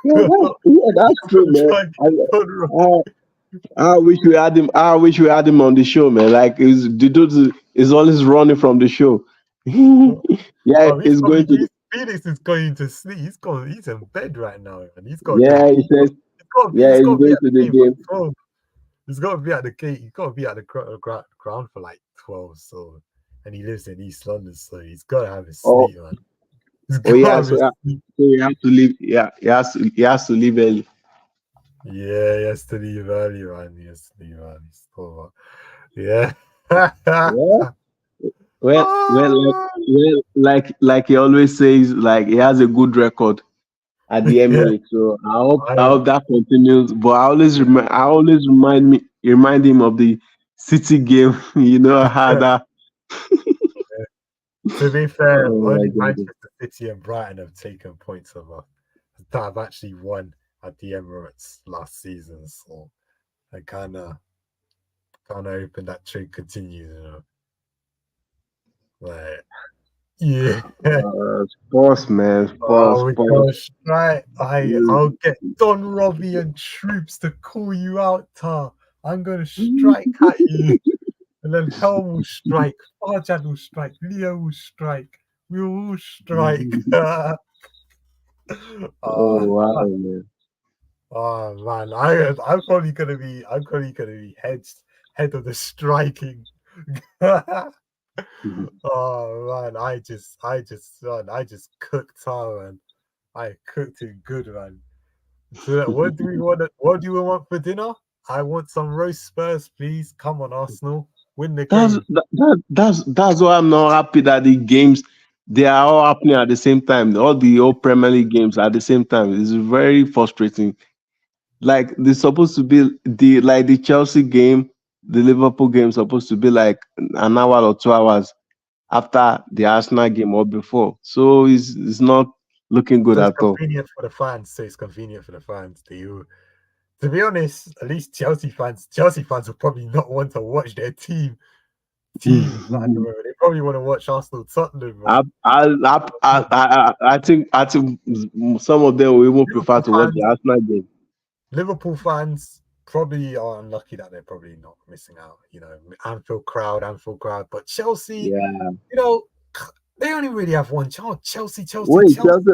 Yeah, I'm that's true, gonna man. try and get done right. I wish we had him. I wish we had him on the show, man. Like the dude is always running from the show. Yeah, he's going to. Felix is going to sleep. He's in bed right now, and he's got to go. Yeah, he says. Yeah, He's got he's to be going at to the the game for game. 12. He's got to be at the gate. He's got to be at the ground for like 12. So, and he lives in East London, so he's got to have his Oh, sleep, man. He's oh got to yeah. have So, his yeah, sleep. so he has to leave. Yeah, he has to leave early. Yeah, he has to leave early, man. He has to leave early. So, yeah. Yeah. Well, Oh, like he always says, like he has a good record at the yeah. Emirates. So I I, hope that continues. But I always remind him of the City game. How that. To be fair, Oh my only God. Manchester City and Brighton have taken points of us that have actually won at the Emirates last season. So I kind of hoping that trade continues. Like, yeah. Sports, man. Sports, Oh, we sports. go straight. I'll get Don Robbie and troops to call you out, Tar. I'm gonna strike at you, and then Helm will strike, Farjad will strike, Leo will strike. We will all strike. Oh Oh, wow, man. oh man, I'm probably gonna be head of the striking. Oh man, I just cooked her, and I cooked it good, man. So what do we want for dinner? I want some roast Spurs, please. Come on, Arsenal, win the That's game. that's why I'm not happy that the games they are all happening at the same time. All the old Premier League games at the same time. It's very frustrating. like they're supposed to be the Chelsea game, the Liverpool game supposed to be like an hour or 2 hours after the Arsenal game or before. So it's not looking good So it's at all. convenient for the fans. So it's convenient for the fans. To be honest, at least Chelsea fans will probably not want to watch their team like at the moment. They probably want to watch Arsenal Tottenham, I, man. I think some of them will even prefer Liverpool to watch the fans, Arsenal game. Liverpool fans probably are unlucky that they're probably not missing out. Anfield crowd. But Chelsea, Yeah. you know, they only really have one chance. Chelsea, Wait, Chelsea,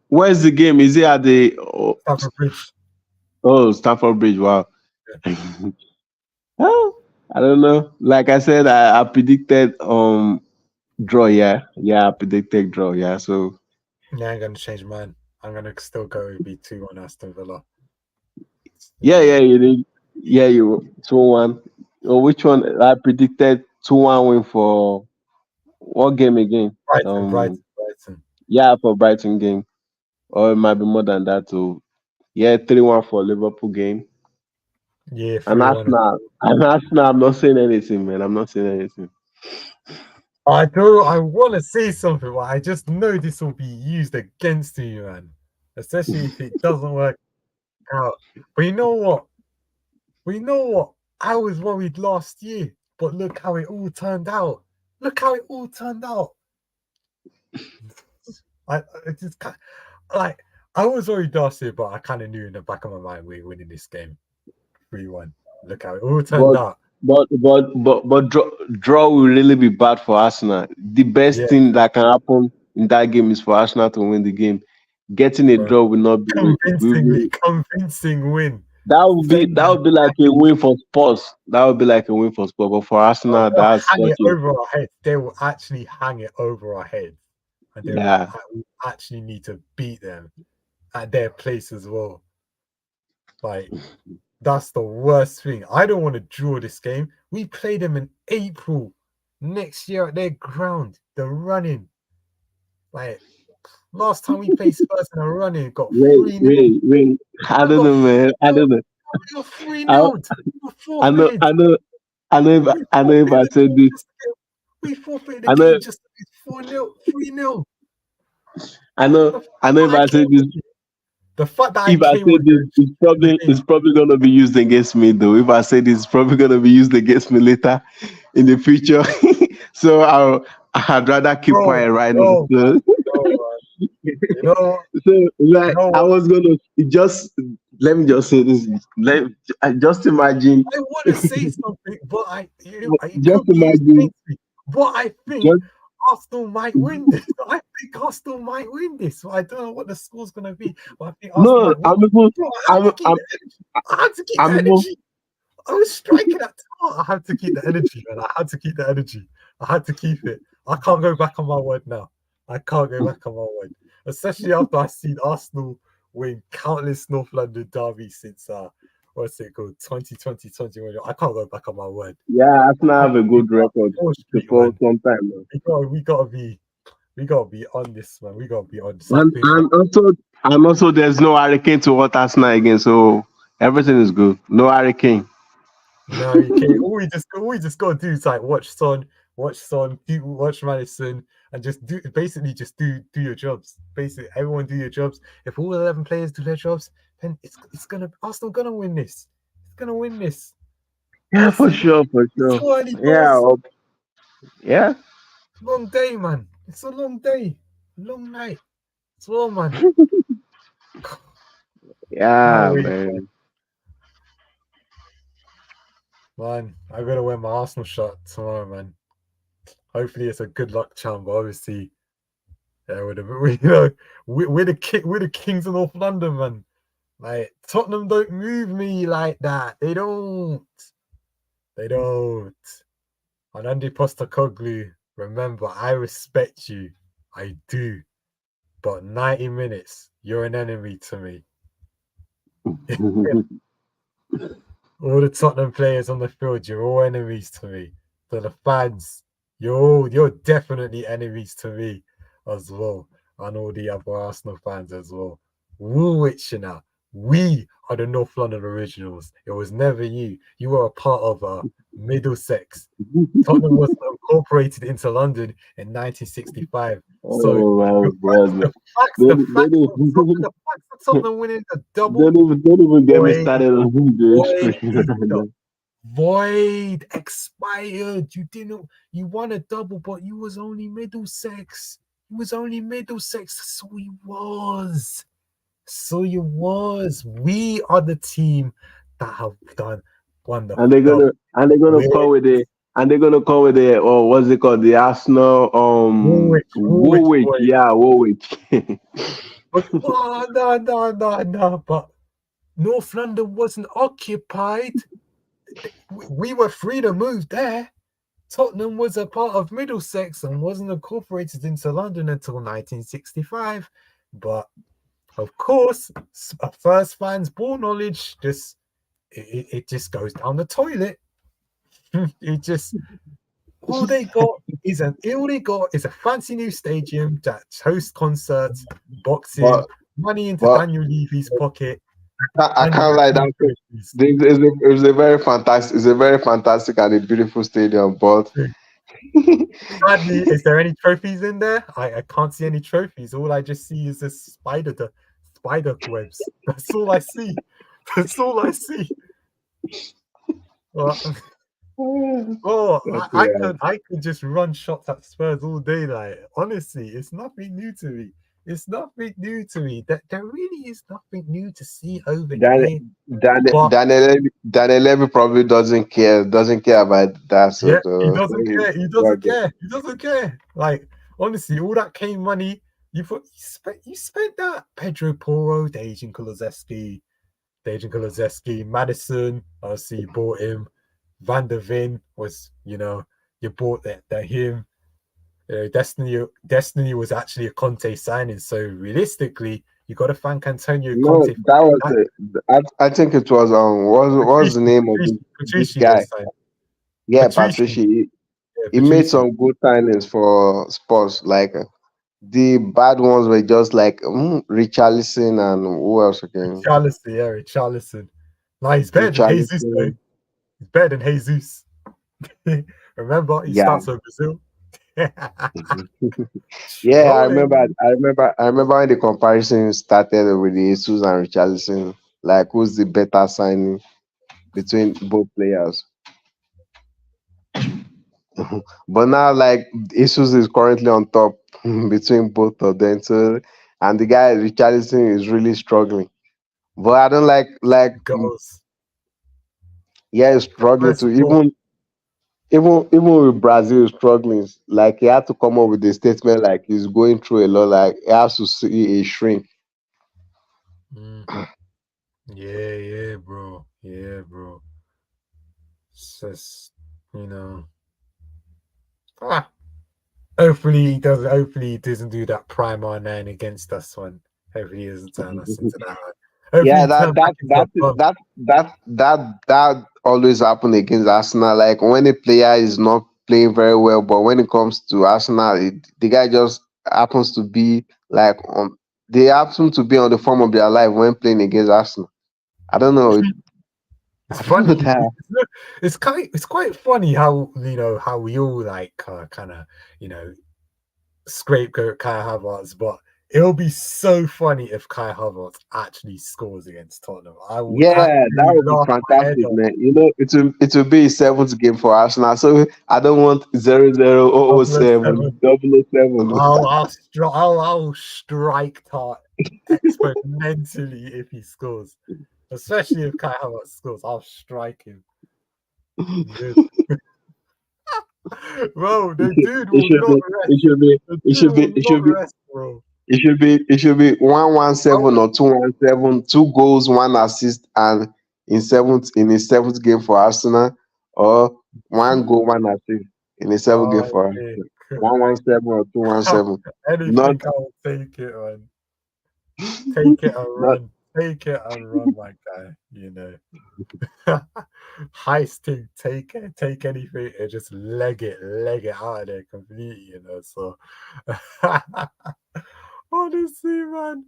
where's the game? Is it at the Stamford Bridge. Stamford Bridge? Wow. Yeah. Well, I don't know. Like I said, I predicted draw. Yeah, I predicted draw. Yeah, so Yeah, I'm gonna change mine. I'm gonna still go be 2-1 Aston Villa. yeah, you did. Yeah, you 2-1. Oh, which one? I predicted 2-1 win for what game again? Brighton. Yeah, for Brighton game, or it might be more than that too. Yeah, 3-1 for Liverpool game. Yeah, And 3-1. Arsenal, I'm not saying anything, man. I'm not saying anything. I do. I want to say something, but I just know this will be used against you, man. Especially if it doesn't work out. But you know what? I was worried last year, but look how it all turned out. Look how it all turned out. I just like I was worried last year, but I kind of knew in the back of my mind we were winning this game 3-1. Look how it all turned But out. draw will really be bad for Arsenal. The best Yeah, thing that can happen in that game is for Arsenal to win the game. Getting a bro. draw will not be. Convincing win. That would be like a win for Spurs. That would be like a win for Spurs. But for Bro, Arsenal, they'll that's hang such it a over our heads. They will actually hang it over our heads, and yeah. we actually need to beat them at their place as well. Like that's the worst thing. I don't want to draw this game. We play them in April next year at their ground. The running, like last time we played Spurs in a running, got Wait, 3-0. wait, wait. I I don't got know, man. I 3-0. don't know. We got 3 I, 0 We I know, forfeited. I know, I know if Forfeited I the said game this, just to we forfeited the I know, game just to be 4-0, 3-0. The fact I know if that I I came said this, on the fact that I if I came say on this, the game, it's probably gonna be used against me though. If I say this, it's probably gonna be used against me later in the future. So I'd rather keep bro, quiet right now. no, man, no, man. You know, So you like know I what? was gonna just let me just say this. Just imagine, I want to say something, but it just could be used imagine, against me. But I think just Arsenal might win this. I think Arsenal might win this. I don't know what the score's gonna be, but I think Arsenal no. might win. Bro, I have to keep the energy. I have to keep the I'm even energy. I was striking at top. I had to keep the energy, man. I had to keep the energy. I had to keep it. I can't go back on my word now. I can't go back on my word. Especially after I seen Arsenal win countless North London derbies since what's it called? 2020, 21. I can't go back on my word. yeah. Arsenal have a good record Fourth Street, before man. some time now. We gotta be on this, man. We gotta be on this. I And think and also there's no hurricane to watch Arsenal again, so everything is good. No hurricane. no, you can't. All we just gotta do is like watch Son, watch Madison, and just do your jobs. Basically, everyone do your jobs. If all 11 players do their jobs, then it's gonna Arsenal gonna win this. It's gonna win this. Yeah, Let's for see. sure, for It's sure. too early Yeah, doors. yeah. Long day, man. It's a long day, long night. It's well, man. Can't Yeah, wait, man. man. I gotta wear my Arsenal shirt tomorrow, man. Hopefully, it's a good luck charm, but obviously, yeah, we're the kings of North London, man. Like Tottenham don't move me like that. They don't. They don't. And Ange Postecoglou, remember, I respect you. I do. But 90 minutes, you're an enemy to me. All the Tottenham players on the field, you're all enemies to me. So the fans, you're definitely enemies to me as well, and all the other Arsenal fans as well. Woolwich, you know, We are the North London originals. It was never you. You were a part of Middlesex. Tottenham was incorporated into London in 1965. So Oh my the God. facts, the Don't, facts, don't, of, even, the facts of Tottenham winning the double don't even get me void, started on the void, expression. void, expired. You didn't. You won a double, but you was only Middlesex. You was only Middlesex. So he was. So you was. We are the team that have won And they're the gonna come with it. And they're gonna come with it. Oh, what's it called? The Arsenal Woolwich Woolwich. boys. Yeah, Woolwich. But no. But North London wasn't occupied. We were free to move there. Tottenham was a part of Middlesex and wasn't incorporated into London until 1965. But of course, first fans ball knowledge just it just goes down the toilet. It just all they got is a fancy new stadium that hosts concerts, boxing, but money into but Daniel Levy's pocket, I and can't lie. That trophies. it's a very fantastic. It's a very fantastic and a beautiful stadium. But Sadly, is there any trophies in there? I can't see any trophies. All I just see is the spider webs. That's all I see. That's all I see. Well, oh, yeah, I could just run shots at Spurs all day. Like honestly, it's nothing new to me. It's nothing new to me. That there really is nothing new to see over Daniel, here. But Daniel Levy probably doesn't care about that. So yeah, he the doesn't so care. He doesn't care. He doesn't care. Like honestly, all that came money. You spent that Pedro Porro, Dejan Kulusevski, Madison. Obviously, you bought him. Van der Ven was, you bought that him. Destiny was actually a Conte signing. So realistically, you got to thank Antonio no, Conte for that getting was that. it. I think it was what's the name of this Patrici guy? was signed. Yeah, Patrici, Patricia. yeah, He made Patrici. some good signings for Spurs. Like the bad ones were just like Richarlison and who else again? Richarlison, yeah, Richarlison. No, he's better than Jesus, though. Richarlison. He's better than Jesus. Remember, he Yeah, starts with Brazil. yeah. Trolling. I remember when the comparison started with the Jesus and Richarlison. Like who's the better signing between both players? But now, like Jesus is currently on top between both of them. So, and the guy Richarlison is really struggling. But I don't Goals. yeah, he's struggling First to goal. even with Brazil struggling. Like he had to come up with a statement like he's going through a lot. Like he has to see a shrink. Mm. Yeah, bro. Yeah, bro. It's just, you know. Ah, hopefully he doesn't. Hopefully he doesn't do that prime R9 against us one. Hopefully he doesn't turn us into that one. Hopefully Yeah, he turn back into a bum. always happen against Arsenal. Like when a player is not playing very well, but when it comes to Arsenal, the guy just happens to be like on. They happen to be on the form of their life when playing against Arsenal. I don't know. It's I don't know funny. that. It's quite funny how how we all like kind of scapegoat Kai Havertz, but it'll be so funny if Kai Havertz actually scores against Tottenham. I will Yeah, that actually would be laugh my head fantastic, off. man. It will be his seventh game for Arsenal. So I don't want 0-0-0-0-7, 007. 007. I'll strike Tart exponentially if he scores, especially if Kai Havertz scores. I'll strike him. Good. Bro, the dude It will should not be. rest. It should be. The It dude should be. will It not should be. rest, bro. It should be 117 I'll, or 217, 2 goals, 1 assist, and in his seventh game for Arsenal, or 1 goal, 1 assist in his seventh game oh, for okay. Arsenal. 117 or 217. Not Anything, I'll take it, man. Take it and not run. Take it and run, my guy. Heist thing, take anything and just leg it out of there completely. So honestly, man.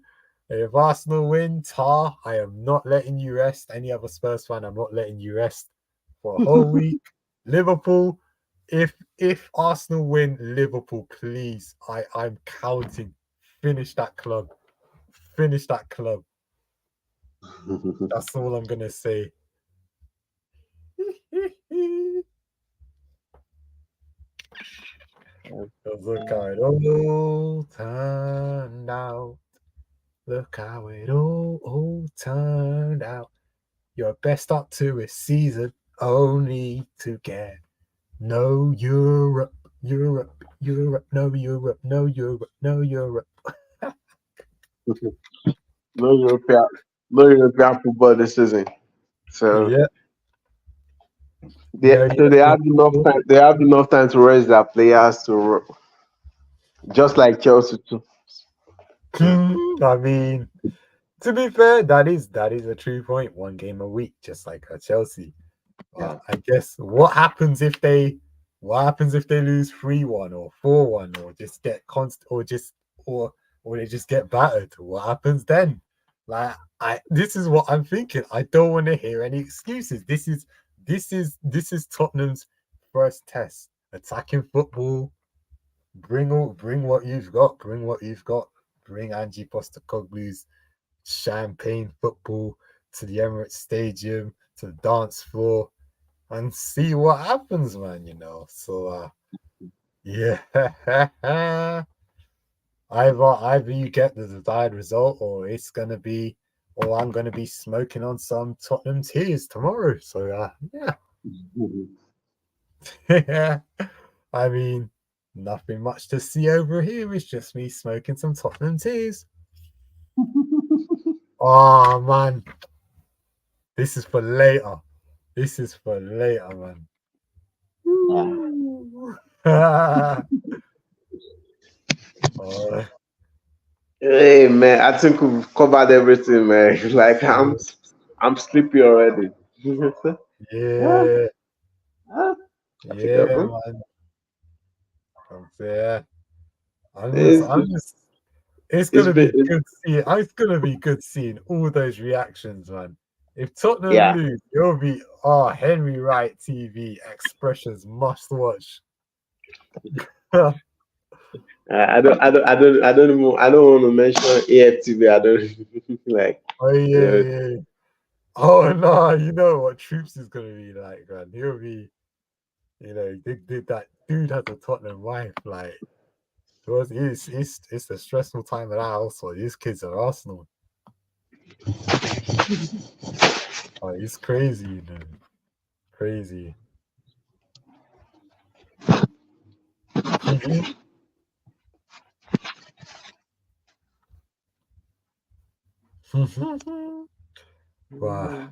If Arsenal win, Tar, I am not letting you rest. Any other Spurs fan, I'm not letting you rest for a whole week. Liverpool, if Arsenal win, Liverpool, please. I'm counting. Finish that club. Finish that club. That's all I'm gonna say. Look how it all turned out. Look how it all turned out. Your best up to a season only to get no Europe, Europe, Europe, no Europe, no Europe, no Europe. No European football this season. So Yeah, they no so they European have enough football. time. They have enough time to raise their players to just like Chelsea too. I mean, to be fair, that is a true point. One game a week, just like Chelsea. Yeah. I guess what happens if they lose 3-1 or 4-1 or just get or they just get battered? What happens then? Like this is what I'm thinking. I don't want to hear any excuses. This is Tottenham's first test. Attacking football. Bring what you've got. Bring what you've got. Bring Ange Postecoglou's champagne football to the Emirates Stadium, to the dance floor, and see what happens, man. So yeah. Either you get the desired result, or I'm gonna be smoking on some Tottenham tears tomorrow. So yeah. Yeah. I mean, nothing much to see over here. It's just me smoking some Tottenham teas. Oh man, this is for later. This is for later, man. Oh, Hey man, I think we've covered everything, man. Like I'm sleepy already. Yeah, yeah, I think yeah, man. Yeah. it's, I'm just. It's it's gonna been be good seeing. It's gonna be good seeing all those reactions, man. If Tottenham yeah. lose, it'll be Henry Wright TV expressions must watch. I don't want to mention AFTV. I don't like. Oh yeah, Yeah. yeah. Oh no, you know what Troops is gonna be like, man. He'll be, that dude has a Tottenham wife. Like, it's a stressful time at our household. These kids are Arsenal. Oh, it's crazy, crazy. Wow.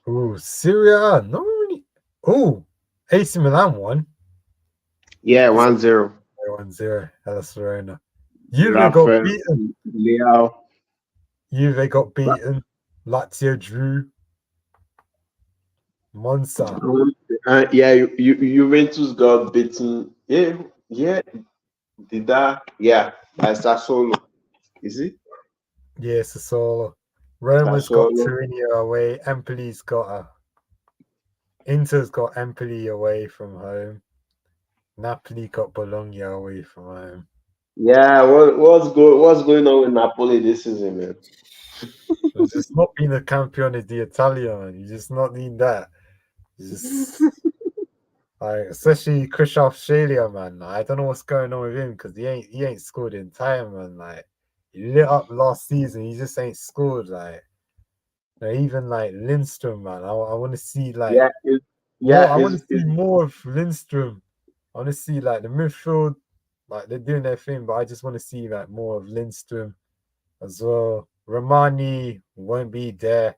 Oh, Syria. No, really. Oh, AC Milan won. Yeah, 1-0. 1-0. Hellas Verona. Juve got Rafael beaten. Leao. Juve got beaten. Lazio drew. Monza. Yeah, Juventus got beaten. Yeah, yeah. Did that? Yeah, by Sassuolo. Is it? Yeah, Sassuolo. Roma's got Sassuolo. Turin away. Empoli's got Inter's got Empoli away from home. Napoli got Bologna away from home. Yeah, what's going on with Napoli this season, man? It's just not being a campione d'Italia, man. You just not need that. Just especially Krzysztof Shelia, man. I don't know what's going on with him because he ain't scored in time, man. Like he lit up last season, he just ain't scored. Like even like Lindstrom, man. I want to see like Yeah, more. I want to see it's more of Lindstrom. I want to see like the midfield, like they're doing their thing, but I just want to see like more of Lindstrom as well. Romani won't be there.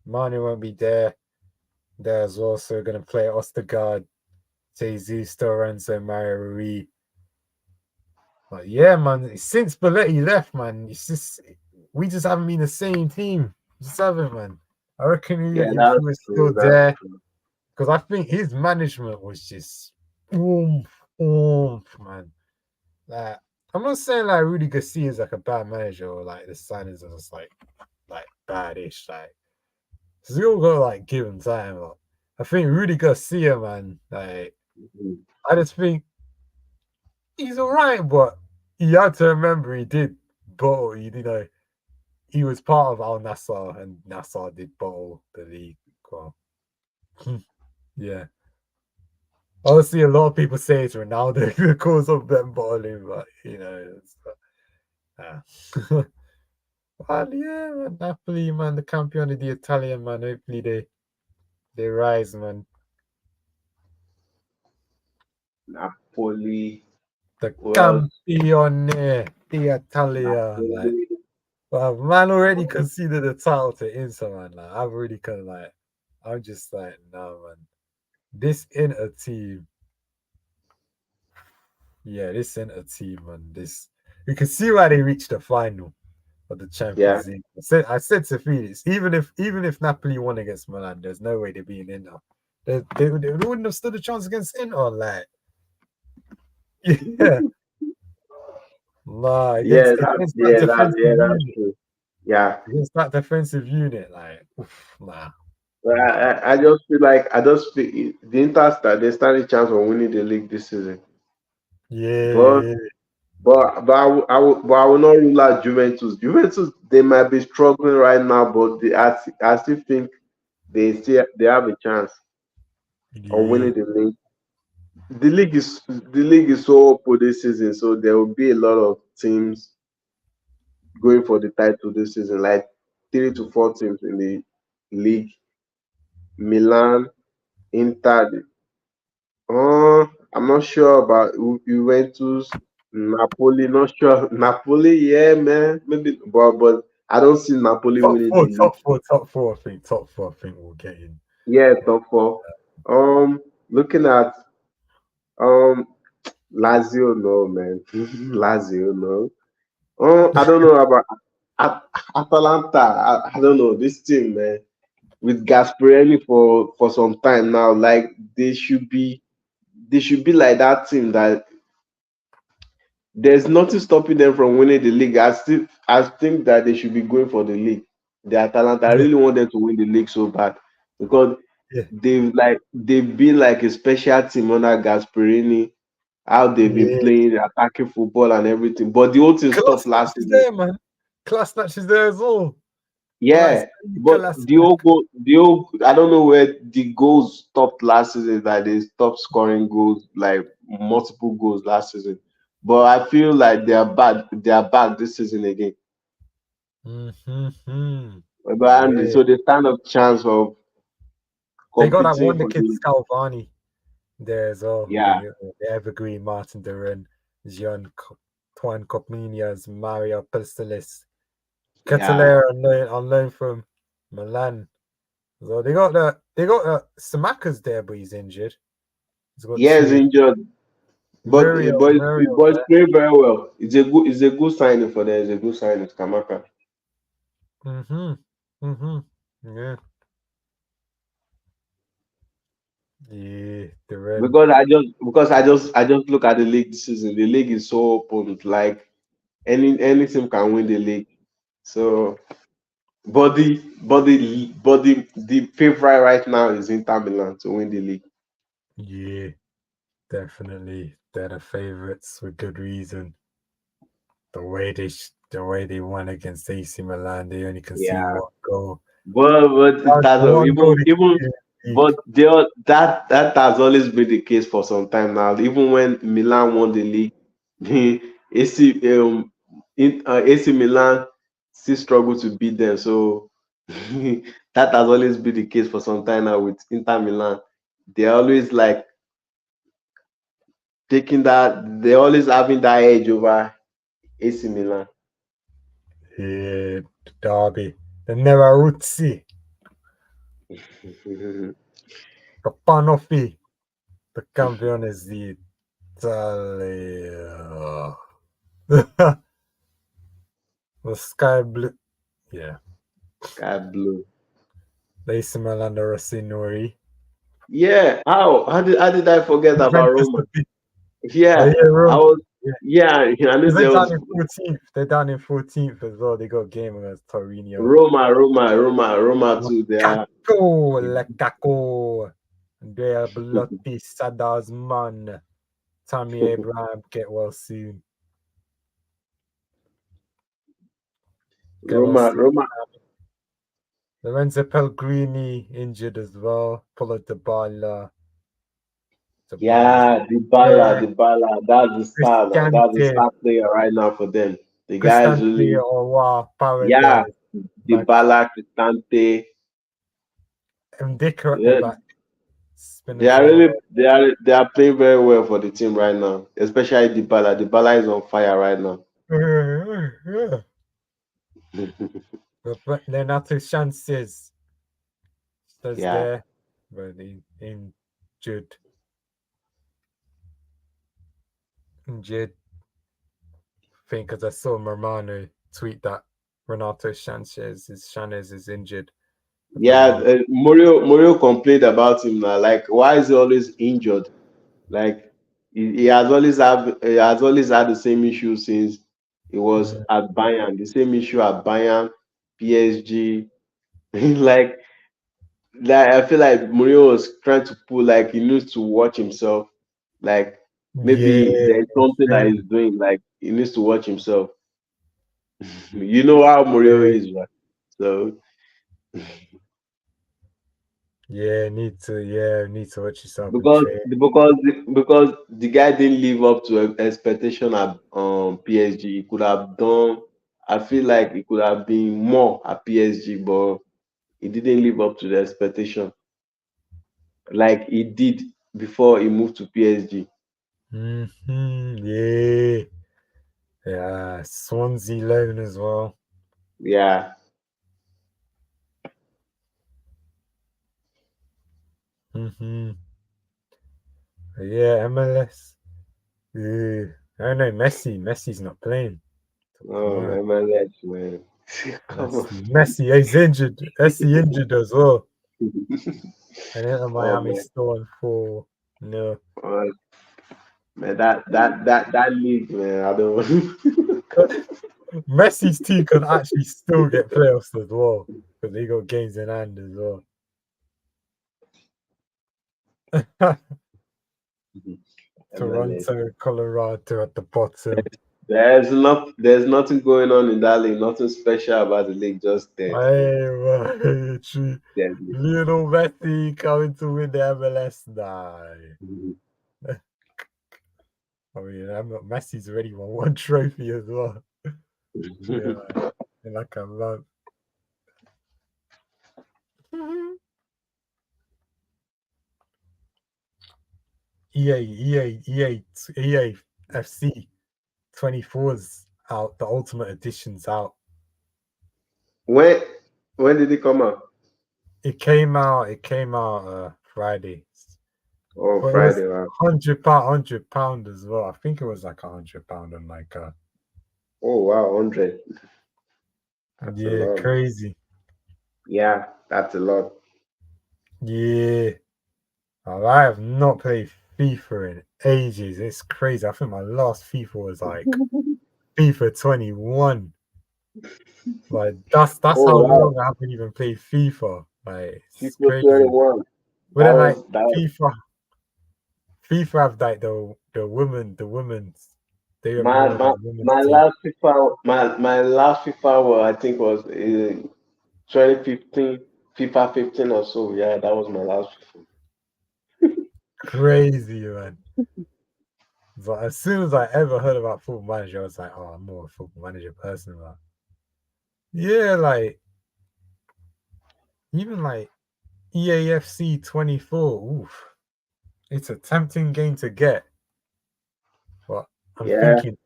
Mane won't be there as well. So we're gonna play Ostergaard, Jesus, Lorenzo, Mario Rui. But yeah, man, since Belletti left, man, we just haven't been the same team. Just haven't, man. I reckon yeah, if he that's was true. still That's there, true. because I think his management was just oomph, man. Like, I'm not saying like Rudy Garcia is like a bad manager or like the signings are just like badish. Like, so you all gotta like give him time. But I think Rudy Garcia, man, like I just think he's alright, but you have to remember he did bottle. You know, he was part of Al Nassr, and Nassr did bottle the league. Well, yeah. Obviously, a lot of people say it's Ronaldo the cause of them bottling, but you know, it's, well, yeah, man, Napoli, man, the Campione di Italia, man. Hopefully, they rise, man. Napoli The was Campione di Italia, like. Napoli. Well, man already conceded the title to Inter, man. Like, I've already kind of like, I'm just like, nah, man. This Inter team, yeah, this Inter team, man. This you can see why they reached the final of the Yeah, Champions League. I said to Felix, even if Napoli won against Milan, there's no way they'd be in Inter. They wouldn't have stood a chance against Inter, like, yeah, nah, yeah, against that defensive that's unit, true. Yeah, like, oof, nah. but Nah. I just feel the Inter they stand a chance of winning the league this season. But Yeah, but I will not rule out Juventus. Juventus they might be struggling right now, but I still think they have a chance of yeah. winning the league. The league is so open this season, so there will be a lot of teams going for the title this season, like 3 to 4 teams in the league. Milan, Inter. I'm not sure about Juventus, Napoli. Not sure. Napoli, yeah, man, maybe, but I don't see Napoli Top winning four, the league. top four, top four. Top 4. I think we'll get in. Yeah, top four. Looking at um Lazio, no man, Lazio, no. I don't know about Atalanta. I don't know this team, man. With Gasperini for some time now, like they should be like that team that there's nothing stopping them from winning the league. I think that they should be going for the league. Their talent. I Yeah, really want them to win the league so bad because yeah, they've been like a special team under Gasperini. How they've been yeah. playing attacking football and everything. But the whole thing stopped Kolasinac last is season. there, man. Kolasinac is there as well. Yeah, Vladimir but Kolasinac. I don't know where the goals stopped last season. That they stopped scoring goals, like multiple goals last season. But I feel like they are bad. They are back this season again. Mm-hmm. But Yeah, so they stand a chance of they got that competing wonder for kid the Scalvani there as well. yeah, The evergreen Martin Duran, Juan Copminias, Mario Pelstelis, yeah. Catalera on loan from Milan. So they got Samaka's there, but he's injured. He's got He is two. injured, but Muriel's but he's there. playing very well. It's a good signing for them. It's a good signing, Kamaka. Mm-hmm. Mm-hmm. Yeah. Yeah. The Ren. Because I just look at the league this season. The league is so open. Like any team can win the league. So, the favorite right now is Inter Milan to win the league. Yeah. Definitely. They're the favorites with good reason. The way they won against AC Milan, they only conceded Yeah, one goal. but That it was has the one goal they even conceded in the but league. that has always been the case for some time now. Even when Milan won the league, the AC Milan still struggle to beat them. So that has always been the case for some time now with Inter Milan. They're always like taking that. They're always having that edge over AC Milan. Yeah, the derby. The Neraruzzi. The Panofi. The Campiones d'Italia. The Sky Blue. Yeah. God blue. The AC Milan, the Rossinori. Yeah, how did I forget about Juventus Roma? to beat. Oh Yeah, yeah, I Rome. was. Yeah. Yeah, I knew Because they're there down was in 14th. They're down in 14th as well. They got a game against Torino. Roma too. They are. Lukaku, Lukaku. Andrea Belotti, Sadars man. Tammy Abraham, get well soon. Get well Roma, soon. Roma. Lorenzo Pellegrini injured as well. Paulo Dybala. Dybala's Yeah, there. Dybala. That's the star now. That's the Cristante. star player right now for them. The guys Cristante really. or Yeah, Paredes. Back. Dybala, Cristante. Ndika at the Yeah, back. Spinazzola. they are playing very well for the team right now. Especially Dybala. Dybala is on fire right now. Yeah. But Leonardo Sanchez was Yeah. there. But injured. Injured. I think because I saw Romano tweet that Renato Sanchez is injured. I don't Yeah, know. Mario complained about him now. Like, why is he always injured? Like, he has always had the same issue since he was Mm, at Bayern. The same issue at Bayern, PSG. like, I feel like Mourinho was trying to pull. Like, he needs to watch himself. Like, maybe yeah, there's something that he's true. doing. Like, he needs to watch himself. You know how Mourinho Yeah, is, right? So need to watch yourself and because train. because the guy didn't live up to expectation at PSG. He could have done. I feel like he could have been more at PSG, but he didn't live up to the expectation like he did before he moved to PSG. Yeah. Yeah. Swansea loan as well. Yeah. hmm Yeah, MLS. Yeah. I don't know, Messi's not playing. Come Oh, on. MLS, man. Come on. Messi, he's injured. Messi injured as well. And then Oh Miami man. still on 4. No. Oh, man, that league, man. I don't. Messi's team can actually still get playoffs as well. Because they got games in hand as well. MLS. Toronto, Colorado at the bottom. There's nothing going on in that league. Nothing special about the league. Just dead, man. Hey, true. Dead. Lionel Messi coming to win the MLS now. I mean, Messi's already won one trophy as well. Yeah, in like a month. EA FC 24's out. The Ultimate Edition's out. when when did it come out? It came out. Friday. Oh, But it was Friday, wow. £100 as well. I think it was like £100 on like Oh wow, 100. That's a yeah, lot. crazy. Yeah, that's a lot. Yeah. I have not played FIFA in ages. It's crazy. I think my last FIFA was like FIFA 21. Like that's Oh how wow, long I haven't even played FIFA. Like it's FIFA crazy. 21. But That then like was that. FIFA have like the women's they have My more my than women's my team. last FIFA my last FIFA was, I think, was 2015, FIFA 15 or so. Yeah, that was my last FIFA. Crazy, man. So as soon as I ever heard about Football Manager, I was like, oh, I'm more a Football Manager person. But yeah, like even like EAFC 24. Oof, it's a tempting game to get, but I'm Yeah, thinking,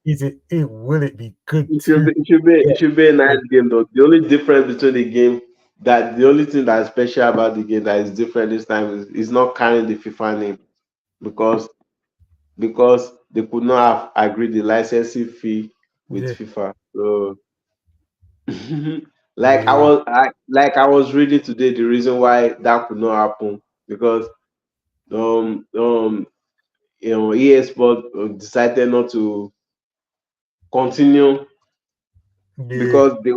will it be good it should to be it should be it get? should be a nice game though. The only thing that is special about the game that is different this time is not carrying the FIFA name because they could not have agreed the licensing fee with Yeah, FIFA. So yeah, like I was reading today the reason why that could not happen because EA Sport decided not to continue Yeah. because they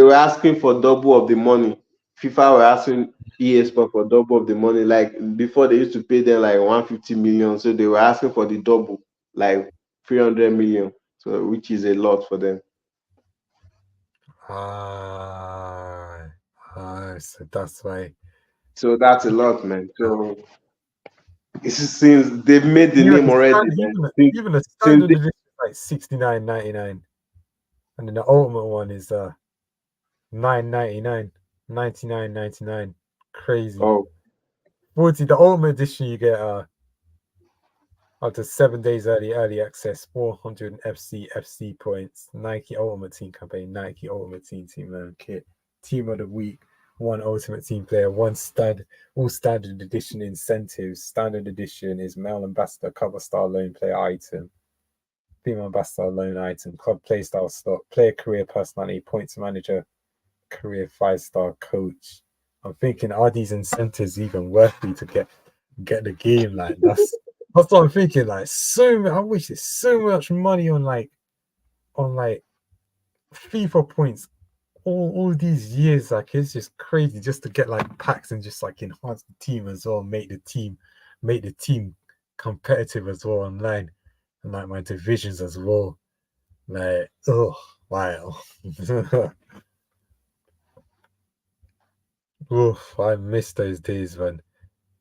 were asking for double of the money. FIFA were asking EA Sport for double of the money. Like before, they used to pay them like 150 million, so they were asking for the double, like 300 million. So which is a lot for them. So that's why. So that's a lot, man. So since they've made the Even name already, man. even the Since standard edition is like 69.99, and then the ultimate one is 9.99, 99.99. Crazy. oh 40. The ultimate edition you get up to 7 days early access, 400 FC points, Nike Ultimate Team campaign, Nike Ultimate Team Learn Kit, Team of the Week, one Ultimate Team player, all standard edition incentives. Standard edition is male ambassador, cover star loan player item, female ambassador loan item, club playstyle slot, player career personality, points manager, career 5-star coach. I'm thinking, are these incentives even worthy to get the game? Like that's what I'm thinking. Like I wish there's so much money on FIFA points all these years. Like it's just crazy just to get like packs and just like enhance the team as well, make the team competitive as well online, and like my divisions as well. Like oh wow. Oof, I miss those days, man.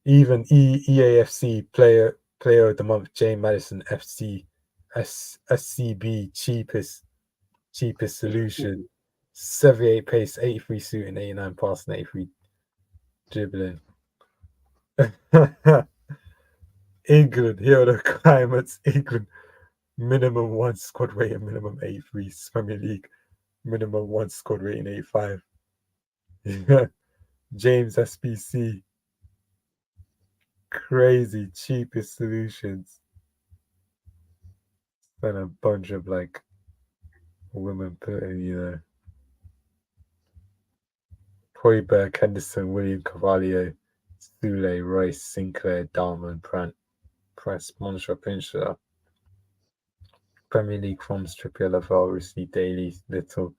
Even EAFC player of the month, Jay Madison FC SCB cheapest solution. 78 pace, 83 shooting, 89 passing, 83 dribbling. England, here are the climates. England, minimum 1 squad rating, minimum 83. Premier League, minimum 1 squad rating, 85. James SBC, crazy cheapest solutions. And a bunch of like women putting, Hoiberg, Henderson, William Carvalho, Sule, Royce, Sinclair, Darman, Press, Montra, Pincher, Premier League forms, Trippier, Lavelle, Rusty, Daly, Little,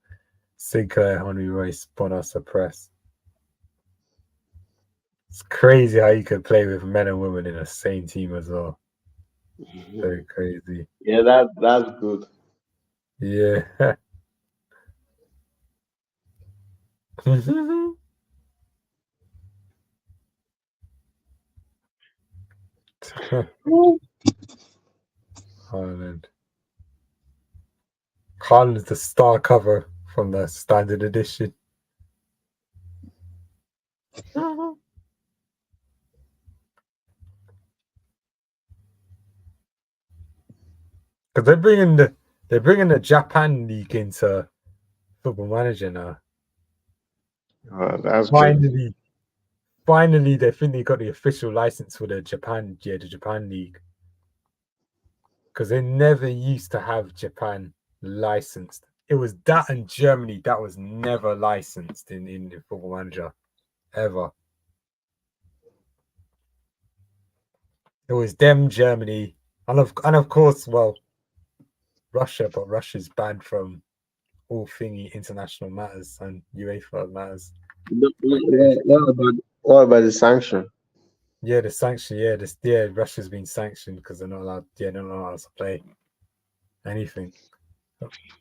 Sinclair, Henry, Royce, Bonas, Press. It's crazy how you could play with men and women in the same team as well. Very crazy. yeah, that's good. Yeah. Haaland. Haaland is the star cover from the standard edition. Because they're bringing the Japan League into Football Manager now. Oh, that's good. Finally, they think they got the official license for the Japan League. Because they never used to have Japan licensed. It was that and Germany that was never licensed in Football Manager ever. It was them, Germany, and of course, well, Russia, but Russia's banned from all thingy international matters and UEFA matters. What about the sanction? Yeah, the sanction. Russia's been sanctioned because they're not allowed. Yeah, they're not allowed to play anything.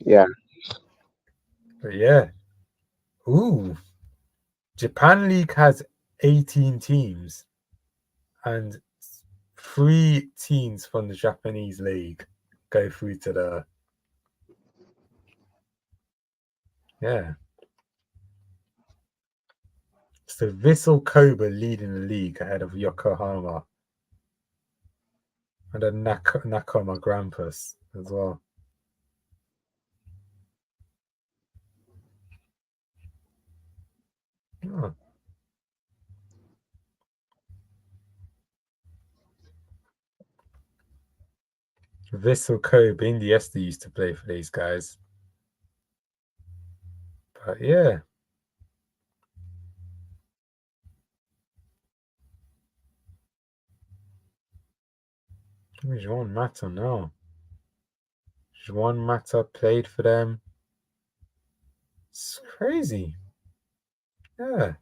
Yeah. But yeah, ooh, Japan League has 18 teams, and 3 teams from the Japanese league go through to the. Yeah, so Vissel Kobe leading the league ahead of Yokohama and then Nakoma Grampus as well. Oh. Vissel Kobe, Iniesta used to play for these guys. But yeah. Juan Mata now. Juan Mata played for them. It's crazy. Yeah.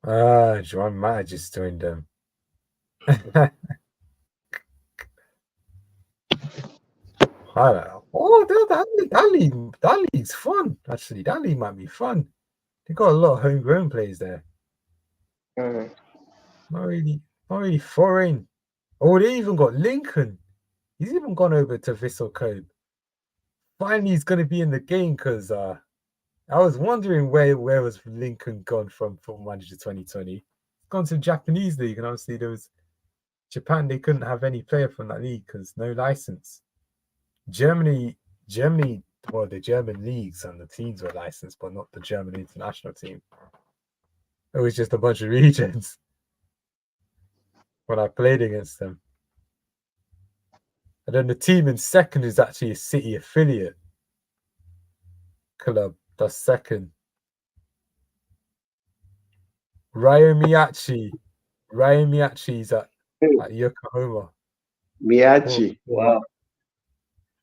Juan Mata just joined them. That league's fun. Actually, that league might be fun. They got a lot of homegrown players there. Mhm. Not really foreign. Oh, they even got Lincoln. He's even gone over to Vissel Kobe. Finally, he's going to be in the game because I was wondering where was Lincoln gone from Football Manager 2020. He's gone to the Japanese league, and obviously there was Japan. They couldn't have any player from that league because no license. Germany. Well, the German leagues and the teams were licensed, but not the German international team. It was just a bunch of regions when I played against them. And then the team in second is actually a City affiliate club. That's second. Ryan Miyachi is at Yokohama. Miyachi. Wow.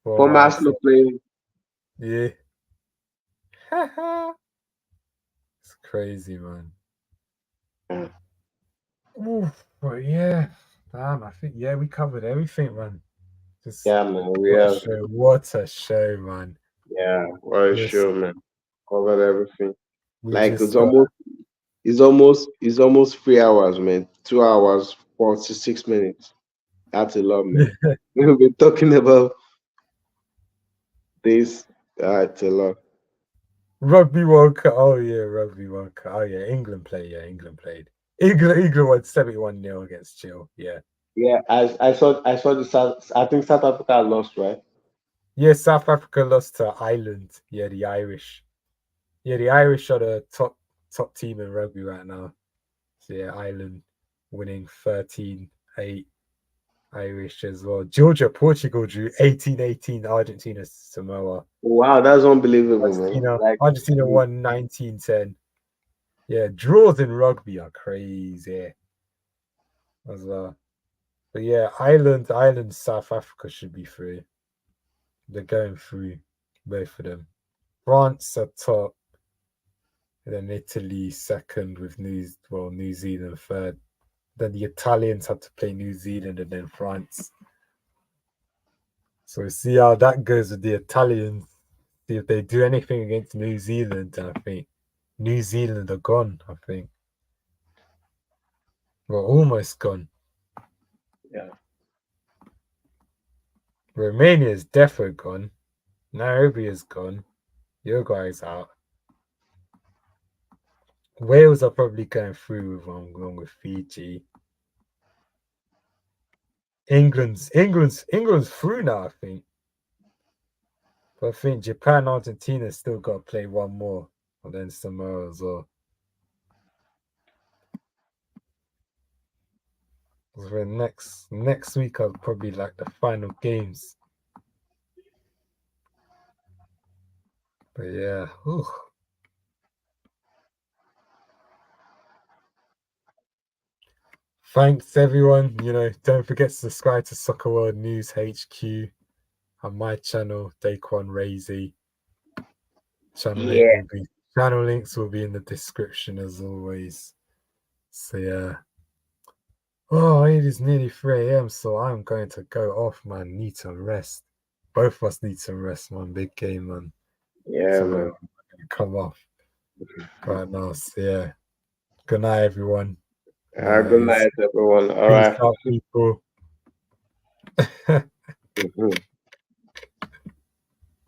For From Arsenal playing. Yeah. It's crazy, man. Oof, but yeah. Damn, I think we covered everything, man. Yeah, man. What a show, man. Yeah, what a show, man. Covered everything. Like it's almost 3 hours, man. 2 hours, 46 minutes. That's a lot, man. We've been talking about this. It's a lot. Rugby World Cup. Oh yeah, Rugby World Cup. Oh yeah, England played. England won 71-0 against Chile. Yeah. Yeah, I saw the I think South Africa lost, right? Yeah, South Africa lost to Ireland. Yeah, the Irish. Yeah, the Irish are the top team in rugby right now. So yeah, Ireland winning 13-8. Irish as well. Georgia, Portugal drew 18-18. Argentina, Samoa. Wow, that's unbelievable, man. Argentina won 19-10. Yeah, draws in rugby are crazy as well. But yeah, Ireland, South Africa should be through. They're going through, both of them. France are top. And then Italy second with New Zealand third. Then the Italians had to play New Zealand and then France. So see how that goes with the Italians. See if they do anything against New Zealand, and I think New Zealand are gone, I think. Well, almost gone. Yeah. Romania is definitely gone. Nairobi is gone. Uruguay's out. Wales are probably going through along with Fiji. England's through now, I think. But I think Japan, Argentina still got to play one more, and then Samoa as well. So next week I'll probably like the final games. But yeah, thanks everyone. Don't forget to subscribe to Soccer World News HQ on my channel, Daquan Razy. Channel links will be in the description as always. So yeah. Oh, it is nearly 3 a.m. So I'm going to go off, man. Need to rest. Both of us need to rest, man. Big game, man. Yeah, So man. I'm gonna come off right now. So yeah. Good night, everyone. Good night, everyone. All right. Peace out, people.